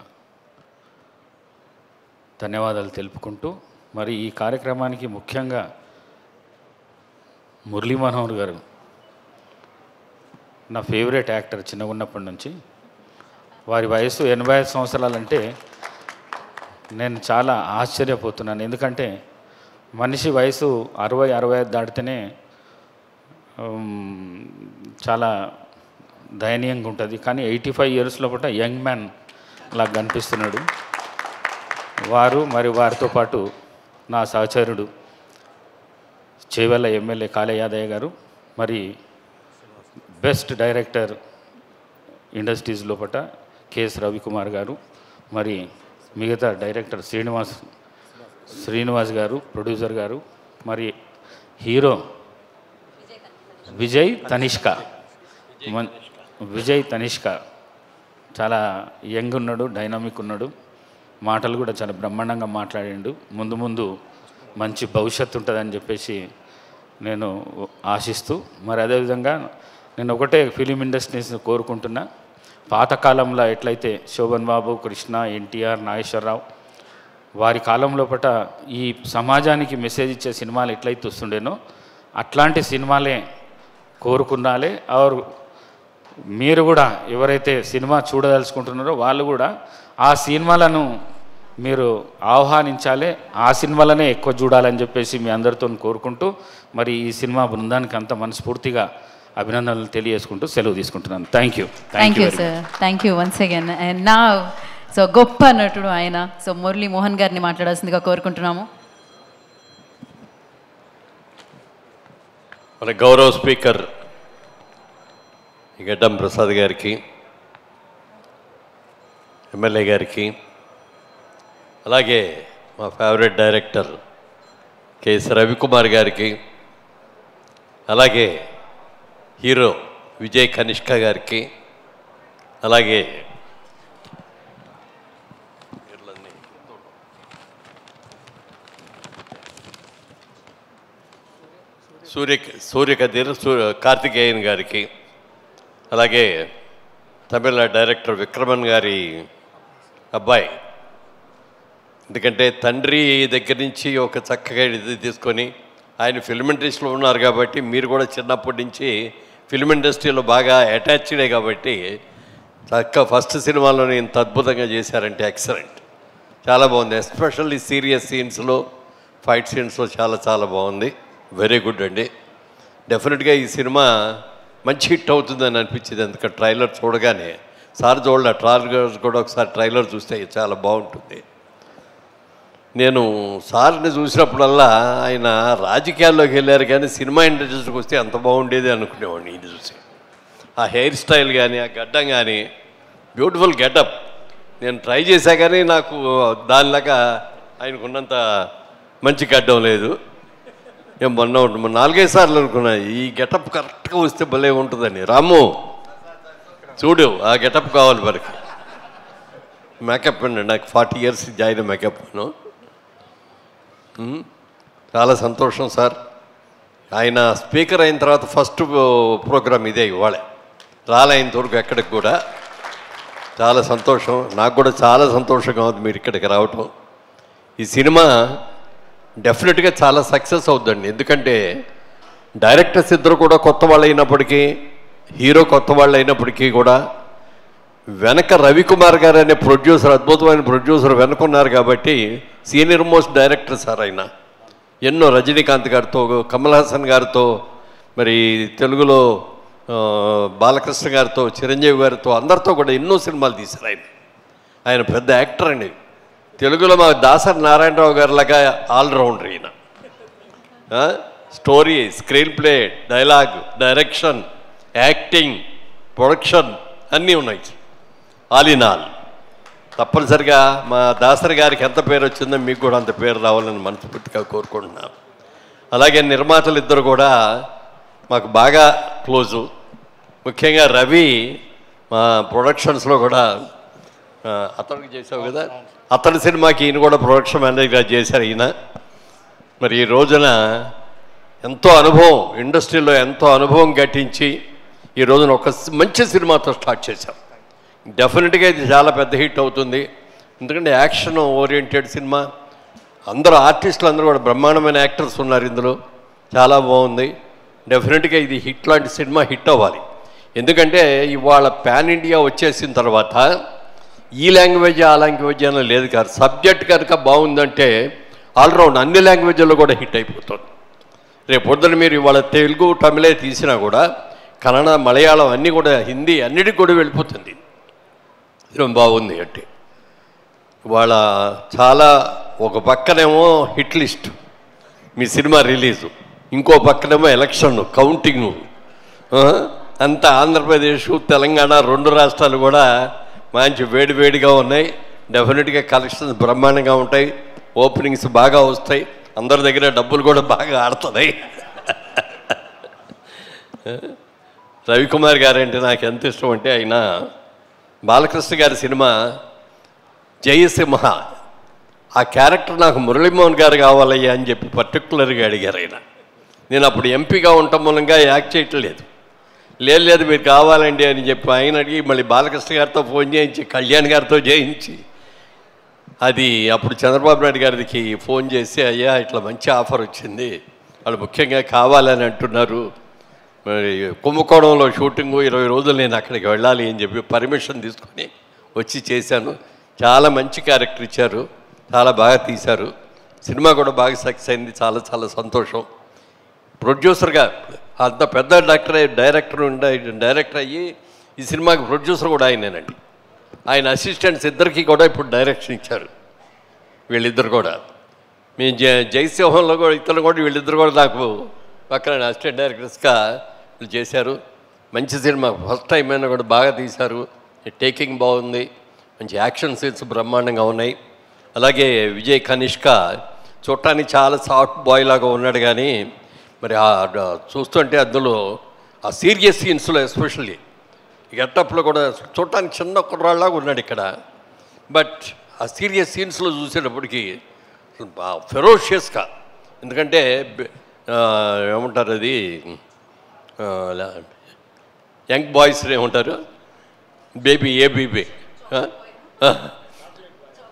ధన్యవాదాలు తెలుపుకుంటూ, మరి ఈ కార్యక్రమానికి ముఖ్యంగా మురళీ మనోహర్ గారు నా ఫేవరెట్ యాక్టర్ చిన్నగా ఉన్నప్పటి నుంచి. వారి వయసు 85 సంవత్సరాలంటే నేను చాలా ఆశ్చర్యపోతున్నాను. ఎందుకంటే మనిషి వయసు 60-65 దాటితేనే చాలా దయనీయంగా ఉంటుంది. కానీ 85 ఇయర్స్ లోపల యంగ్ మ్యాన్ లాగా కనిపిస్తున్నాడు. వారు మరి వారితో పాటు నా సహచరుడు చేవెళ్ళ ఎమ్మెల్యే కాలే యాదయ్య గారు, మరి బెస్ట్ డైరెక్టర్ ఇండస్ట్రీస్ లోపల కేఎస్ రవికుమార్ గారు, మరి మిగతా డైరెక్టర్ శ్రీనివాస్ గారు, ప్రొడ్యూసర్ గారు, మరి హీరో విజయ్ తనిష్క చాలా యంగ్ ఉన్నాడు, డైనామిక్ ఉన్నాడు, మాటలు కూడా చాలా బ్రహ్మాండంగా మాట్లాడిండు. ముందు ముందు మంచి భవిష్యత్తు ఉంటుందని చెప్పేసి నేను ఆశిస్తూ, మరి అదేవిధంగా నేను ఒకటే ఫిలిం ఇండస్ట్రీస్ని కోరుకుంటున్నా. పాతకాలంలో ఎట్లయితే శోభన్ బాబు, కృష్ణ, ఎన్టీఆర్, నాగేశ్వరరావు వారి కాలంలో పట ఈ సమాజానికి మెసేజ్ ఇచ్చే సినిమాలు ఎట్లయితే వస్తుండేనో అట్లాంటి సినిమాలే కోరుకున్నాలే. ఆర్ మీరు కూడా ఎవరైతే సినిమా చూడదలుచుకుంటున్నారో వాళ్ళు కూడా ఆ సినిమాలను మీరు ఆహ్వానించాలి, ఆ సినిమాలనే ఎక్కువ చూడాలని చెప్పేసి మీ అందరితో కోరుకుంటూ, మరి ఈ సినిమా బృందానికి అంత మనస్ఫూర్తిగా అభినందనలు తెలియజేసుకుంటూ సెలవు తీసుకుంటున్నాను. Thank you. Thank you sir. Thank you once again. And నా సో గొప్ప నటుడు ఆయన, సో మురళీ మోహన్ గారిని మాట్లాడాల్సిందిగా కోరుకుంటున్నాము. మన గౌరవ స్పీకర్ గడ్డం ప్రసాద్ గారికి, ఎమ్మెల్యే గారికి, అలాగే మా ఫేవరెట్ డైరెక్టర్ కేఎస్ రవికుమార్ గారికి, అలాగే హీరో విజయ్ కనిష్క గారికి, అలాగే సూర్యకదీర్ కార్తికేయన్ గారికి, అలాగే తమిళ డైరెక్టర్ విక్రమన్ గారి అబ్బాయి, ఎందుకంటే తండ్రి దగ్గర నుంచి ఒక చక్కగా ఇది తీసుకొని ఆయన ఫిల్మ్ ఇండస్ట్రీలో ఉన్నారు కాబట్టి మీరు కూడా చిన్నప్పటి నుంచి ఫిల్మ్ ఇండస్ట్రీలో బాగా అటాచ్డే కాబట్టి చక్కగా ఫస్ట్ సినిమాలోనే ఇంత అద్భుతంగా చేశారంటే ఎక్సలెంట్, చాలా బాగుంది. ఎస్పెషల్లీ సీరియస్ సీన్స్లో, ఫైట్ సీన్స్లో చాలా చాలా బాగుంది. వెరీ గుడ్ అండి. డెఫినెట్గా ఈ సినిమా మంచి హిట్ అవుతుందని అనిపించింది. ఎందుకంటే ట్రైలర్ చూడగానే సార్ చూడాలి, ట్రైలర్ కూడా ఒకసారి ట్రైలర్ చూస్తే చాలా బాగుంటుంది. నేను సార్ని చూసినప్పుడల్లా ఆయన రాజకీయాల్లోకి వెళ్ళారు కానీ సినిమా ఇండస్ట్రీకి వస్తే ఎంత బాగుండేది అనుకునేవాడిని. ఇది చూసి ఆ హెయిర్ స్టైల్ కానీ, ఆ గడ్డం కానీ, బ్యూటిఫుల్ గెటప్. నేను ట్రై చేశా కానీ నాకు దానిలాగా ఆయనకున్నంత మంచి గడ్డం లేదు. నేను మొన్న 4-5 సార్లు అనుకున్నా ఈ గెటప్ కరెక్ట్గా వస్తే భలే ఉంటుందని. రాము చూడు, ఆ గెటప్ కావాలి మనకి. మేకప్ అండి, నాకు 40 years జాయిన్ మేకప్ను. చాలా సంతోషం సార్. ఆయన స్పీకర్ అయిన తర్వాత ఫస్ట్ ప్రోగ్రామ్ ఇదే ఇవాళ, రాలేంతవరకు ఎక్కడికి కూడా. చాలా సంతోషం, నాకు కూడా చాలా సంతోషంగా ఉంది మీరు ఇక్కడికి రావటం. ఈ సినిమా డెఫినెట్గా చాలా సక్సెస్ అవుతుందండి. ఎందుకంటే డైరెక్టర్స్ ఇద్దరు కూడా కొత్త వాళ్ళు అయినప్పటికీ, హీరో కొత్త వాళ్ళు అయినప్పటికీ కూడా వెనక రవికుమార్ గారు అనే ప్రొడ్యూసర్, అద్భుతమైన ప్రొడ్యూసర్ వెనుకున్నారు కాబట్టి సీనియర్ మోస్ట్ డైరెక్టర్ సార్ ఆయన. ఎన్నో రజనీకాంత్ గారితో, కమల్ హాసన్ గారితో, మరి తెలుగులో బాలకృష్ణ గారితో, చిరంజీవి గారితో, అందరితో కూడా ఎన్నో సినిమాలు తీశారు ఆయన. ఆయన పెద్ద యాక్టర్ అండి. తెలుగులో మా దాసరి నారాయణరావు గారిలాగా ఆల్రౌండర్ ఈయన. Story, screen play, dialogue, direction, acting, production అన్నీ ఉన్నాయి. All in all. తప్పనిసరిగా మా దాసరి గారికి ఎంత పేరు వచ్చిందో మీకు కూడా అంత పేరు రావాలని మనస్ఫూర్తిగా కోరుకుంటున్నాను. అలాగే నిర్మాతలు ఇద్దరు కూడా మాకు బాగా క్లోజు. ముఖ్యంగా రవి మా ప్రొడక్షన్స్లో కూడా అతనికి చేసావు కదా, అతని సినిమాకి ఈయన కూడా ప్రొడక్షన్ మేనేజర్గా చేశారు ఈయన. మరి ఈ రోజున ఎంతో అనుభవం, ఇండస్ట్రీలో ఎంతో అనుభవం గట్టించి ఈ రోజున ఒక మంచి సినిమాతో స్టార్ట్ చేశాం. డెఫినెట్గా ఇది చాలా పెద్ద హిట్ అవుతుంది. ఎందుకంటే యాక్షన్ ఓరియంటెడ్ సినిమా, అందరూ ఆర్టిస్టులు అందరూ కూడా బ్రహ్మాండమైన యాక్టర్స్ ఉన్నారు ఇందులో, చాలా బాగుంది. డెఫినెట్గా ఇది హిట్ లాంటి సినిమా హిట్ అవ్వాలి. ఎందుకంటే ఇవాళ పాన్ ఇండియా వచ్చేసిన తర్వాత ఈ లాంగ్వేజ్ ఆ లాంగ్వేజ్ అని లేదు కాదు. సబ్జెక్ట్ కనుక బాగుందంటే ఆల్రౌండ్ అన్ని లాంగ్వేజ్లో కూడా హిట్ అయిపోతుంది. రేపు పొద్దున మీరు ఇవాళ తెలుగు, తమిళే తీసినా కూడా కన్నడ, మలయాళం అన్నీ కూడా, హిందీ అన్నిటికి కూడా వెళ్ళిపోతుంది. బాగుంది అంటే ఇవాళ చాలా, ఒక పక్కనేమో హిట్ లిస్ట్ మీ సినిమా రిలీజు, ఇంకో పక్కనేమో ఎలక్షన్ కౌంటింగు, అంతా ఆంధ్రప్రదేశ్, తెలంగాణ 2 రాష్ట్రాలు కూడా మంచి వేడివేడిగా ఉన్నాయి. డెఫినెట్గా కలెక్షన్స్ బ్రహ్మాండంగా ఉంటాయి, ఓపెనింగ్స్ బాగా వస్తాయి, అందరి దగ్గర డబ్బులు కూడా బాగా ఆడుతున్నాయి. రవికుమార్ గారు అంటే నాకు ఎంత ఇష్టం అంటే ఆయన బాలకృష్ణ గారి సినిమా జయసింహ, ఆ క్యారెక్టర్ నాకు మురళీమోహన్ గారు కావాలయ్యా అని చెప్పి పర్టికులర్గా అడిగారు ఆయన. నేను అప్పుడు ఎంపీగా ఉండటం మూలంగా యాక్ట్ చేయట్లేదు. లేదు మీరు కావాలండి అని చెప్పి ఆయన అడిగి మళ్ళీ బాలకృష్ణ గారితో ఫోన్ చేయించి కళ్యాణ్ గారితో చేయించి, అది అప్పుడు చంద్రబాబు నాయుడు గారికి ఫోన్ చేసి, అయ్యా ఇట్లా మంచి ఆఫర్ వచ్చింది, వాళ్ళు ముఖ్యంగా కావాలని అంటున్నారు, మరి కుంభకోణంలో షూటింగు 20 రోజులు నేను అక్కడికి వెళ్ళాలి అని చెప్పి పర్మిషన్ తీసుకొని వచ్చి చేశాను. చాలా మంచి క్యారెక్టర్ ఇచ్చారు, చాలా బాగా తీశారు. సినిమా కూడా బాగా సక్సెస్ అయింది. చాలా చాలా సంతోషం. ప్రొడ్యూసర్గా అంత పెద్ద డైరెక్టర్ అయ్యి ఈ సినిమాకి ప్రొడ్యూసర్ కూడా ఆయనేనండి. ఆయన అసిస్టెంట్స్ ఇద్దరికి కూడా ఇప్పుడు డైరెక్షన్ ఇచ్చారు. వీళ్ళిద్దరు కూడా మేము జయసింహంలో కూడా ఇతరులు కూడా వీళ్ళిద్దరు కూడా నాకు పక్కన అసిస్టెంట్ డైరెక్టర్స్గా చేశారు. మంచి సినిమా, ఫస్ట్ టైం అయినా కూడా బాగా తీశారు. టేకింగ్ బాగుంది, మంచి యాక్షన్ సీన్స్ బ్రహ్మాండంగా ఉన్నాయి. అలాగే విజయ్ కనిష్క చూడటానికి చాలా సాఫ్ట్ బాయ్ లాగా ఉన్నాడు, కానీ మరి చూస్తుంటే అందులో ఆ సీరియస్ సీన్స్లో ఎస్పెషల్లీ గెటప్లో కూడా చూడటానికి చిన్న కుర్రాళ్ళలాగా ఉన్నాడు ఇక్కడ. బట్ ఆ సీరియస్ సీన్స్లో చూసేటప్పటికి ఫెరోషియస్గా, ఎందుకంటే ఏమంటారు అది యంగ్ బాయ్స్ ఏమంటారు, బేబీ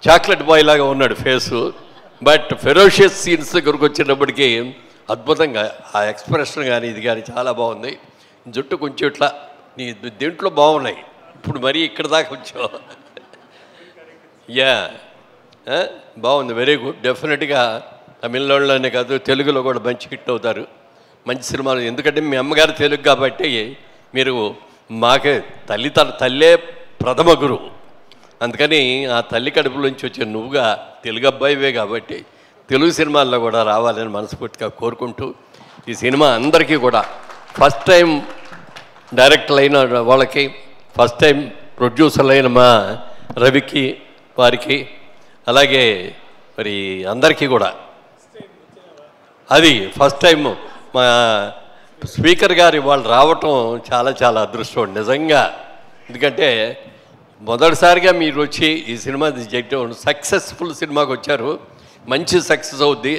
చాక్లెట్ బాయ్ లాగా ఉన్నాడు ఫేసు. బట్ ఫెరోషియస్ సీన్స్ దగ్గరకు వచ్చేటప్పటికి అద్భుతంగా ఆ ఎక్స్ప్రెషన్ కానీ ఇది కానీ చాలా బాగుంది. జుట్టు కొంచెం ఇట్లా నీ దీంట్లో బాగున్నాయి, ఇప్పుడు మరీ ఇక్కడ దాకా వచ్చావు. యా బాగుంది, వెరీ గుడ్. డెఫినెట్గా తమిళనాడులోనే కాదు తెలుగులో కూడా మంచి హిట్ అవుతారు, మంచి సినిమాలు. ఎందుకంటే మీ అమ్మగారు తెలుగు కాబట్టి మీరు మాకే తల్లే ప్రథమ గురువు, అందుకని ఆ తల్లి కడుపులోంచి వచ్చే నువ్వుగా తెలుగు అబ్బాయివే కాబట్టి తెలుగు సినిమాల్లో కూడా రావాలని మనస్ఫూర్తిగా కోరుకుంటూ, ఈ సినిమా అందరికీ కూడా ఫస్ట్ టైం డైరెక్టర్ అయిన వాళ్ళకి, ఫస్ట్ టైం ప్రొడ్యూసర్లు అయిన మా రవికి వారికి, అలాగే మరి అందరికీ కూడా అది ఫస్ట్ టైం మా స్పీకర్ గారు వాళ్ళు రావటం చాలా చాలా అదృష్టం నిజంగా. ఎందుకంటే మొదటిసారిగా మీరు వచ్చి ఈ సినిమా చేయటం సక్సెస్ఫుల్ సినిమాకి వచ్చారు, మంచి సక్సెస్ అవుద్ది.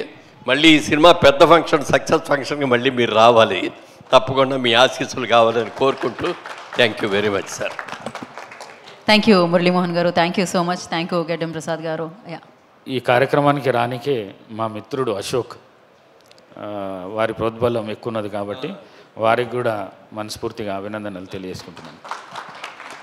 మళ్ళీ ఈ సినిమా పెద్ద ఫంక్షన్, సక్సెస్ ఫంక్షన్కి మళ్ళీ మీరు రావాలి, తప్పకుండా మీ ఆశీస్సులు కావాలని కోరుకుంటూ thank you very much sir. Thank you Murali Mohan గారు, thank you so much. Thank you Geddam Prasad గారు. ఈ కార్యక్రమానికి రానికే మా మిత్రుడు అశోక్ వారి ప్రోద్బలం ఎక్కువ ఉన్నది కాబట్టి వారికి కూడా మనస్ఫూర్తిగా అభినందనలు తెలియజేసుకుంటున్నాను.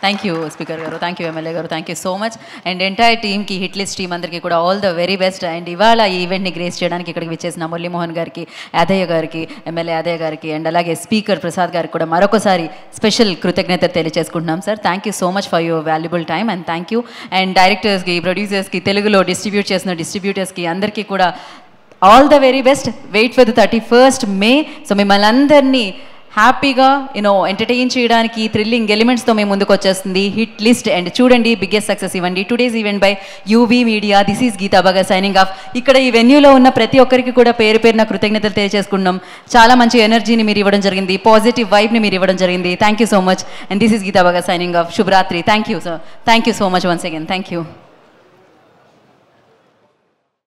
థ్యాంక్ యూ స్పీకర్ గారు, థ్యాంక్ యూ ఎమ్మెల్యే గారు, thank you so much. And entire టీమ్కి, హిట్ లిస్ట్ టీమ్ అందరికీ కూడా all the very best. And ఇవాళ ఈ ఈవెంట్ని గ్రేస్ చేయడానికి ఇక్కడికి విచ్చేసిన మురళీమోహన్ గారికి, యాదయ్య గారికి, ఎమ్మెల్యే యాదయ్య గారికి, అండ్ అలాగే స్పీకర్ ప్రసాద్ గారికి కూడా మరొకసారి స్పెషల్ కృతజ్ఞత తెలియజేసుకుంటున్నాం sir. Thank you so much for your valuable time and thank you. And డైరెక్టర్స్కి, ప్రొడ్యూసర్స్కి, తెలుగులో డిస్ట్రిబ్యూట్ చేసిన డిస్ట్రిబ్యూటర్స్కి అందరికీ కూడా all the very best. Wait for the 31st May. So మిమ్మల్ని అందరినీ హ్యాపీగా ఎంటర్టైన్ చేయడానికి థ్రిల్లింగ్ ఎలిమెంట్స్తో మేము ముందుకు వచ్చేస్తుంది హిట్ లిస్ట్. అండ్ చూడండి, బిగ్గెస్ట్ సక్సెస్ ఇవ్వండి. Today's event by UV media. This is Geetha బాగా సైనింగ్ ఆఫ్. ఇక్కడ ఈ వెన్యూలో ఉన్న ప్రతి ఒక్కరికి కూడా పేరు పేరున కృతజ్ఞతలు తెలియజేసుకుంటున్నాం. చాలా మంచి ఎనర్జీని మీరు ఇవ్వడం జరిగింది, పాజిటివ్ వైబ్ని మీరు ఇవ్వడం జరిగింది. Thank you so much. And this is Geetha బాగా సైనింగ్ ఆఫ్. శుభరాత్రి. Thank you sir, thank you so much once again. Thank you.